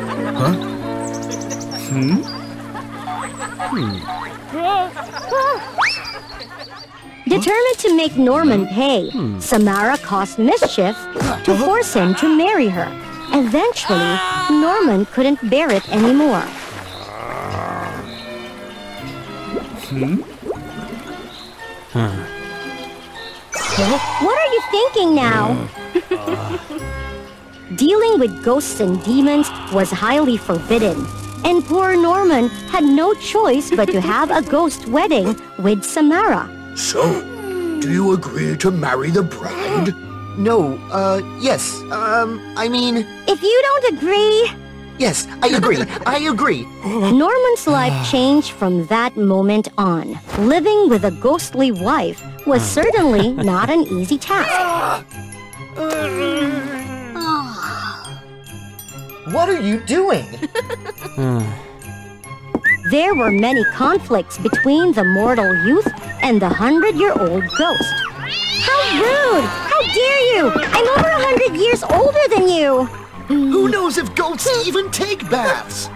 Determined to make Norman pay, Samara caused mischief to force him to marry her. Eventually, Norman couldn't bear it anymore. What are you thinking now? Dealing with ghosts and demons was highly forbidden, and poor Norman had no choice but to have a ghost wedding with Samara. So, do you agree to marry the bride? No, yes, I mean... If you don't agree... Yes, I agree, I agree. Norman's life changed from that moment on. Living with a ghostly wife was certainly not an easy task. What are you doing? There were many conflicts between the mortal youth and the 100-year-old ghost. How rude! How dare you! I'm over 100 years older than you! Who knows if ghosts even take baths?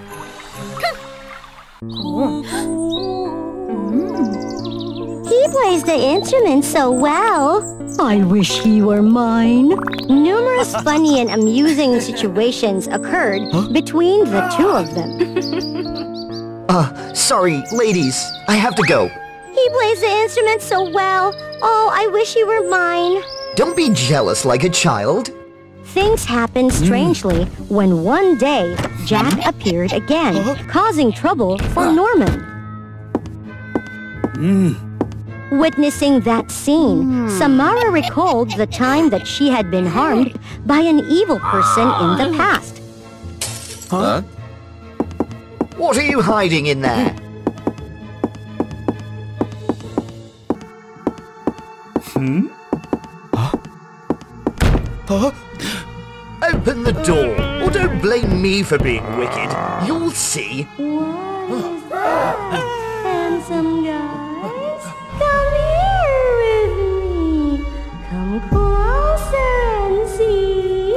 He plays the instrument so well. I wish he were mine. Numerous funny and amusing situations occurred between the two of them. Sorry, ladies. I have to go. He plays the instrument so well. Oh, I wish he were mine. Don't be jealous like a child. Things happened strangely when one day Jack appeared again, causing trouble for Norman. Witnessing that scene, Samara recalled the time that she had been harmed by an evil person in the past. Huh? What are you hiding in there? Open the door, or don't blame me for being wicked. You'll see. Handsome guys, come here with me. Come closer and see.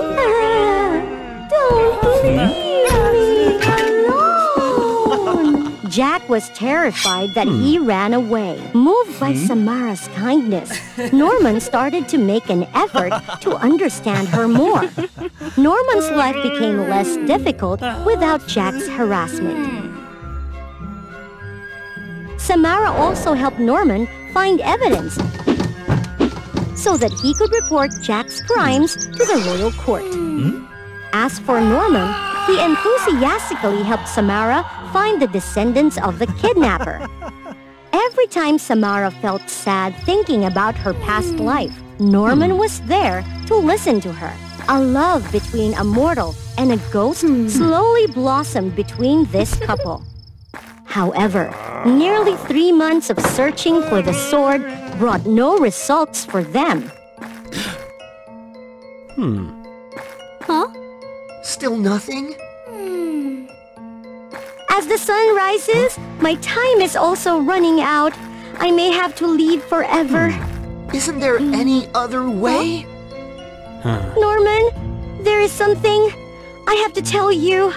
Don't leave me alone. Jack was terrified that he ran away. Moved by Samara's kindness, Norman started to make an effort to understand her more. Norman's life became less difficult without Jack's harassment. Samara also helped Norman find evidence so that he could report Jack's crimes to the royal court. As for Norman, he enthusiastically helped Samara find the descendants of the kidnapper. Every time Samara felt sad thinking about her past life, Norman was there to listen to her. A love between a mortal and a ghost slowly blossomed between this couple. However, nearly 3 months of searching for the sword brought no results for them. Huh? Still nothing? As the sun rises, my time is also running out. I may have to leave forever. Isn't there any other way? Norman, there is something I have to tell you.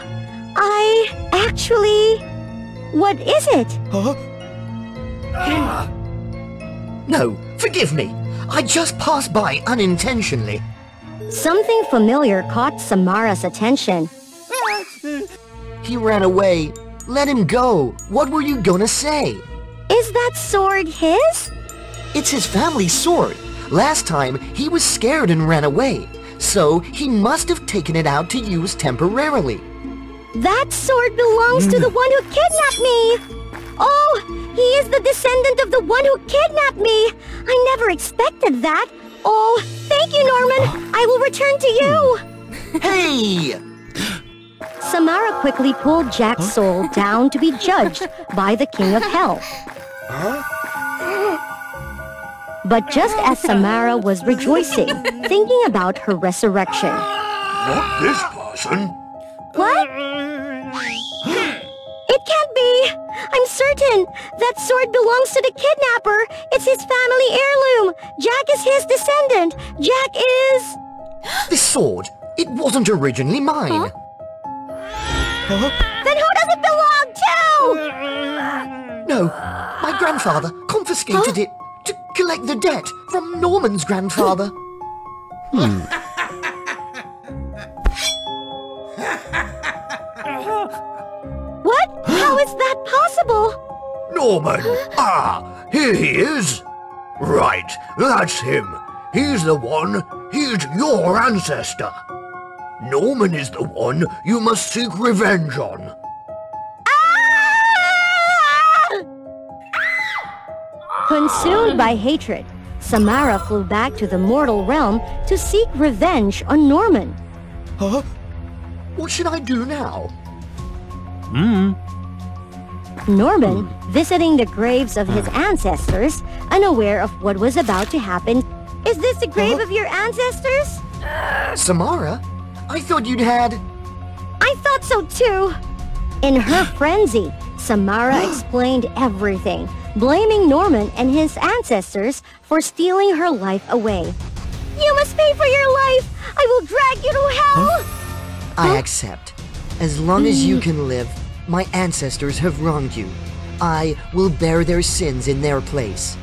What is it? No, forgive me. I just passed by unintentionally. Something familiar caught Samara's attention. He ran away. Let him go. What were you gonna say? Is that sword his? It's his family's sword. Last time, he was scared and ran away. So, he must have taken it out to use temporarily. That sword belongs to the one who kidnapped me! Oh, he is the descendant of the one who kidnapped me! I never expected that! Oh, thank you, Norman! I will return to you! Hey! Samara quickly pulled Jack's soul down to be judged by the King of Hell. But just as Samara was rejoicing, thinking about her resurrection. Not this person. What? It can't be! I'm certain! That sword belongs to the kidnapper! It's his family heirloom! Jack is his descendant! Jack is... This sword, it wasn't originally mine. Then who does it belong to? No, my grandfather confiscated it collect the debt from Norman's grandfather. What? How is that possible? Norman! Ah, here he is! Right, that's him. He's the one. He's your ancestor. Norman is the one you must seek revenge on. Consumed by hatred, Samara flew back to the mortal realm to seek revenge on Norman. Huh? What should I do now? Norman, visiting the graves of his ancestors, unaware of what was about to happen. Is this the grave of your ancestors? Samara? I thought you'd had... I thought so too. In her frenzy, Samara explained everything, blaming Norman and his ancestors for stealing her life away. You must pay for your life! I will drag you to hell! I accept. As long as you can live, my ancestors have wronged you. I will bear their sins in their place.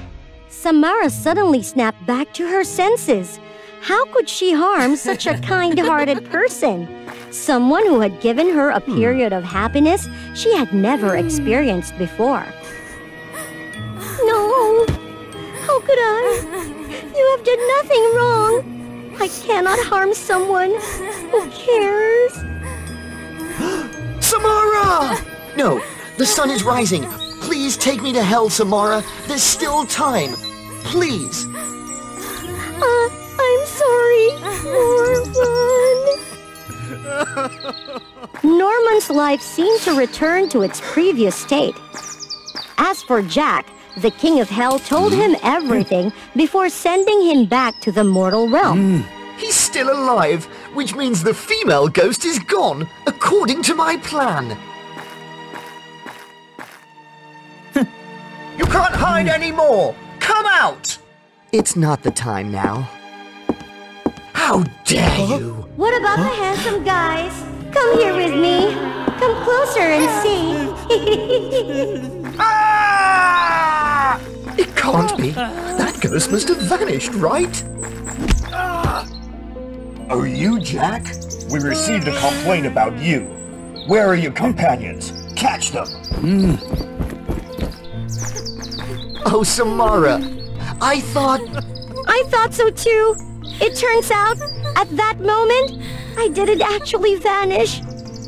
Samara suddenly snapped back to her senses. How could she harm such a kind-hearted person? Someone who had given her a period of happiness she had never experienced before. No! How could I? You have done nothing wrong. I cannot harm someone who cares. Samara! No, the sun is rising. Please take me to hell, Samara. There's still time. Please. I'm sorry, Norman. Norman's life seemed to return to its previous state. As for Jack, the king of hell told him everything before sending him back to the mortal realm. He's still alive, which means the female ghost is gone, according to my plan. You can't hide anymore! Come out! It's not the time now. How dare you! What about the handsome guys? Come here with me. Come closer and see. It can't be. That ghost must have vanished, right? Are you Jack? We received a complaint about you. Where are your companions? Catch them! Oh, Samara. I thought so too. It turns out, at that moment, I didn't actually vanish.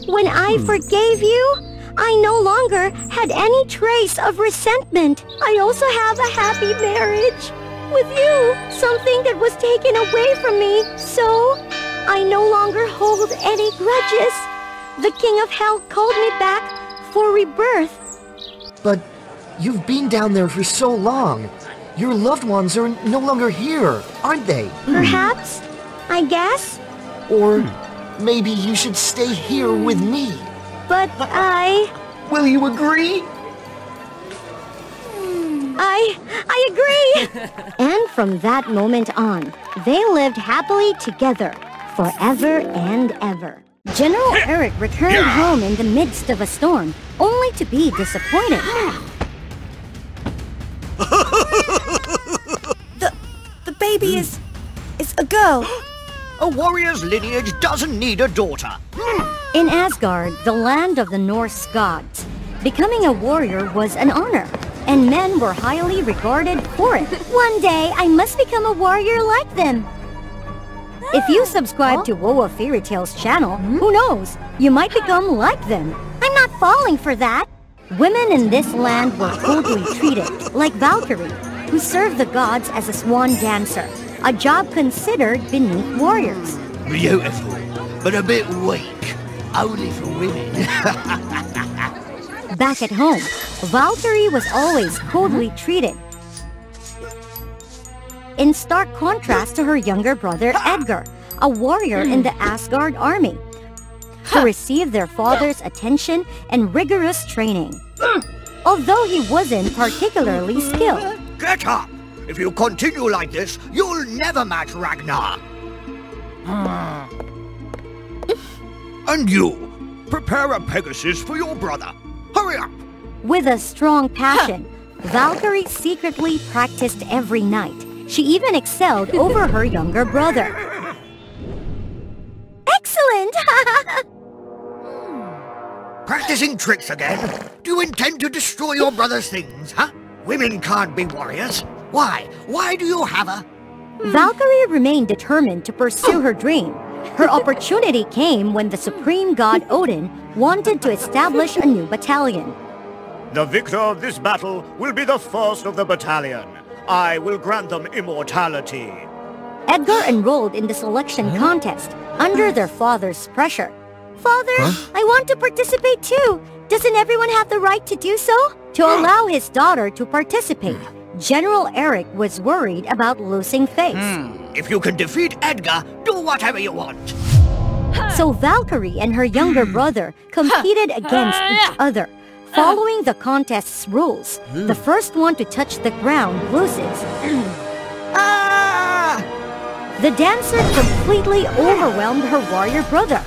When I forgave you, I no longer had any trace of resentment. I also have a happy marriage with you, something that was taken away from me. So, I no longer hold any grudges. The King of Hell called me back for rebirth. But you've been down there for so long. Your loved ones are no longer here, aren't they? Perhaps, I guess. Or maybe you should stay here with me. But Will you agree? I agree! And from that moment on, they lived happily together, forever and ever. General Eric returned home in the midst of a storm, only to be disappointed. The baby is a girl. A warrior's lineage doesn't need a daughter. In Asgard, the land of the Norse gods, becoming a warrior was an honor, and men were highly regarded for it. One day, I must become a warrior like them. If you subscribe to WOA Fairy Tales channel, who knows, you might become like them. I'm not falling for that. Women in this land were coldly treated, like Valkyrie, who served the gods as a swan dancer, a job considered beneath warriors. Beautiful, but a bit weak. Only for women. Back at home, Valkyrie was always coldly treated, in stark contrast to her younger brother Edgar, a warrior in the Asgard army, who received their father's attention and rigorous training, although he wasn't particularly skilled. Get up! If you continue like this, you'll never match Ragnar! And you, prepare a Pegasus for your brother. Hurry up! With a strong passion, Valkyrie secretly practiced every night. She even excelled over her younger brother. Excellent! Practicing tricks again? Do you intend to destroy your brother's things, huh? Women can't be warriors. Why? Why do you have a... Valkyrie remained determined to pursue her dream. Her opportunity came when the supreme god Odin wanted to establish a new battalion. The victor of this battle will be the first of the battalion. I will grant them immortality. Edgar enrolled in the selection contest under their father's pressure. Father, I want to participate too. Doesn't everyone have the right to do so? To allow his daughter to participate, General Eric was worried about losing face. If you can defeat Edgar, do whatever you want. So Valkyrie and her younger brother competed against each other. Following the contest's rules, the first one to touch the ground loses. The dancer completely overwhelmed her warrior brother.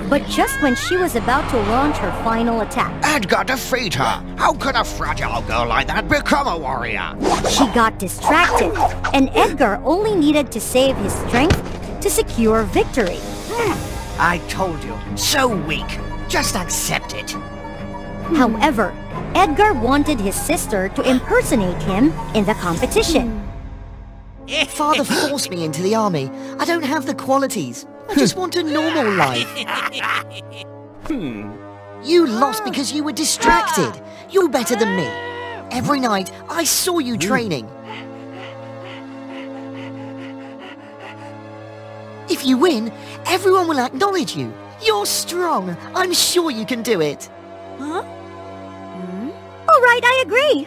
But just when she was about to launch her final attack, Edgar, defeat her! How can a fragile girl like that become a warrior? She got distracted, and Edgar only needed to save his strength to secure victory. I told you, so weak. Just accept it. However, Edgar wanted his sister to impersonate him in the competition. Father forced me into the army. I don't have the qualities. I just want a normal life. You lost because you were distracted. You're better than me. Every night, I saw you training. If you win, everyone will acknowledge you. You're strong. I'm sure you can do it. Huh? All right, I agree.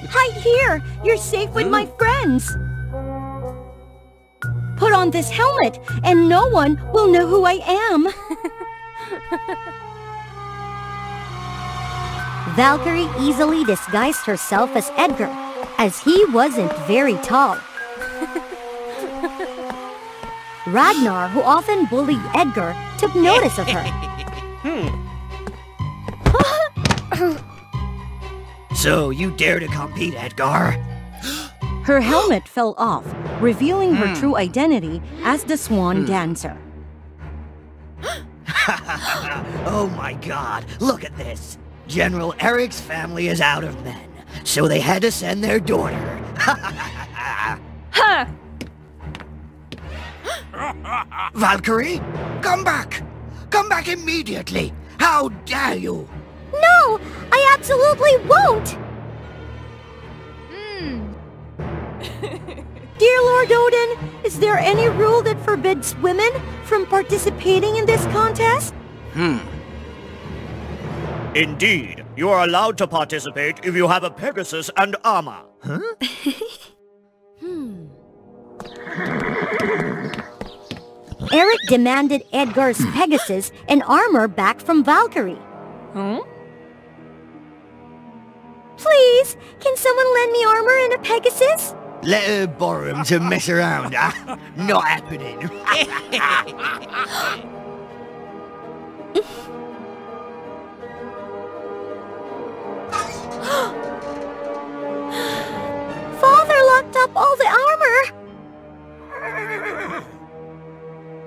Hide here! You're safe with my friends! Put on this helmet, and no one will know who I am! Valkyrie easily disguised herself as Edgar, as he wasn't very tall. Ragnar, who often bullied Edgar, took notice of her. So, you dare to compete, Edgar? Her helmet fell off, revealing her true identity as the swan dancer. Oh my god, look at this! General Eric's family is out of men, so they had to send their daughter. Valkyrie, come back! Come back immediately! How dare you! No! I absolutely won't! Dear Lord Odin, is there any rule that forbids women from participating in this contest? Indeed, you are allowed to participate if you have a Pegasus and armor. Eric demanded Edgar's Pegasus and armor back from Valkyrie. Please, can someone lend me armor and a Pegasus? Let her borrow him to mess around, huh? Not happening. Father locked up all the armor!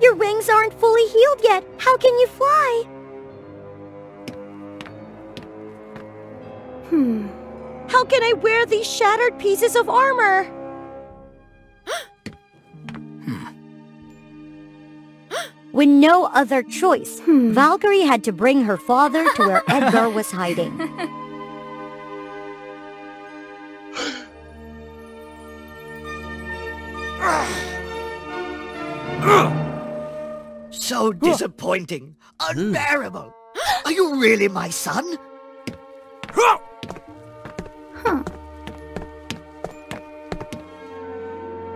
Your wings aren't fully healed yet. How can you fly? How can I wear these shattered pieces of armor? With no other choice, Valkyrie had to bring her father to where Edgar was hiding. So disappointing. Unbearable. Are you really my son? In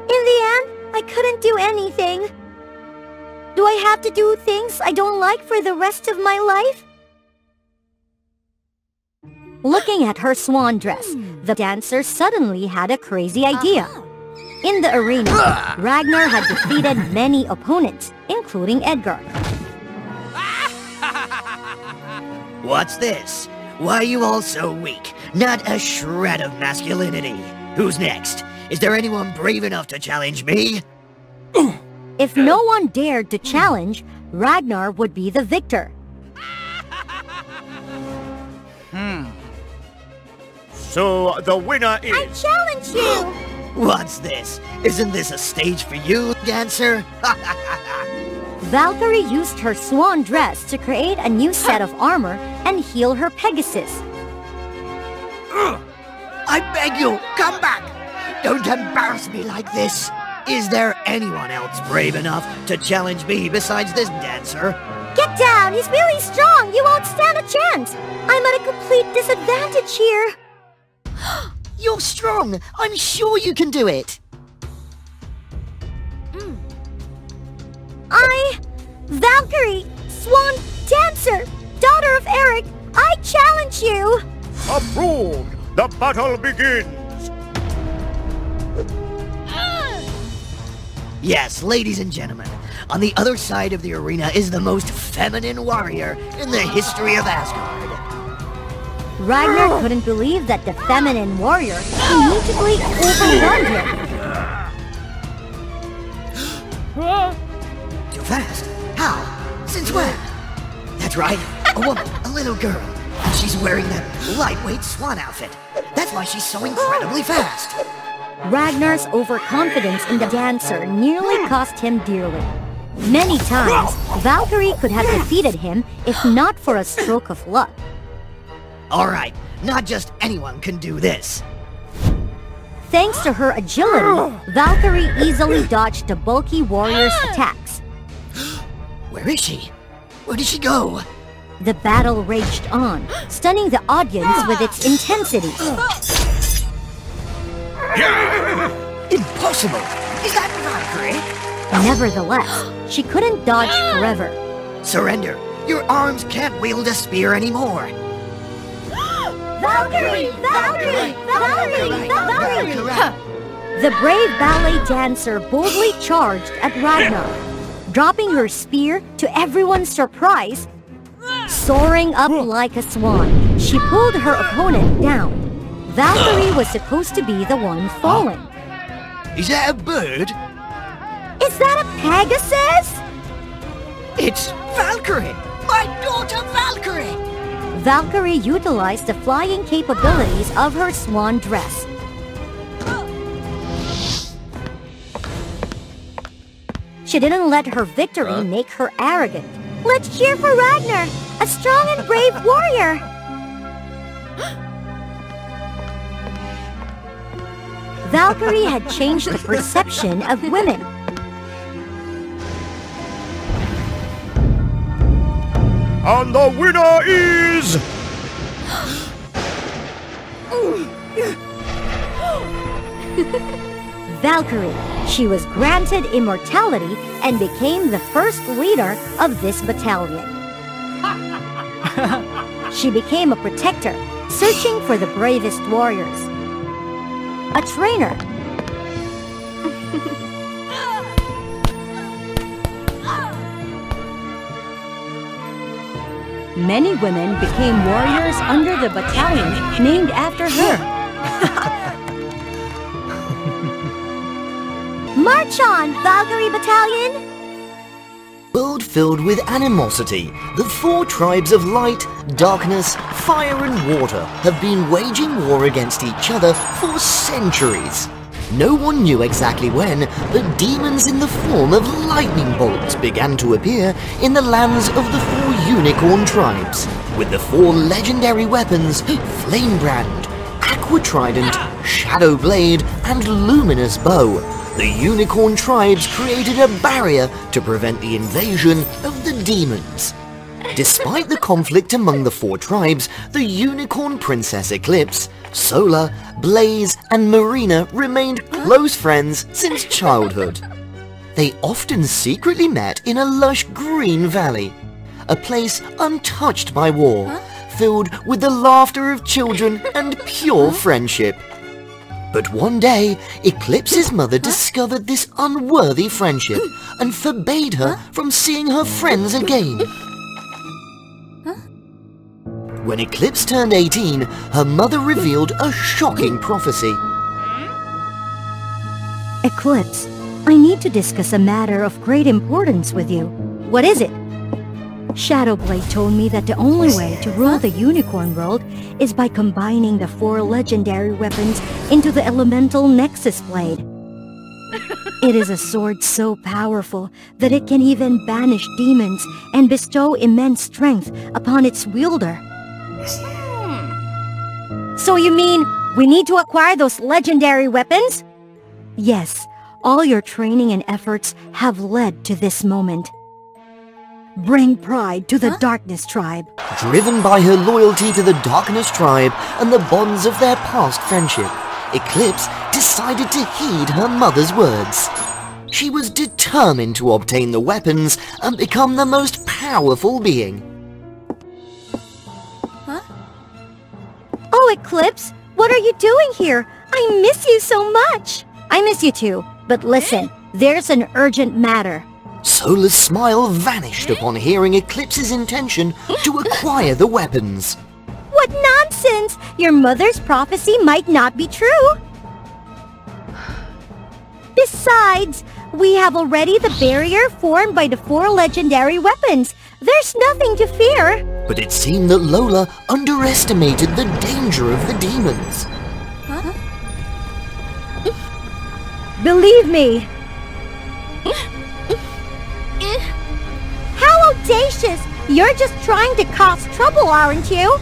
the end, I couldn't do anything. Do I have to do things I don't like for the rest of my life? Looking at her swan dress, the dancer suddenly had a crazy idea. In the arena, Ragnar had defeated many opponents, including Edgar. What's this? Why are you all so weak? Not a shred of masculinity. Who's next? Is there anyone brave enough to challenge me? If no one dared to challenge, Ragnar would be the victor. So the winner is... I challenge you! What's this? Isn't this a stage for you, dancer? Valkyrie used her swan dress to create a new set of armor and heal her Pegasus. I beg you, come back! Don't embarrass me like this! Is there anyone else brave enough to challenge me besides this dancer? Get down! He's really strong! You won't stand a chance! I'm at a complete disadvantage here! You're strong! I'm sure you can do it! Valkyrie, Swan Dancer, daughter of Eric, I challenge you! Approved! The battle begins! Yes, ladies and gentlemen, on the other side of the arena is the most feminine warrior in the history of Asgard. Ragnar couldn't believe that the feminine warrior immediately overwhelmed him. Too fast? How? Since when? That's right, a woman, a little girl. And she's wearing that lightweight swan outfit. That's why she's so incredibly fast. Ragnar's overconfidence in the dancer nearly cost him dearly. Many times, Valkyrie could have defeated him if not for a stroke of luck. Alright, not just anyone can do this. Thanks to her agility, Valkyrie easily dodged the bulky warrior's attacks. Where is she? Where did she go? The battle raged on, stunning the audience with its intensity. Impossible! Is that Valkyrie? Nevertheless, she couldn't dodge forever. Surrender! Your arms can't wield a spear anymore! Valkyrie! Valkyrie! Valkyrie! Valkyrie! The brave ballet dancer boldly charged at Ragnar, dropping her spear to everyone's surprise. Soaring up like a swan, she pulled her opponent down. Valkyrie was supposed to be the one falling. Is that a bird? Is that a Pegasus? It's Valkyrie! My daughter Valkyrie! Valkyrie utilized the flying capabilities of her swan dress. She didn't let her victory make her arrogant. Let's cheer for Ragnar, a strong and brave warrior! Valkyrie had changed the perception of women. And the winner is... Valkyrie. She was granted immortality and became the first leader of this battalion. She became a protector, searching for the bravest warriors. A trainer. Many women became warriors under the battalion named after her. March on, Valkyrie Battalion! World filled with animosity, the four tribes of light, darkness, fire and water have been waging war against each other for centuries. No one knew exactly when, but demons in the form of lightning bolts began to appear in the lands of the four unicorn tribes, with the four legendary weapons Flamebrand, Aqua Trident, Shadow Blade and Luminous Bow. The unicorn tribes created a barrier to prevent the invasion of the demons. Despite the conflict among the four tribes, the unicorn princess Eclipse, Solar, Blaze and Marina remained close friends since childhood. They often secretly met in a lush green valley, a place untouched by war, filled with the laughter of children and pure friendship. But one day, Eclipse's mother discovered this unworthy friendship and forbade her from seeing her friends again. When Eclipse turned 18, her mother revealed a shocking prophecy. Eclipse, I need to discuss a matter of great importance with you. What is it? Shadowblade told me that the only way to rule the unicorn world is by combining the 4 legendary weapons into the elemental Nexus Blade. It is a sword so powerful that it can even banish demons and bestow immense strength upon its wielder. So you mean we need to acquire those legendary weapons? Yes, all your training and efforts have led to this moment. Bring pride to the Darkness Tribe. Driven by her loyalty to the Darkness Tribe and the bonds of their past friendship, Eclipse decided to heed her mother's words. She was determined to obtain the weapons and become the most powerful being. Oh, Eclipse, what are you doing here? I miss you so much. I miss you too, but listen, there's an urgent matter. Sola's smile vanished upon hearing Eclipse's intention to acquire the weapons. What nonsense! Your mother's prophecy might not be true. Besides, we have already the barrier formed by the 4 legendary weapons. There's nothing to fear. But it seemed that Lola underestimated the danger of the demons. Believe me. How audacious! You're just trying to cause trouble, aren't you?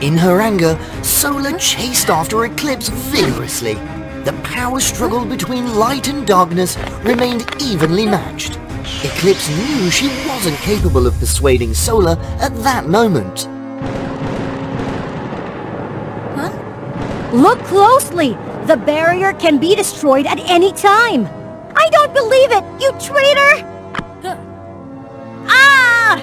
In her anger, Sola chased after Eclipse vigorously. The power struggle between light and darkness remained evenly matched. Eclipse knew she wasn't capable of persuading Sola at that moment. Look closely! The barrier can be destroyed at any time! I don't believe it, you traitor! Ah!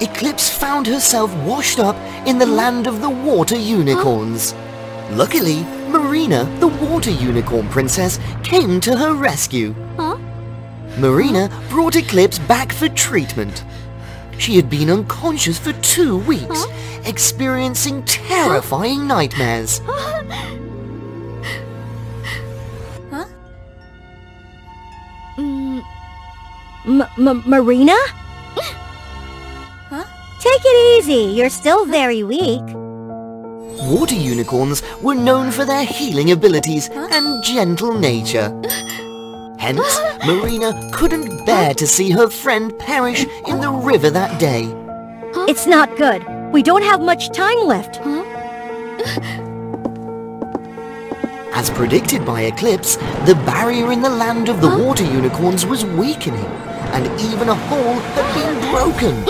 Eclipse found herself washed up in the land of the water unicorns. Luckily, Marina, the water unicorn princess, came to her rescue. Marina brought Eclipse back for treatment. She had been unconscious for 2 weeks, experiencing terrifying nightmares. Marina? Take it easy, you're still very weak. Water unicorns were known for their healing abilities and gentle nature. Hence, Marina couldn't bear to see her friend perish in the river that day. It's not good. We don't have much time left. As predicted by Eclipse, the barrier in the land of the water unicorns was weakening, and even a hole had been broken.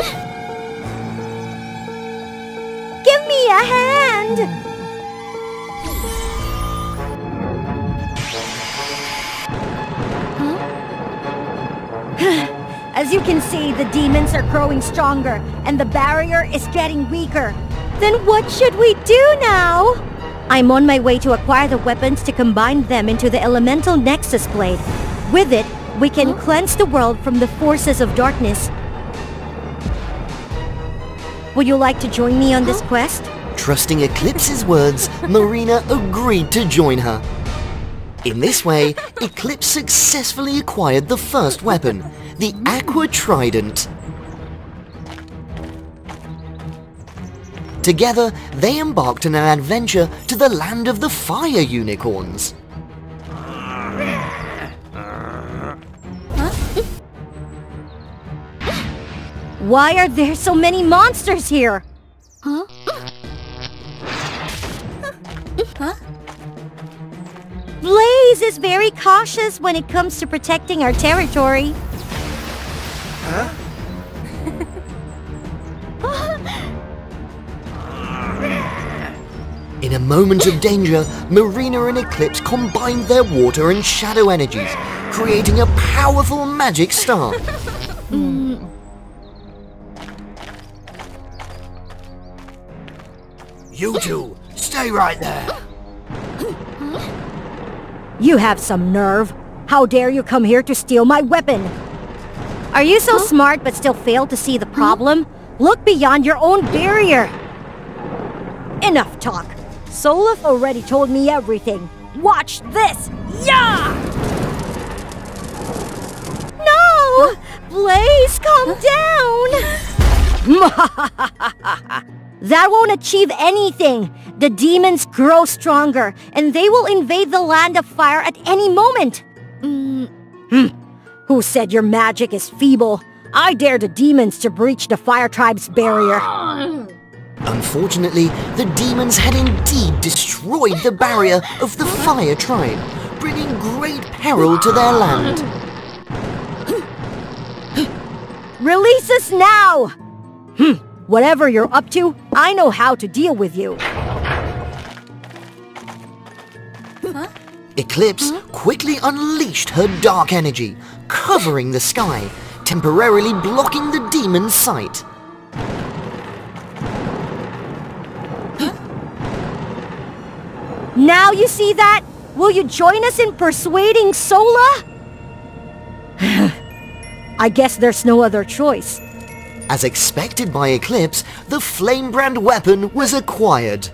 Give me a hand! As you can see, the demons are growing stronger, and the barrier is getting weaker. Then what should we do now? I'm on my way to acquire the weapons to combine them into the elemental Nexus Blade. With it, we can cleanse the world from the forces of darkness. Would you like to join me on this quest? Trusting Eclipse's words, Marina agreed to join her. In this way, Eclipse successfully acquired the first weapon, the Aqua Trident. Together, they embarked on an adventure to the land of the fire unicorns. Why are there so many monsters here? Blaze is very cautious when it comes to protecting our territory. In a moment of danger, Marina and Eclipse combined their water and shadow energies, creating a powerful magic star. You two, stay right there. You have some nerve. How dare you come here to steal my weapon? Are you so smart but still fail to see the problem? Look beyond your own barrier. Enough talk. Solif already told me everything. Watch this! Yeah! No! Blaze, calm down! That won't achieve anything. The demons grow stronger, and they will invade the land of fire at any moment. Who said your magic is feeble? I dare the demons to breach the fire tribe's barrier. Unfortunately, the demons had indeed destroyed the barrier of the fire tribe, bringing great peril to their land. Release us now! Whatever you're up to, I know how to deal with you. Eclipse quickly unleashed her dark energy, covering the sky, temporarily blocking the demon's sight. Now you see that? Will you join us in persuading Sola? I guess there's no other choice. As expected by Eclipse, the flame-brand weapon was acquired.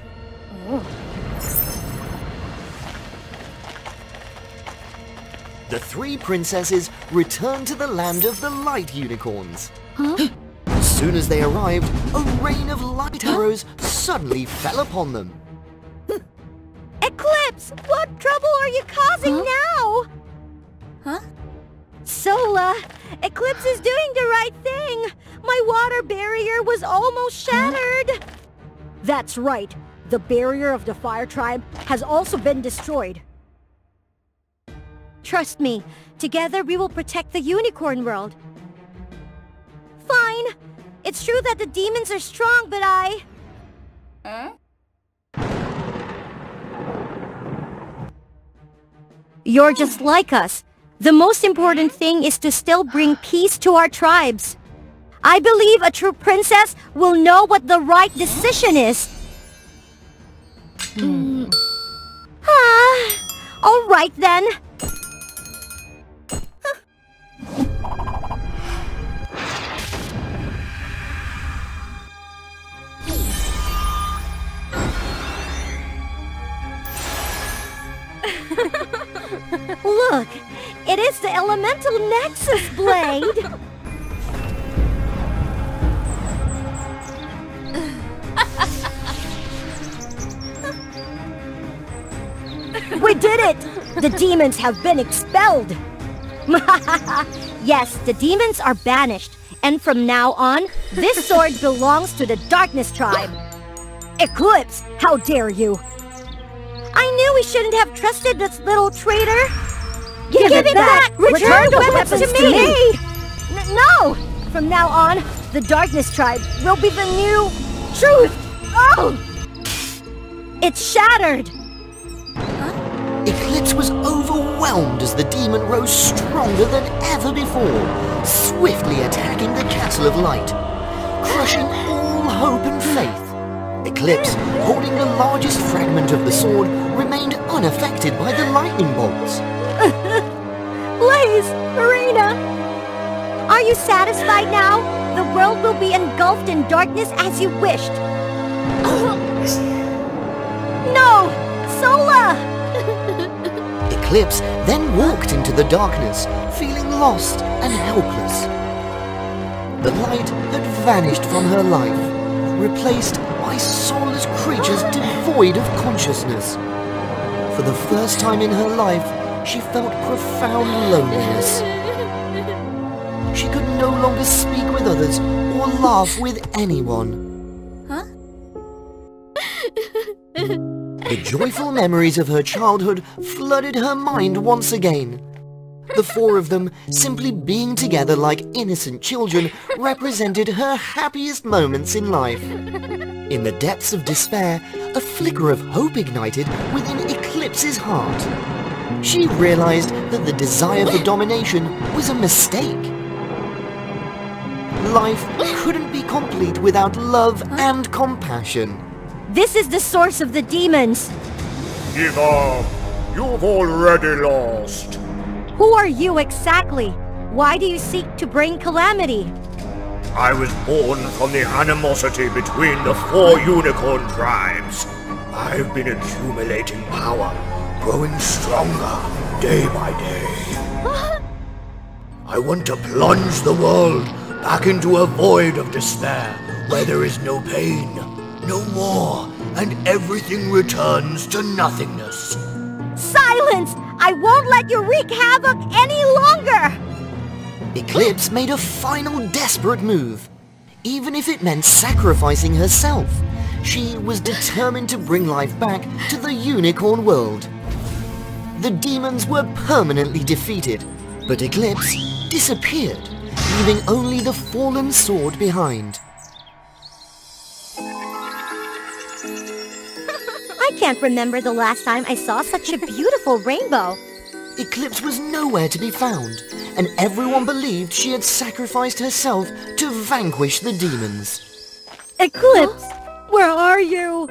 The three princesses returned to the land of the light unicorns. As soon as they arrived, a rain of light arrows suddenly fell upon them. Eclipse, what trouble are you causing now? Sola, Eclipse is doing the right thing. My water barrier was almost shattered. That's right. The barrier of the fire tribe has also been destroyed. Trust me, together we will protect the unicorn world. Fine. It's true that the demons are strong, but You're just like us. The most important thing is to still bring peace to our tribes. I believe a true princess will know what the right decision is. All right then. Look, it is the elemental nexus blade. We did it! The demons have been expelled! Yes, the demons are banished, and from now on, this sword belongs to the Darkness Tribe. Eclipse, how dare you! I knew we shouldn't have trusted this little traitor! Give it back! Return the weapons to me! No! From now on, the Darkness Tribe will be the new truth! Oh! It's shattered! Eclipse was overwhelmed as the demon rose stronger than ever before, swiftly attacking the Castle of Light, crushing all hope and faith. Eclipse, holding the largest fragment of the sword, remained unaffected by the lightning bolts. Blaze! Marina! Are you satisfied now? The world will be engulfed in darkness as you wished. No! Sola! Eclipse then walked into the darkness, feeling lost and helpless. The light had vanished from her life, replaced by soulless creatures devoid of consciousness. For the first time in her life, she felt profound loneliness. She could no longer speak with others or laugh with anyone. The joyful memories of her childhood flooded her mind once again. The four of them, simply being together like innocent children, represented her happiest moments in life. In the depths of despair, a flicker of hope ignited within Eclipse's heart. She realized that the desire for domination was a mistake. Life couldn't be complete without love and compassion. This is the source of the demons. Give up! You've already lost! Who are you exactly? Why do you seek to bring calamity? I was born from the animosity between the 4 unicorn tribes. I've been accumulating power, growing stronger day by day. I want to plunge the world back into a void of despair, where there is no pain, no war, and everything returns to nothingness. Silence! I won't let you wreak havoc any longer! Eclipse made a final desperate move. Even if it meant sacrificing herself, she was determined to bring life back to the unicorn world. The demons were permanently defeated, but Eclipse disappeared, leaving only the fallen sword behind. I can't remember the last time I saw such a beautiful rainbow. Eclipse was nowhere to be found, and everyone believed she had sacrificed herself to vanquish the demons. Eclipse, where are you?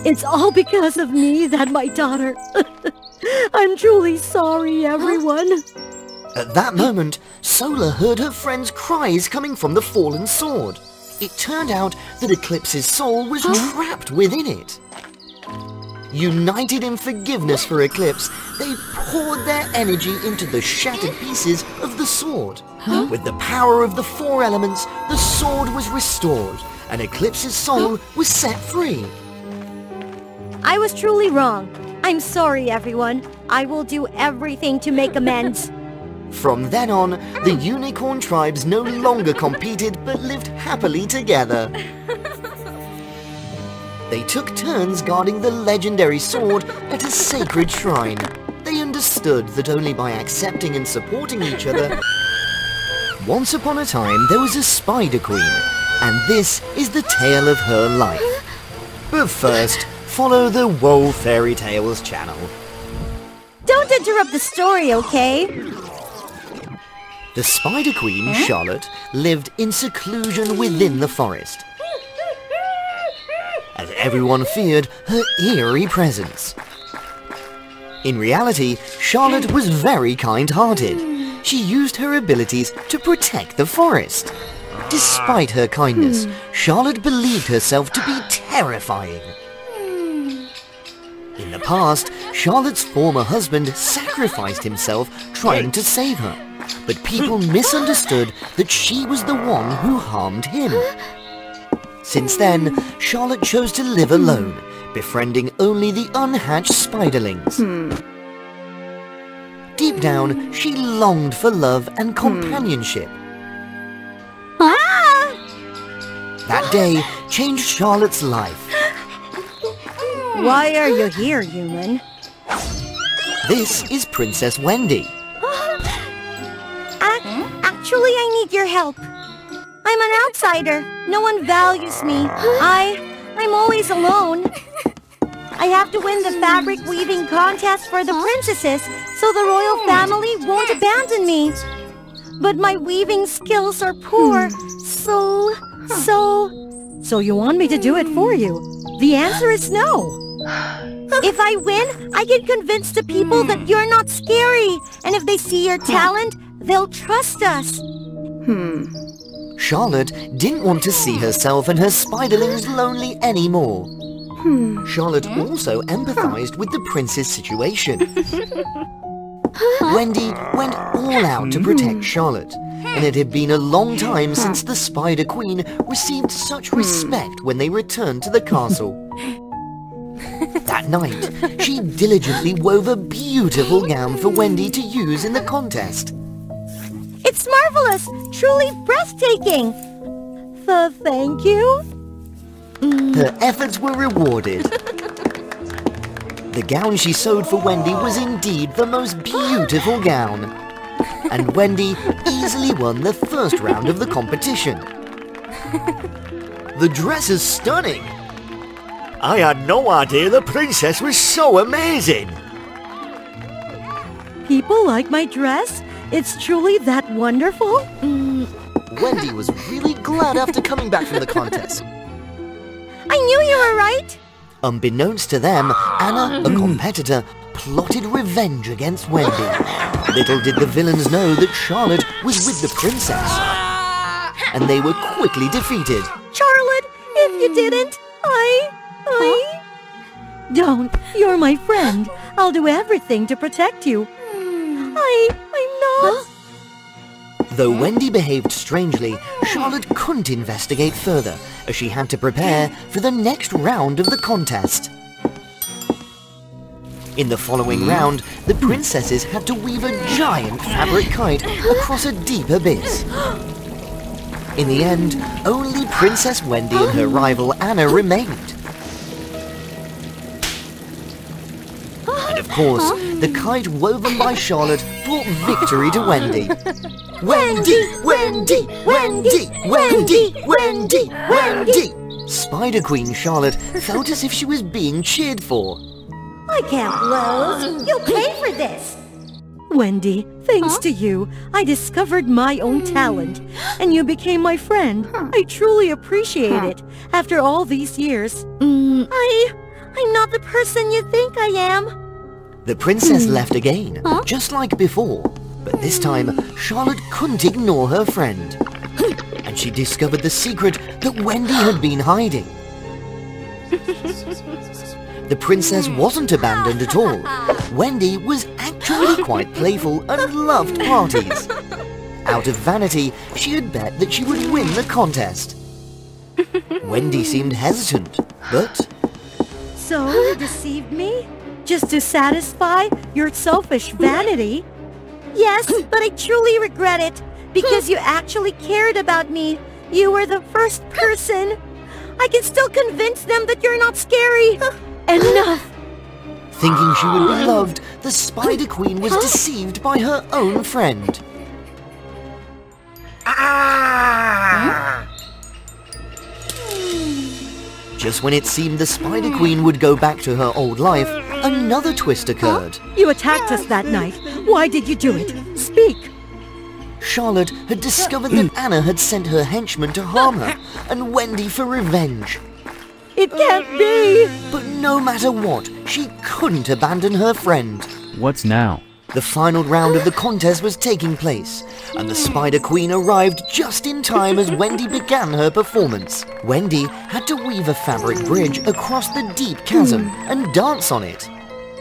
It's all because of me that my daughter... I'm truly sorry, everyone. At that moment, Sola heard her friend's cries coming from the fallen sword. It turned out that Eclipse's soul was trapped within it. United in forgiveness for Eclipse, they poured their energy into the shattered pieces of the sword. With the power of the 4 elements, the sword was restored, and Eclipse's soul was set free. I was truly wrong. I'm sorry, everyone. I will do everything to make amends. From then on, the unicorn tribes no longer competed but lived happily together. They took turns guarding the legendary sword at a sacred shrine. They understood that only by accepting and supporting each other... Once upon a time, there was a Spider Queen, and this is the tale of her life. But first, follow the WOA Fairy Tales channel. Don't interrupt the story, okay? The Spider Queen, Charlotte, lived in seclusion within the forest, as everyone feared her eerie presence. In reality, Charlotte was very kind-hearted. She used her abilities to protect the forest. Despite her kindness, Charlotte believed herself to be terrifying. In the past, Charlotte's former husband sacrificed himself trying to save her, but people misunderstood that she was the one who harmed him. Since then, Charlotte chose to live alone, befriending only the unhatched spiderlings. Deep down, she longed for love and companionship. That day changed Charlotte's life. Why are you here, human? This is Princess Wendy. Actually, I need your help. I'm an outsider. No one values me. I'm always alone. I have to win the fabric weaving contest for the princesses, so the royal family won't abandon me. But my weaving skills are poor, so you want me to do it for you? The answer is no. If I win, I can convince the people that you're not scary, and if they see your talent, they'll trust us. Charlotte didn't want to see herself and her spiderlings lonely anymore. Charlotte also empathized with the prince's situation. Wendy went all out to protect Charlotte, and it had been a long time since the Spider Queen received such respect when they returned to the castle. That night, she diligently wove a beautiful gown for Wendy to use in the contest. It's marvelous! Truly breathtaking! Thank you? Her efforts were rewarded. The gown she sewed for Wendy was indeed the most beautiful gown. And Wendy easily won the first round of the competition. The dress is stunning. I had no idea the princess was so amazing. people like my dress? It's truly that wonderful? Wendy was really glad after coming back from the contest. I knew you were right. Unbeknownst to them, Anna, a competitor, plotted revenge against Wendy. Little did the villains know that Charlotte was with the princess. And they were quickly defeated. Charlotte, if you didn't, Don't. You're my friend. I'll do everything to protect you. I'm not... Though Wendy behaved strangely, Charlotte couldn't investigate further, as she had to prepare for the next round of the contest. In the following round, the princesses had to weave a giant fabric kite across a deep abyss. In the end, only Princess Wendy and her rival Anna remained. And of course, the kite woven by Charlotte brought victory to Wendy. Wendy! Wendy! Wendy! Wendy! Wendy! Wendy! Spider Queen Charlotte felt as if she was being cheered for. I can't lose. You'll pay for this. Wendy, thanks to you, I discovered my own talent, and you became my friend. I truly appreciate it, after all these years. I'm not the person you think I am. The princess left again, just like before. But this time, Charlotte couldn't ignore her friend. And she discovered the secret that Wendy had been hiding. The princess wasn't abandoned at all. Wendy was actually quite playful and loved parties. Out of vanity, she had bet that she would win the contest. Wendy seemed hesitant, but... So, you deceived me? Just to satisfy your selfish vanity? Yes, but I truly regret it, because you actually cared about me. You were the first person. I can still convince them that you're not scary. Enough! Thinking she would be loved, the Spider Queen was deceived by her own friend. Just when it seemed the Spider Queen would go back to her old life, another twist occurred. You attacked us that night. Why did you do it? Speak! Charlotte had discovered that Anna had sent her henchmen to harm her, and Wendy for revenge. It can't be! But no matter what, she couldn't abandon her friend. What's now? The final round of the contest was taking place, and the Spider Queen arrived just in time as Wendy began her performance. Wendy had to weave a fabric bridge across the deep chasm and dance on it.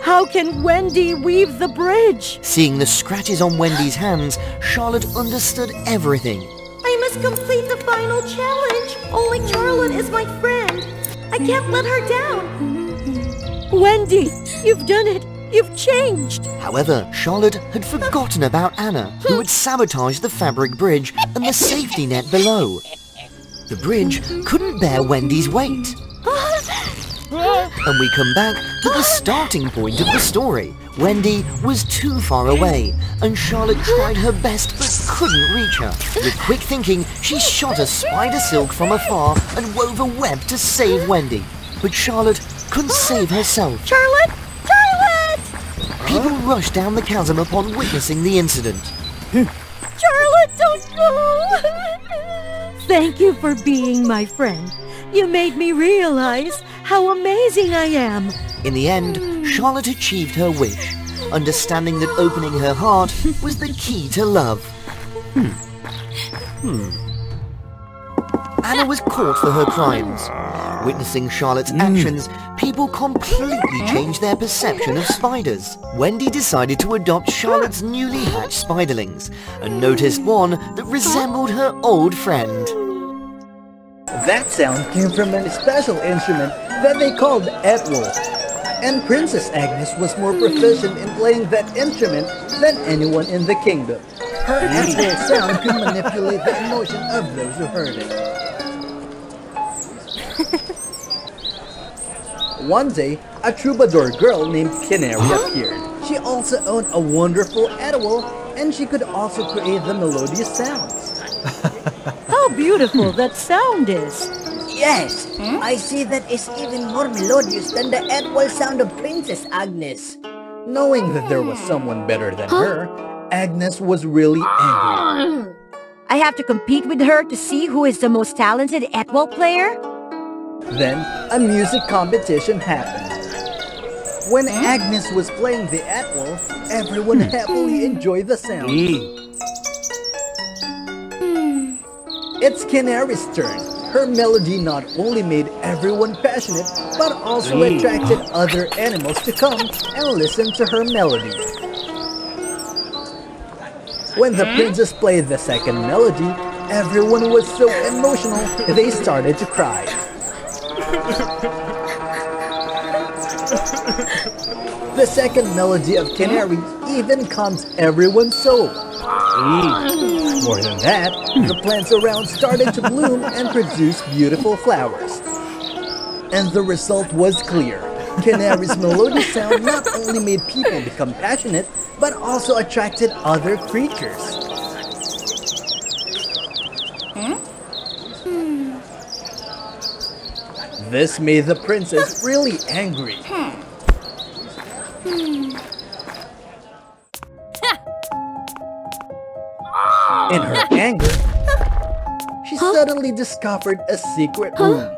How can Wendy weave the bridge? Seeing the scratches on Wendy's hands, Charlotte understood everything. I must complete the final challenge. Only Charlotte is my friend. I can't let her down. Wendy, you've done it. You've changed. However, Charlotte had forgotten about Anna, who had sabotaged the fabric bridge and the safety net below. The bridge couldn't bear Wendy's weight. And we come back to the starting point of the story. Wendy was too far away, and Charlotte tried her best but couldn't reach her. With quick thinking, she shot a spider silk from afar and wove a web to save Wendy. But Charlotte couldn't save herself. Charlotte! Charlotte! People rushed down the chasm upon witnessing the incident. Charlotte, don't go! Thank you for being my friend. You made me realize how amazing I am. In the end, Charlotte achieved her wish, understanding that opening her heart was the key to love. Anna was caught for her crimes. Witnessing Charlotte's actions, people completely changed their perception of spiders. Wendy decided to adopt Charlotte's newly hatched spiderlings, and noticed one that resembled her old friend. That sound came from a special instrument that they called Etwol. And Princess Agnes was more proficient in playing that instrument than anyone in the kingdom. Her Etwol sound could manipulate the emotion of those who heard it. One day, a troubadour girl named Canary appeared. She also owned a wonderful Etwol, and she could also create the melodious sounds. How beautiful that sound is! Yes, I see that it's even more melodious than the Etwol sound of Princess Agnes. Knowing that there was someone better than her, Agnes was really angry. I have to compete with her to see who is the most talented Etwall player? Then, a music competition happened. When Agnes was playing the Etwall, everyone happily enjoyed the sound. It's Canary's turn. Her melody not only made everyone passionate, but also attracted other animals to come and listen to her melody. When the princess played the second melody, everyone was so emotional they started to cry. The second melody of Canary even calmed everyone's soul. More than that, the plants around started to bloom and produce beautiful flowers. And the result was clear. Canary's melodious sound not only made people become passionate, but also attracted other creatures. This made the princess really angry. In her anger, she suddenly discovered a secret room.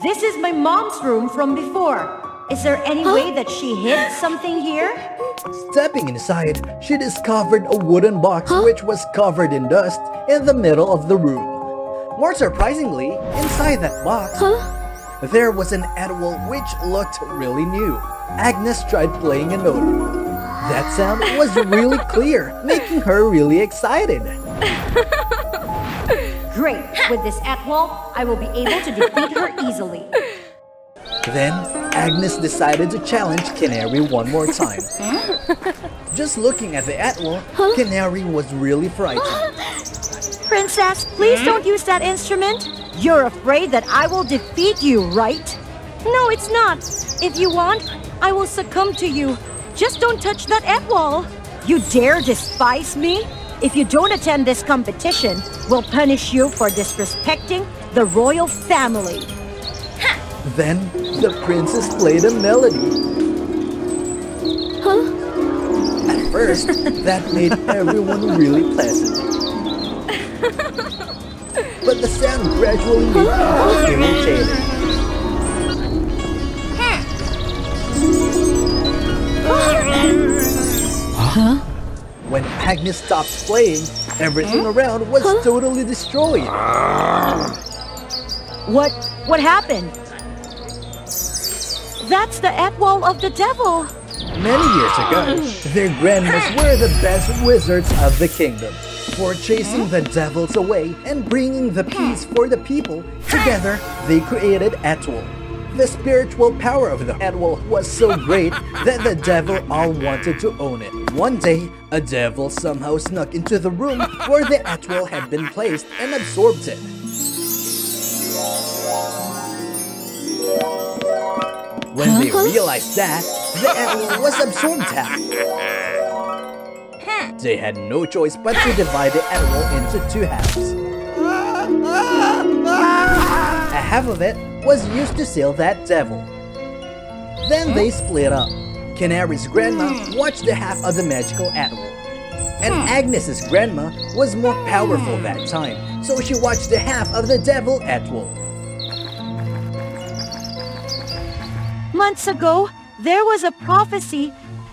This is my mom's room from before. Is there any way that she hid something here? Stepping inside, she discovered a wooden box which was covered in dust in the middle of the room. More surprisingly, inside that box, there was an Etwall which looked really new. Agnes tried playing a note. That sound was really clear, making her really excited. Great! With this Etwall, I will be able to defeat her easily. Then, Agnes decided to challenge Canary one more time. Just looking at the Etwall, Canary was really frightened. Princess, please don't use that instrument. You're afraid that I will defeat you, right? No, it's not. If you want, I will succumb to you. Just don't touch that Etwall. You dare despise me? If you don't attend this competition, we'll punish you for disrespecting the royal family. Then, the princess played a melody. At first, that made everyone really pleasant. But the sound gradually made people irritated. When Agnes stopped playing, everything around was totally destroyed. What happened? That's the Etwall of the devil. Many years ago, their grandmas were the best wizards of the kingdom. For chasing the devils away and bringing the peace for the people, together they created Etwall. The spiritual power of the Etwall was so great that the devil all wanted to own it. One day, a devil somehow snuck into the room where the Etwall had been placed and absorbed it. When they realized that, the Etwall was absorbed half. They had no choice but to divide the Etwall into two halves. A half of it was used to seal that devil. Then they split up. Canary's grandma watched the half of the magical Etwall. And Agnes's grandma was more powerful that time, so she watched the half of the devil Etwall. Months ago, there was a prophecy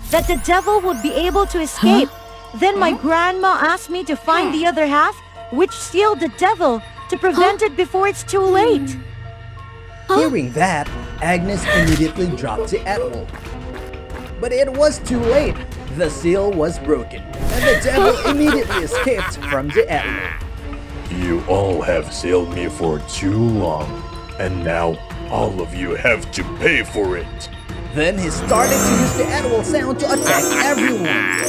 that the devil would be able to escape. Then my grandma asked me to find the other half, which sealed the devil, to prevent it before it's too late. Hearing that, Agnes immediately dropped the Etwall. But it was too late. The seal was broken, and the devil immediately escaped from the Etwall. You all have sailed me for too long, and now all of you have to pay for it. Then he started to use the Etwall sound to attack everyone.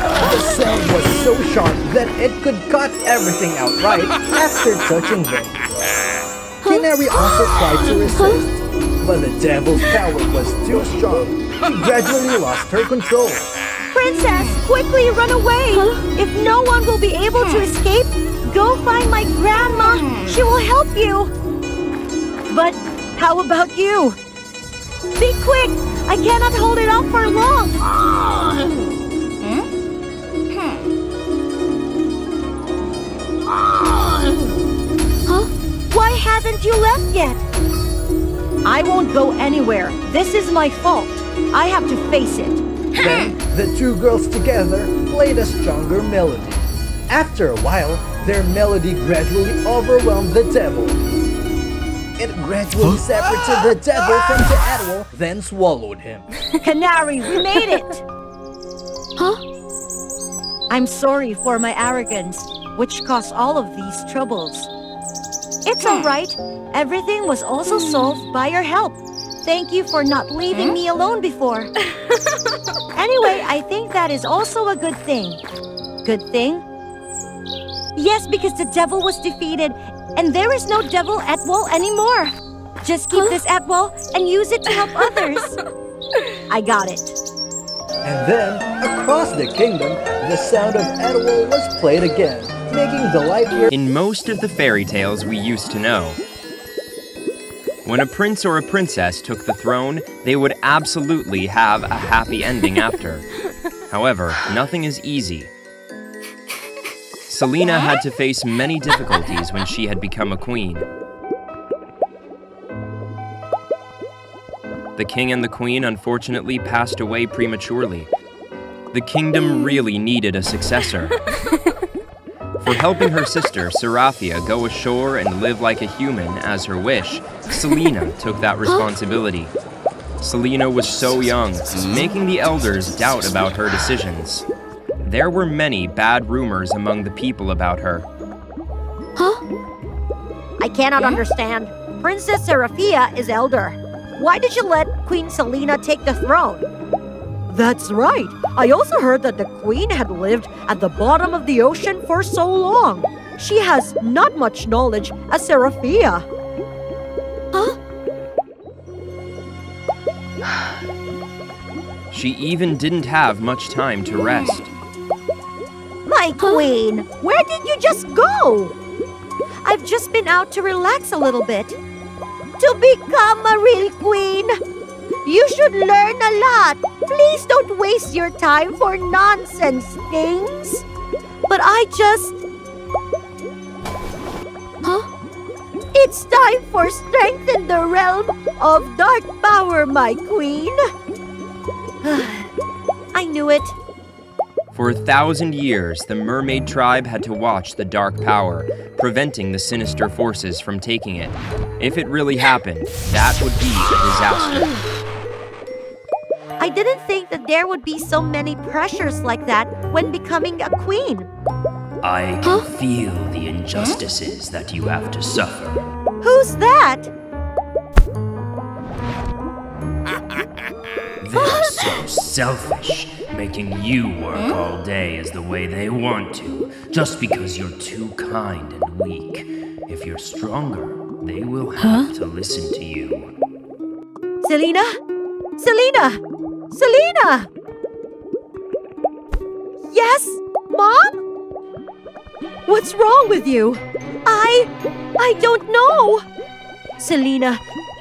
The sound was so sharp that it could cut everything outright after touching them. Canary also tried to resist, but the devil's power was too strong. She gradually lost her control. Princess, quickly run away! If no one will be able to escape, go find my grandma. She will help you. But how about you? Be quick! I cannot hold it off for long! Huh? Why haven't you left yet? I won't go anywhere. This is my fault. I have to face it. Then, the two girls together played a stronger melody. After a while, their melody gradually overwhelmed the devil. It gradually separated the devil from the animal, then swallowed him. Canary, we made it! Huh? I'm sorry for my arrogance, which caused all of these troubles. It's alright. Everything was also solved by your help. Thank you for not leaving me alone before. Anyway, I think that is also a good thing. Good thing? Yes, because the devil was defeated, and there is no devil Etwall anymore. Just keep this Etwall and use it to help others. I got it. And then, across the kingdom, the sound of Etwall was played again, making the light year. In most of the fairy tales we used to know, when a prince or a princess took the throne, they would absolutely have a happy ending after. However, nothing is easy. Selena had to face many difficulties when she had become a queen. The king and the queen unfortunately passed away prematurely. The kingdom really needed a successor. For helping her sister, Seraphia, go ashore and live like a human as her wish, Selena took that responsibility. Selena was so young, making the elders doubt about her decisions. There were many bad rumors among the people about her. Huh? I cannot understand. Princess Seraphia is elder. Why did you let Queen Selena take the throne? That's right. I also heard that the queen had lived at the bottom of the ocean for so long. She has not much knowledge as Seraphia. Huh? She even didn't have much time to rest. My queen, where did you just go? I've just been out to relax a little bit. To become a real queen, you should learn a lot. Please don't waste your time for nonsense things. But I just... Huh? It's time for strength in the realm of dark power, my queen. I knew it. For 1,000 years, the mermaid tribe had to watch the dark power, preventing the sinister forces from taking it. If it really happened, that would be a disaster. I didn't think that there would be so many pressures like that when becoming a queen. I can feel the injustices that you have to suffer. Who's that? They're so selfish, making you work all day as the way they want to, just because you're too kind and weak. If you're stronger, they will have to listen to you. Selena? Selena! Selena! Yes? Mom? What's wrong with you? I don't know. Selena,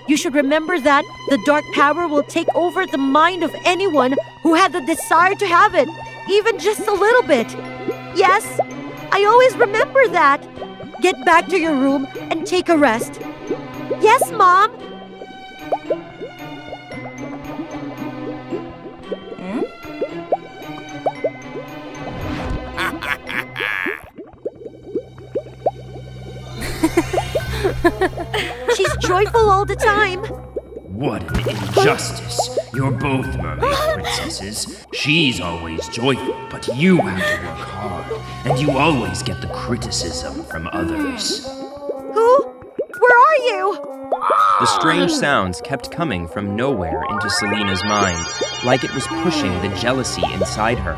you should remember that the dark power will take over the mind of anyone who had the desire to have it, even just a little bit. Yes, I always remember that. Get back to your room and take a rest. Yes, Mom. She's joyful all the time. What an injustice. You're both mermaid princesses. She's always joyful, but you have to work hard, and you always get the criticism from others. Who? Where are you? The strange sounds kept coming from nowhere into Selena's mind, like it was pushing the jealousy inside her.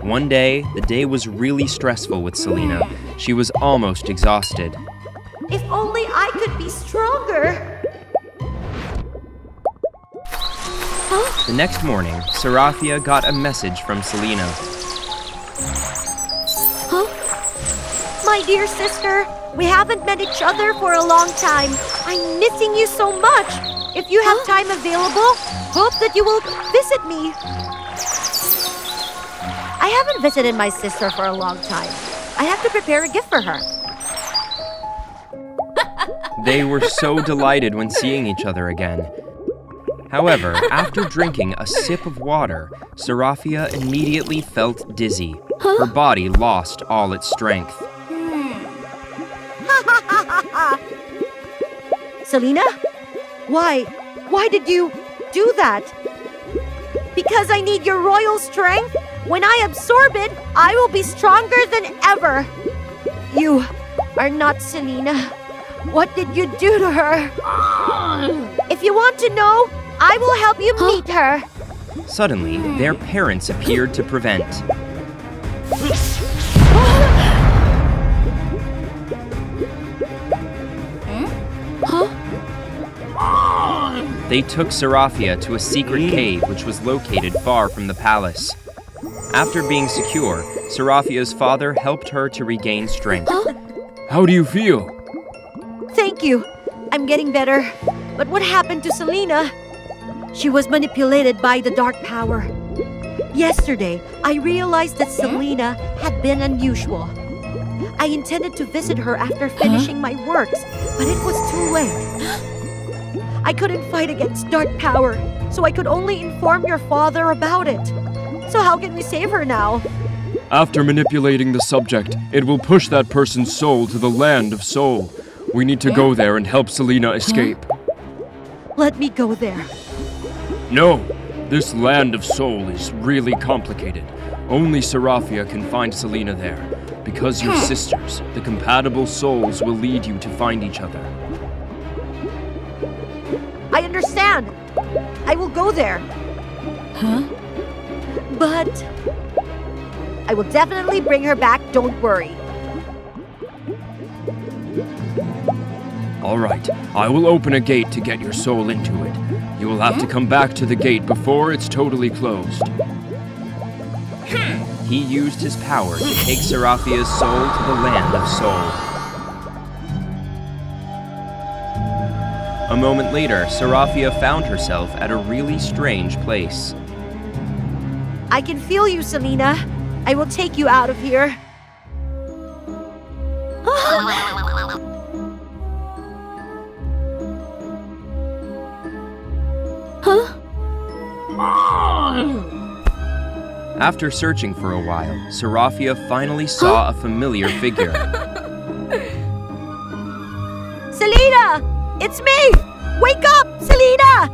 One day, the day was really stressful with Selena. She was almost exhausted. If only I could be stronger. The next morning, Seraphia got a message from Selena. Huh? My my dear sister. We haven't met each other for a long time. I'm missing you so much. If you have time available, hope that you will visit me. I haven't visited my sister for a long time. I have to prepare a gift for her. They were so delighted when seeing each other again. However, after drinking a sip of water, Seraphia immediately felt dizzy. Her body lost all its strength. Selena? Why did you do that? Because I need your royal strength? When I absorb it, I will be stronger than ever. You are not Selena. What did you do to her? If you want to know, I will help you meet her. Suddenly, their parents appeared to prevent. They took Seraphia to a secret cave which was located far from the palace. After being secure, Seraphia's father helped her to regain strength. How do you feel? Thank you. I'm getting better. But what happened to Selena? She was manipulated by the dark power. Yesterday, I realized that Selena had been unusual. I intended to visit her after finishing my works, but it was too late. I couldn't fight against dark power, so I could only inform your father about it. So how can we save her now? After manipulating the subject, it will push that person's soul to the land of soul. We need to go there and help Selena escape. Let me go there. No, this land of soul is really complicated. Only Seraphia can find Selena there. Because you're sisters, the compatible souls will lead you to find each other. I understand. I will go there. But I will definitely bring her back, don't worry. All right, I will open a gate to get your soul into it. You will have to come back to the gate before it's totally closed. He used his power to take Seraphia's soul to the land of soul. A moment later, Seraphia found herself at a really strange place. I can feel you, Selena. I will take you out of here. After searching for a while, Seraphia finally saw a familiar figure. Selena! It's me! Wake up, Selena!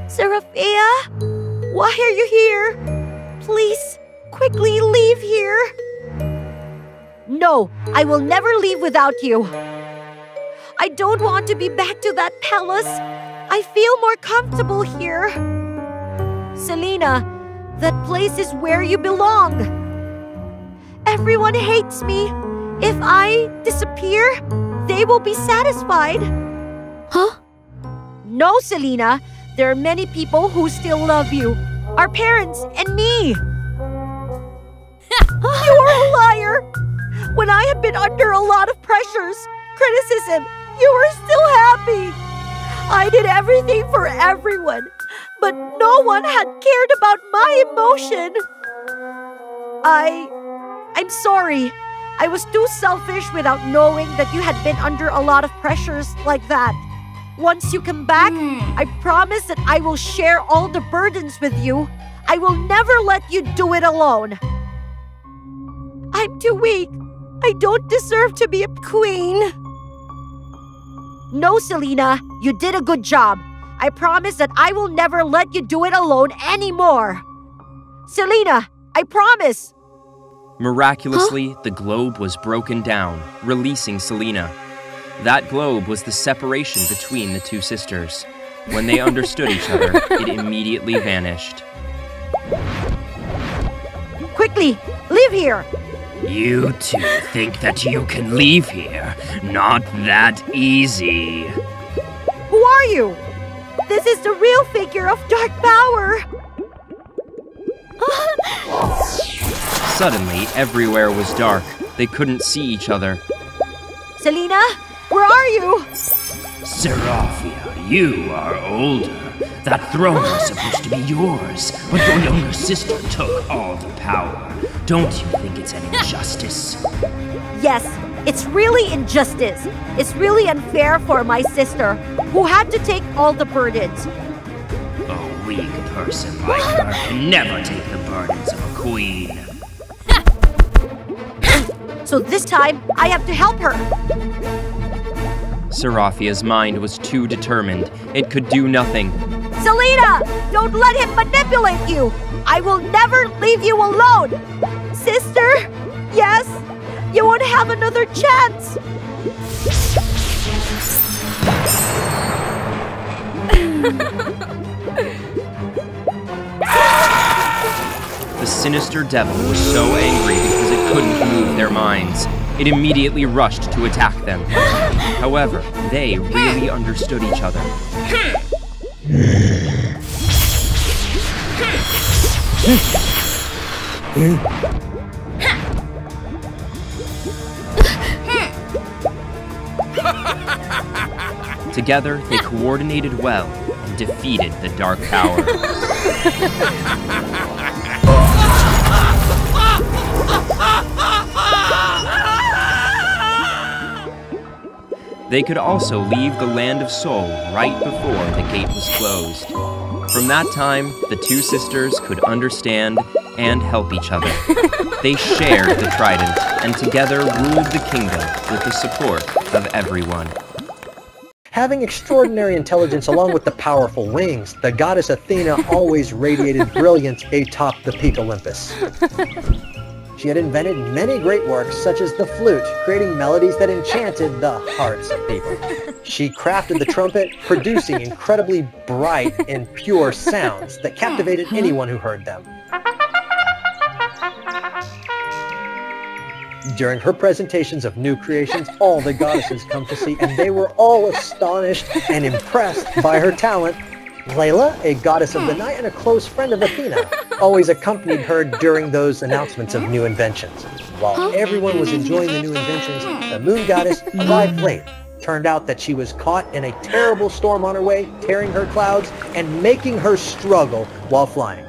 Seraphia? Why are you here? Please, quickly leave here. No, I will never leave without you. I don't want to be back to that palace. I feel more comfortable here. Selena, that place is where you belong. Everyone hates me. If I disappear, they will be satisfied. No, Selena. There are many people who still love you. Our parents and me. You're a liar. When I have been under a lot of pressures, criticism, you were still happy. I did everything for everyone, but no one had cared about my emotion. I'm sorry. I was too selfish without knowing that you had been under a lot of pressures like that. Once you come back, I promise that I will share all the burdens with you. I will never let you do it alone. I'm too weak. I don't deserve to be a queen. No, Selena, you did a good job. I promise that I will never let you do it alone anymore. Selena, I promise. Miraculously, the globe was broken down, releasing Selena. That globe was the separation between the two sisters. When they understood each other, it immediately vanished. Quickly, leave here! You two think that you can leave here? Not that easy. are you? This is the real figure of dark power! Suddenly, everywhere was dark. They couldn't see each other. Selena, where are you? Seraphia, you are older. That throne was supposed to be yours, but your younger sister took all the power. Don't you think it's an injustice? Yes, it's really injustice. It's really unfair for my sister, who had to take all the burdens. A weak person like her can never take the burdens of a queen. So this time, I have to help her. Seraphia's mind was too determined. It could do nothing. Selena, don't let him manipulate you. I will never leave you alone. Sister, yes, you won't have another chance. The sinister devil was so angry because it couldn't move their minds. It immediately rushed to attack them. However, they really understood each other. Together, they coordinated well and defeated the dark power. They could also leave the Land of Soul right before the gate was closed. From that time, the two sisters could understand and help each other. They shared the trident and together ruled the kingdom with the support of everyone. Having extraordinary intelligence along with the powerful wings, the goddess Athena always radiated brilliance atop the peak Olympus. She had invented many great works, such as the flute, creating melodies that enchanted the hearts of people. She crafted the trumpet, producing incredibly bright and pure sounds that captivated anyone who heard them. During her presentations of new creations, all the goddesses come to see, and they were all astonished and impressed by her talent. Layla, a goddess of the night and a close friend of Athena, always accompanied her during those announcements of new inventions. While everyone was enjoying the new inventions, the moon goddess arrived late. Turned out that she was caught in a terrible storm on her way, tearing her clouds and making her struggle while flying.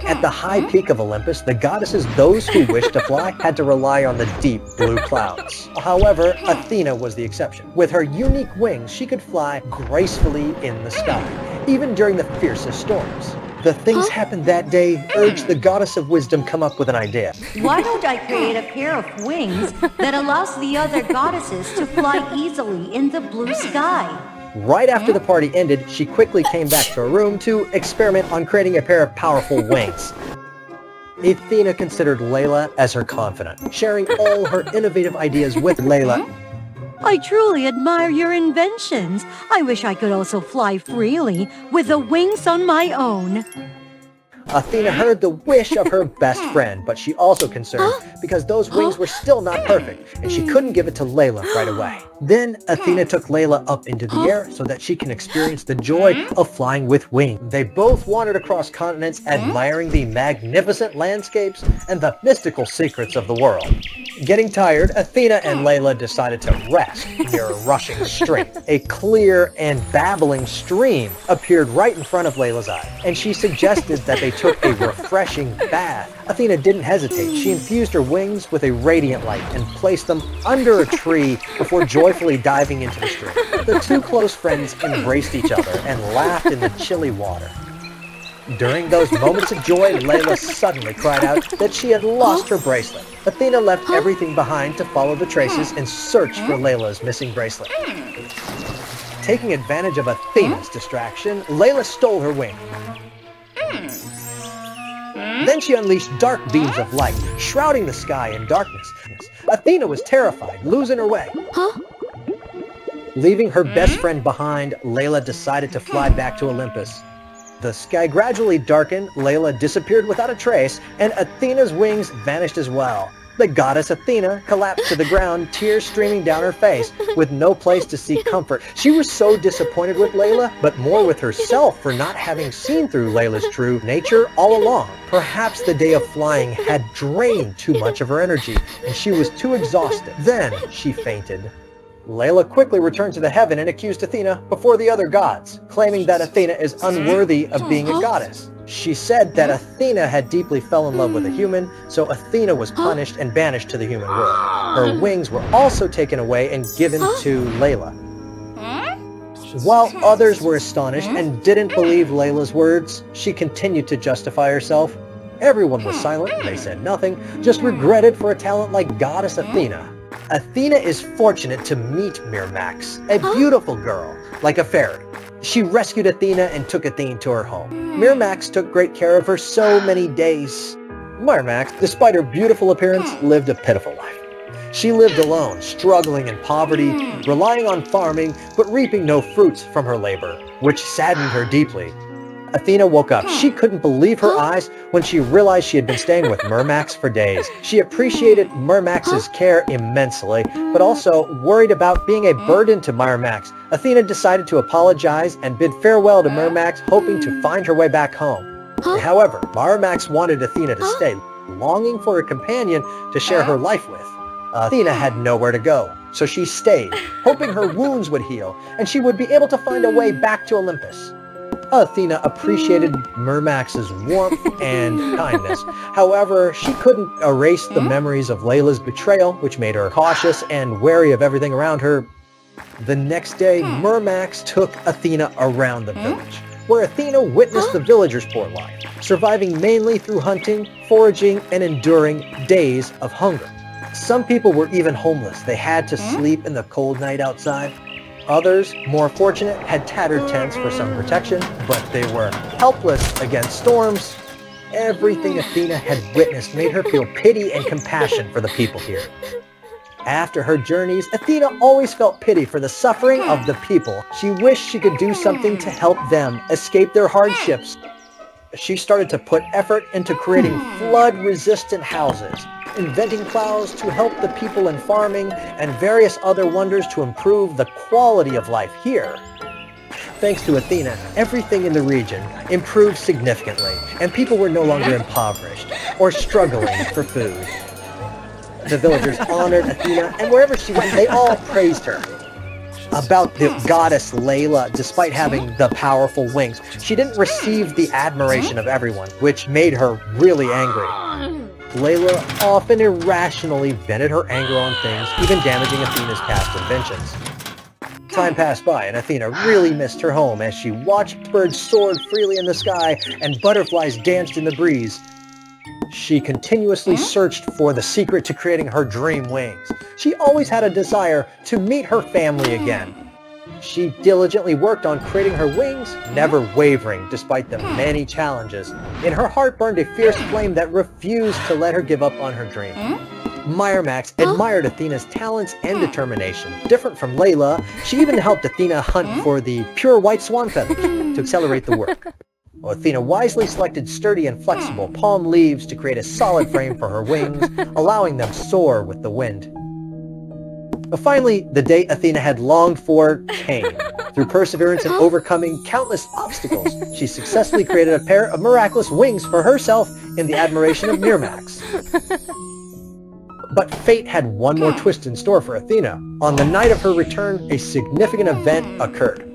At the high peak of Olympus, the goddesses, those who wished to fly, had to rely on the deep blue clouds. However, Athena was the exception. With her unique wings, she could fly gracefully in the sky, even during the fiercest storms. The things happened that day urged the goddess of wisdom come up with an idea. Why don't I create a pair of wings that allows the other goddesses to fly easily in the blue sky? Right after the party ended, she quickly came back to her room to experiment on creating a pair of powerful wings. Athena considered Layla as her confidant, sharing all her innovative ideas with Layla. I truly admire your inventions. I wish I could also fly freely with the wings on my own. Athena heard the wish of her best friend, but she also concerned because those wings were still not perfect, and she couldn't give it to Layla right away. Then Athena took Layla up into the air so that she can experience the joy of flying with wings. They both wandered across continents, admiring the magnificent landscapes and the mystical secrets of the world. Getting tired, Athena and Layla decided to rest near a rushing stream. A clear and babbling stream appeared right in front of Layla's eye, and she suggested that they took a refreshing bath. Athena didn't hesitate. She infused her wings with a radiant light and placed them under a tree before joyfully diving into the stream. The two close friends embraced each other and laughed in the chilly water. During those moments of joy, Layla suddenly cried out that she had lost her bracelet. Athena left everything behind to follow the traces and search for Layla's missing bracelet. Taking advantage of Athena's distraction, Layla stole her wing. Then she unleashed dark beams of light, shrouding the sky in darkness. Athena was terrified, losing her way. Leaving her best friend behind, Layla decided to fly back to Olympus. The sky gradually darkened, Layla disappeared without a trace, and Athena's wings vanished as well. The goddess Athena collapsed to the ground, tears streaming down her face, with no place to seek comfort. She was so disappointed with Layla, but more with herself for not having seen through Layla's true nature all along. Perhaps the day of flying had drained too much of her energy, and she was too exhausted. Then she fainted. Layla quickly returned to the heaven and accused Athena before the other gods, claiming that Athena is unworthy of being a goddess. She said that Athena had deeply fell in love with a human, so Athena was punished and banished to the human world. Her wings were also taken away and given to Layla. While others were astonished and didn't believe Layla's words, she continued to justify herself. Everyone was silent, they said nothing, just regretted for a talent like goddess Athena. Athena is fortunate to meet Mirmax, a beautiful girl, like a fairy. She rescued Athena and took Athena to her home. Mirmax took great care of her so many days. Mirmax, despite her beautiful appearance, lived a pitiful life. She lived alone, struggling in poverty, relying on farming, but reaping no fruits from her labor, which saddened her deeply. Athena woke up. She couldn't believe her eyes when she realized she had been staying with Mirmax for days. She appreciated Mirmax's care immensely, but also worried about being a burden to Mirmax. Athena decided to apologize and bid farewell to Mirmax, hoping to find her way back home. However, Mirmax wanted Athena to stay, longing for a companion to share her life with. Athena had nowhere to go, so she stayed, hoping her wounds would heal, and she would be able to find a way back to Olympus. Athena appreciated Mirmax's warmth and kindness. However, she couldn't erase the memories of Layla's betrayal, which made her cautious and wary of everything around her. The next day, Mirmax took Athena around the village, where Athena witnessed the villagers' poor life, surviving mainly through hunting, foraging, and enduring days of hunger. Some people were even homeless. They had to sleep in the cold night outside. Others, more fortunate, had tattered tents for some protection, but they were helpless against storms. Everything Athena had witnessed made her feel pity and compassion for the people here. After her journeys, Athena always felt pity for the suffering of the people. She wished she could do something to help them escape their hardships. She started to put effort into creating flood-resistant houses, inventing plows to help the people in farming, and various other wonders to improve the quality of life here. Thanks to Athena, everything in the region improved significantly, and people were no longer impoverished or struggling for food. The villagers honored Athena, and wherever she went, they all praised her. About the goddess Layla, despite having the powerful wings, she didn't receive the admiration of everyone, which made her really angry. Layla often irrationally vented her anger on things, even damaging Athena's past inventions. Time passed by, and Athena really missed her home as she watched birds soar freely in the sky and butterflies danced in the breeze. She continuously searched for the secret to creating her dream wings. She always had a desire to meet her family again. She diligently worked on creating her wings, never wavering despite the many challenges. In her heart burned a fierce flame that refused to let her give up on her dream. Mirmax admired Athena's talents and determination. Different from Layla, she even helped Athena hunt for the pure white swan feathers to accelerate the work. Athena wisely selected sturdy and flexible palm leaves to create a solid frame for her wings, allowing them to soar with the wind. But finally, the day Athena had longed for came. Through perseverance and overcoming countless obstacles, she successfully created a pair of miraculous wings for herself in the admiration of Mirmax. But fate had one more twist in store for Athena. On the night of her return, a significant event occurred.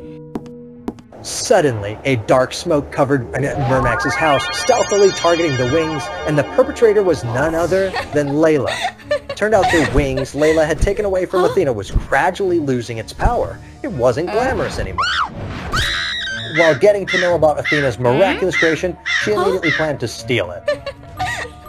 Suddenly, a dark smoke covered Mirmax's house, stealthily targeting the wings, and the perpetrator was none other than Layla. It turned out the wings Layla had taken away from Athena was gradually losing its power. It wasn't glamorous anymore. While getting to know about Athena's miraculous creation, she immediately planned to steal it.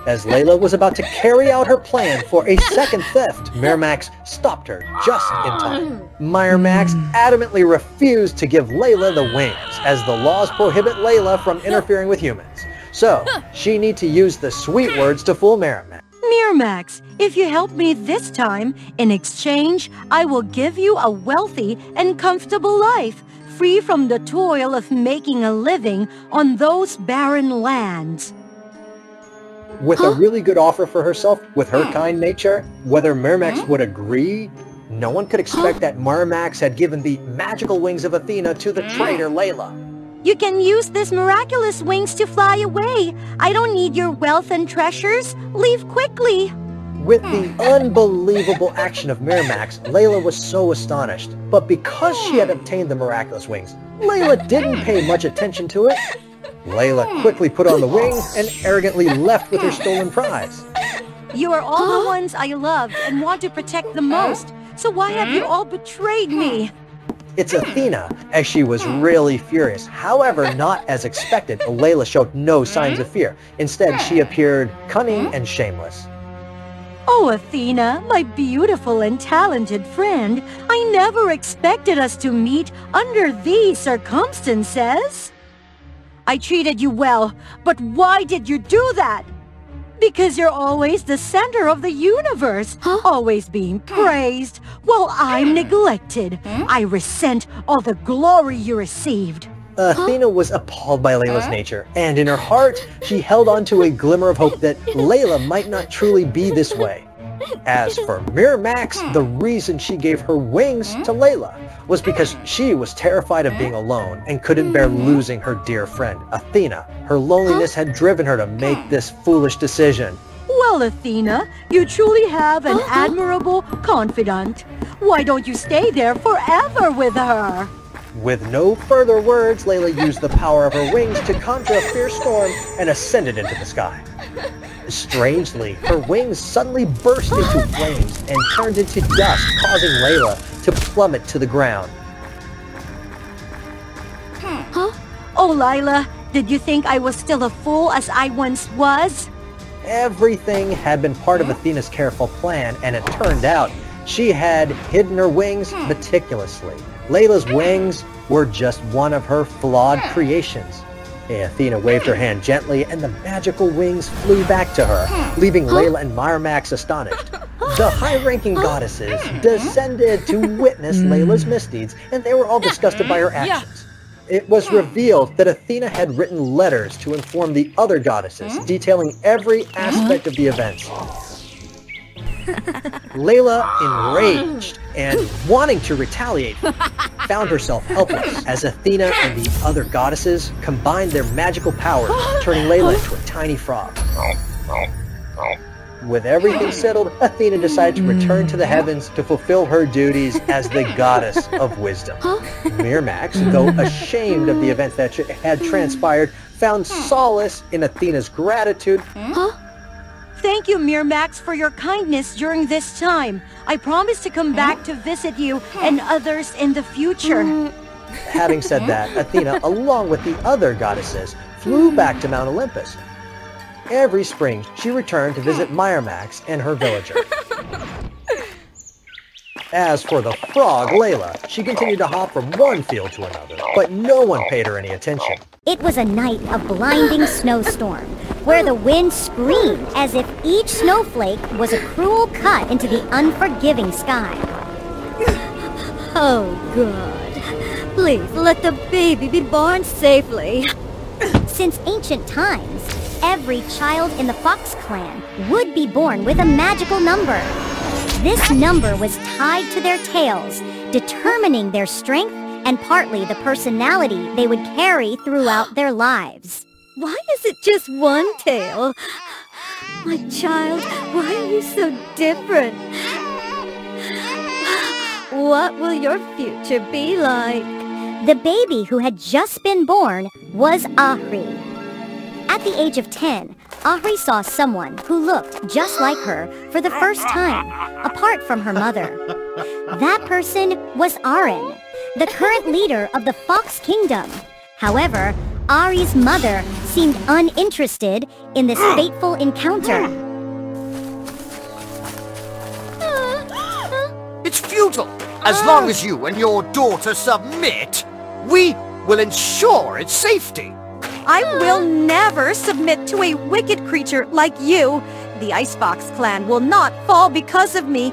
As Layla was about to carry out her plan for a second theft, Mirmax stopped her just in time. Mirmax adamantly refused to give Layla the wings, as the laws prohibit Layla from interfering with humans. So, she needs to use the sweet words to fool Mirmax. Mirmax, if you help me this time, in exchange, I will give you a wealthy and comfortable life, free from the toil of making a living on those barren lands. With a really good offer for herself, with her kind nature, whether Miramax would agree, no one could expect that Miramax had given the magical wings of Athena to the traitor Layla. You can use these miraculous wings to fly away. I don't need your wealth and treasures. Leave quickly. With the unbelievable action of Miramax, Layla was so astonished. But because she had obtained the miraculous wings, Layla didn't pay much attention to it. Layla quickly put on the wings and arrogantly left with her stolen prize. You are all the ones I loved and want to protect the most. So why have you all betrayed me? It's Athena, as she was really furious. However, not as expected, Layla showed no signs of fear. Instead, she appeared cunning and shameless. Oh, Athena, my beautiful and talented friend, I never expected us to meet under these circumstances. I treated you well, but why did you do that? Because you're always the center of the universe, always being praised, while I'm neglected. I resent all the glory you received. Athena was appalled by Layla's nature, and in her heart, she held on to a glimmer of hope that Layla might not truly be this way. As for Miramax, the reason she gave her wings to Layla was because she was terrified of being alone and couldn't bear losing her dear friend, Athena. Her loneliness had driven her to make this foolish decision. Well, Athena, you truly have an admirable confidant. Why don't you stay there forever with her? With no further words, Layla used the power of her wings to conjure a fierce storm and ascended into the sky. Strangely, her wings suddenly burst into flames and turned into dust, causing Layla to plummet to the ground. Oh, Layla, did you think I was still a fool as I once was? Everything had been part of Athena's careful plan, and it turned out she had hidden her wings meticulously. Layla's wings were just one of her flawed creations. Athena waved her hand gently, and the magical wings flew back to her, leaving Layla and Miramax astonished. The high-ranking goddesses descended to witness Layla's misdeeds, and they were all disgusted by her actions. It was revealed that Athena had written letters to inform the other goddesses, detailing every aspect of the events. Layla, enraged and wanting to retaliate, found herself helpless as Athena and the other goddesses combined their magical powers, turning Layla into a tiny frog. With everything settled, Athena decided to return to the heavens to fulfill her duties as the goddess of wisdom. Miramax, though ashamed of the events that had transpired, found solace in Athena's gratitude. Thank you, Miramax, for your kindness during this time. I promise to come back to visit you and others in the future. Having said that, Athena, along with the other goddesses, flew back to Mount Olympus. Every spring, she returned to visit Miramax and her villager. As for the frog, Layla, she continued to hop from one field to another, but no one paid her any attention. It was a night of blinding snowstorm, where the wind screamed as if each snowflake was a cruel cut into the unforgiving sky. Oh, God. Please let the baby be born safely. Since ancient times, every child in the Fox clan would be born with a magical number. This number was tied to their tails, determining their strength and partly the personality they would carry throughout their lives. Why is it just one tail? My child, why are you so different? What will your future be like? The baby who had just been born was Ahri. At the age of 10, Ahri saw someone who looked just like her for the first time, apart from her mother. That person was Aren, the current leader of the Fox Kingdom. However, Ahri's mother seemed uninterested in this fateful encounter. It's futile. As long as you and your daughter submit, we will ensure its safety. I will never submit to a wicked creature like you. The Ice Fox clan will not fall because of me.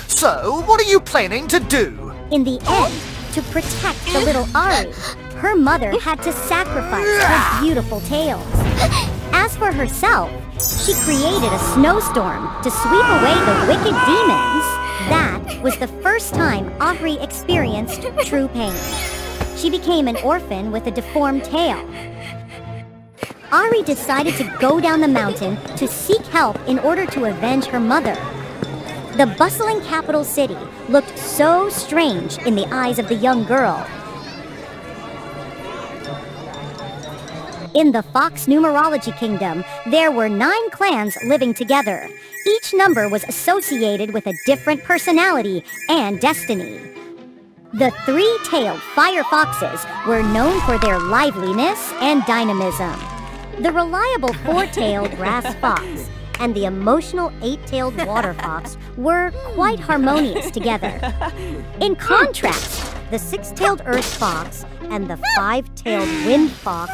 So, what are you planning to do? In the end, to protect the little Ahri, her mother had to sacrifice her beautiful tails. As for herself, she created a snowstorm to sweep away the wicked demons. That was the first time Ahri experienced true pain. She became an orphan with a deformed tail. Ahri decided to go down the mountain to seek help in order to avenge her mother. The bustling capital city looked so strange in the eyes of the young girl. In the Fox Numerology Kingdom, there were 9 clans living together. Each number was associated with a different personality and destiny. The 3-tailed fire foxes were known for their liveliness and dynamism. The reliable 4-tailed grass fox and the emotional 8-tailed water fox were quite harmonious together. In contrast, the 6-tailed earth fox and the 5-tailed wind fox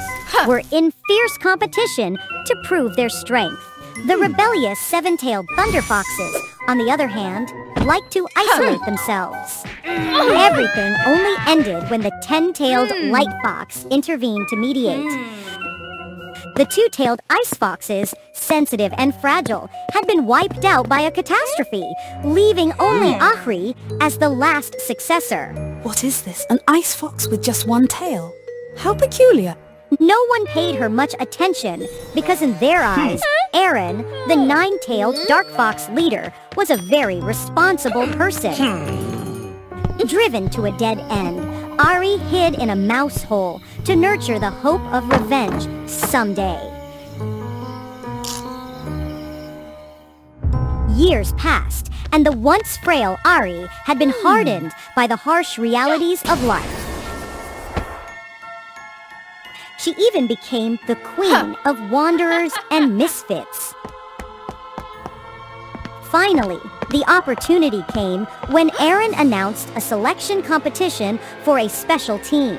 were in fierce competition to prove their strength. The rebellious 7-tailed thunder foxes, on the other hand, liked to isolate themselves. Everything only ended when the 10-tailed light fox intervened to mediate. The 2-tailed ice foxes, sensitive and fragile, had been wiped out by a catastrophe, leaving only Ahri as the last successor. What is this? An ice fox with just one tail? How peculiar. No one paid her much attention because in their eyes, Aaron, the 9-tailed dark fox leader, was a very responsible person. Driven to a dead end, Ahri hid in a mouse hole to nurture the hope of revenge someday. Years passed, and the once frail Ahri had been hardened by the harsh realities of life. She even became the queen of wanderers and misfits. Finally, the opportunity came when Aaron announced a selection competition for a special team.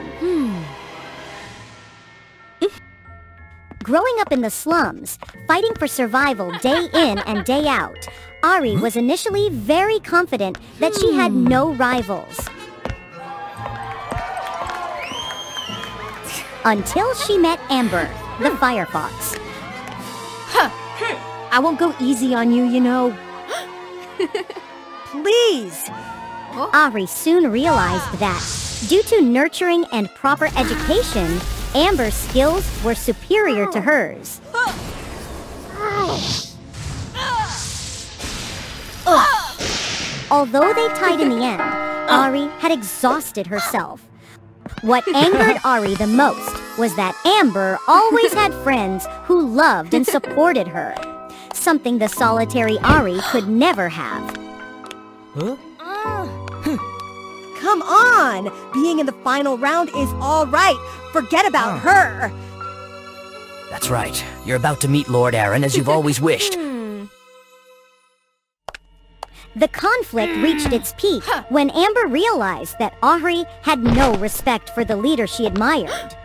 Growing up in the slums, fighting for survival day in and day out, Ahri was initially very confident that she had no rivals. Until she met Amber, the firefox. I won't go easy on you, you know. Please! Ahri soon realized that, due to nurturing and proper education, Amber's skills were superior to hers. Although they tied in the end, Ahri had exhausted herself. What angered Ahri the most was that Amber always had friends who loved and supported her, something the solitary Ahri could never have. Come on! Being in the final round is all right. Forget about her. That's right. You're about to meet Lord Aaron as you've always wished. The conflict reached its peak when Amber realized that Ahri had no respect for the leader she admired.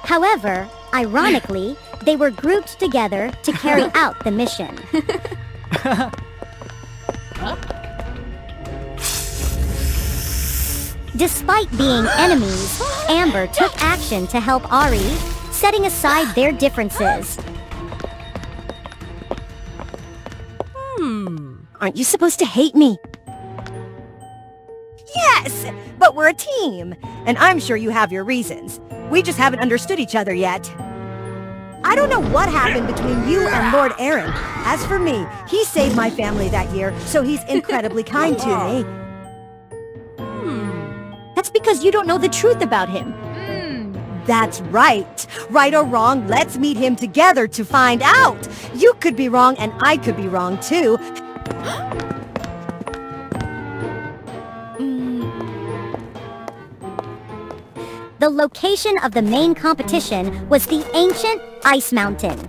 However, ironically, they were grouped together to carry out the mission. Despite being enemies, Amber took action to help Ahri, setting aside their differences. Aren't you supposed to hate me? Yes! But we're a team, and I'm sure you have your reasons. We just haven't understood each other yet. I don't know what happened between you and Lord Aaron. As for me, he saved my family that year, so he's incredibly kind to me. That's because you don't know the truth about him. That's right. Right or wrong, let's meet him together to find out. You could be wrong and I could be wrong too. The location of the main competition was the ancient Ice Mountain.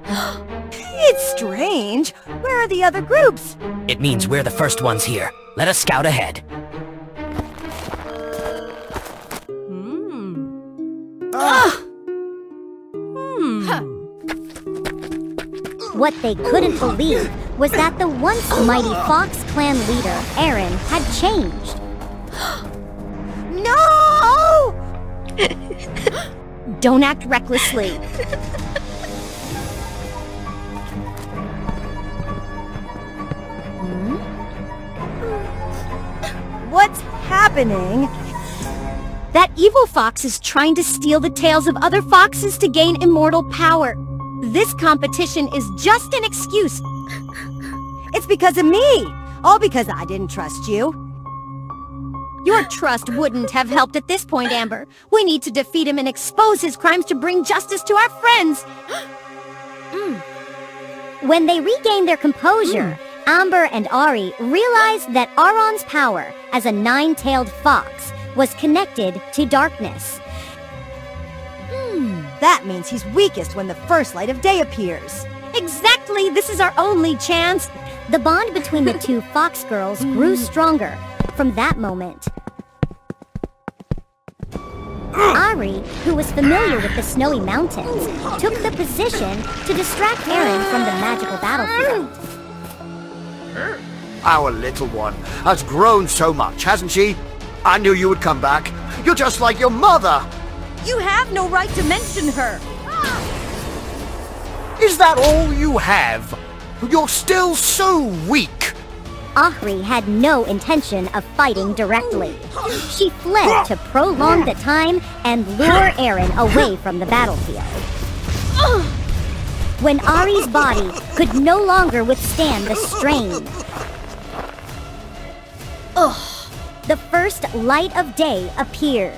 It's strange. Where are the other groups? It means we're the first ones here. Let us scout ahead. What they couldn't believe was that the once mighty Fox clan leader, Aaron, had changed. Don't act recklessly. What's happening? That evil fox is trying to steal the tails of other foxes to gain immortal power. This competition is just an excuse. It's because of me. All because I didn't trust you. Your trust wouldn't have helped at this point, Amber. We need to defeat him and expose his crimes to bring justice to our friends. When they regained their composure, Amber and Ari realized that Aron's power as a nine-tailed fox was connected to darkness. That means he's weakest when the first light of day appears. Exactly! This is our only chance! The bond between the two fox girls grew stronger from that moment. Ari, who was familiar with the snowy mountains, took the position to distract Aaron from the magical battlefield. Our little one has grown so much, hasn't she? I knew you would come back. You're just like your mother. You have no right to mention her. Is that all you have? You're still so weak. Ahri had no intention of fighting directly. She fled to prolong the time and lure Aaron away from the battlefield. When Ari's body could no longer withstand the strain, the first light of day appeared.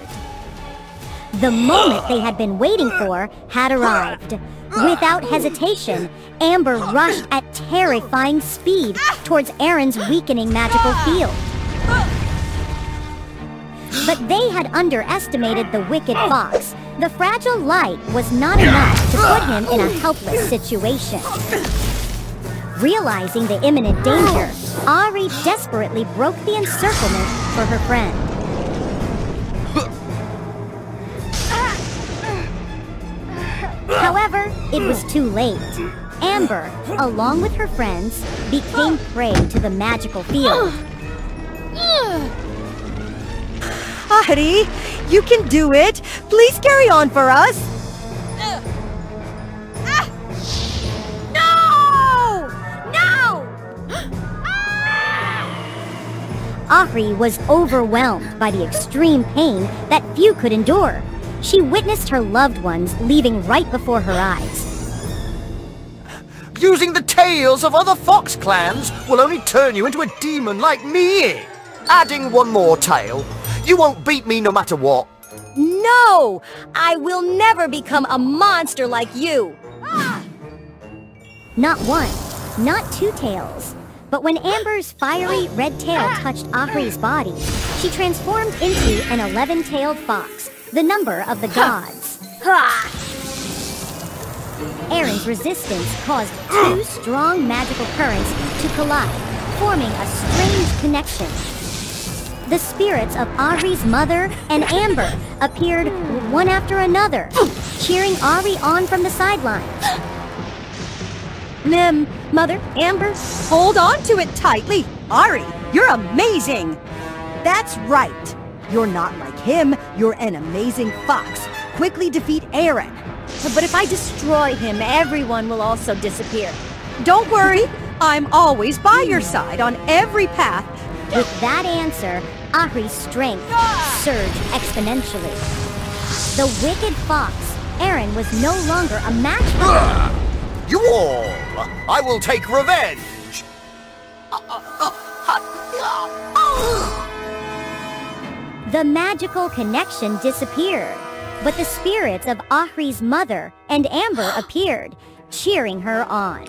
The moment they had been waiting for had arrived. Without hesitation, Amber rushed at terrifying speed towards Aaron's weakening magical field. But they had underestimated the wicked fox. The fragile light was not enough to put him in a helpless situation. Realizing the imminent danger, Ari desperately broke the encirclement for her friend. However, it was too late. Amber, along with her friends, became prey to the magical field. Ari, you can do it! Please carry on for us! No! No! Ahri was overwhelmed by the extreme pain that few could endure. She witnessed her loved ones leaving right before her eyes. Using the tails of other fox clans will only turn you into a demon like me. Adding one more tail, you won't beat me no matter what. No! I will never become a monster like you! Not one, not two tails. But when Amber's fiery red tail touched Ahri's body, she transformed into an 11-tailed fox, the number of the gods. Aaron's resistance caused two strong magical currents to collide, forming a strange connection. The spirits of Ahri's mother and Amber appeared one after another, cheering Ahri on from the sidelines. Mother, Amber, hold on to it tightly. Ari, you're amazing! That's right. You're not like him, you're an amazing fox. Quickly defeat Aaron. But if I destroy him, everyone will also disappear. Don't worry, I'm always by your side on every path. With that answer, Ahri's strength surged exponentially. The wicked fox, Aaron, was no longer a match for him. You all! I will take revenge! The magical connection disappeared, but the spirits of Ahri's mother and Amber appeared, cheering her on.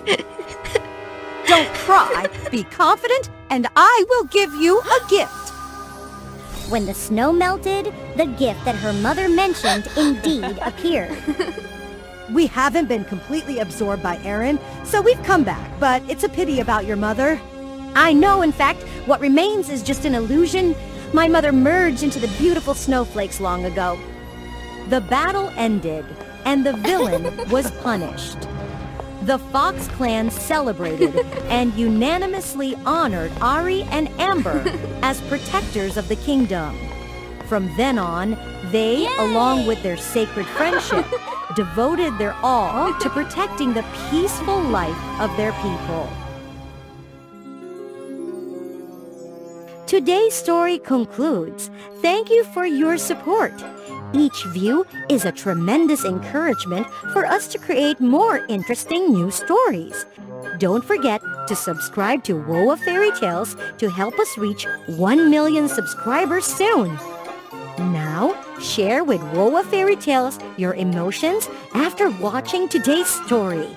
Don't cry, be confident, and I will give you a gift. When the snow melted, the gift that her mother mentioned indeed appeared. We haven't been completely absorbed by Aaron, so we've come back, but it's a pity about your mother. I know, in fact, what remains is just an illusion. My mother merged into the beautiful snowflakes long ago. The battle ended, and the villain was punished. The Fox clan celebrated and unanimously honored Ari and Amber as protectors of the kingdom. From then on, they, along with their sacred friendship, devoted their all to protecting the peaceful life of their people. Today's story concludes. Thank you for your support. Each view is a tremendous encouragement for us to create more interesting new stories. Don't forget to subscribe to WOA Fairy Tales to help us reach 1 million subscribers soon. Now, share with WOA Fairy Tales your emotions after watching today's story.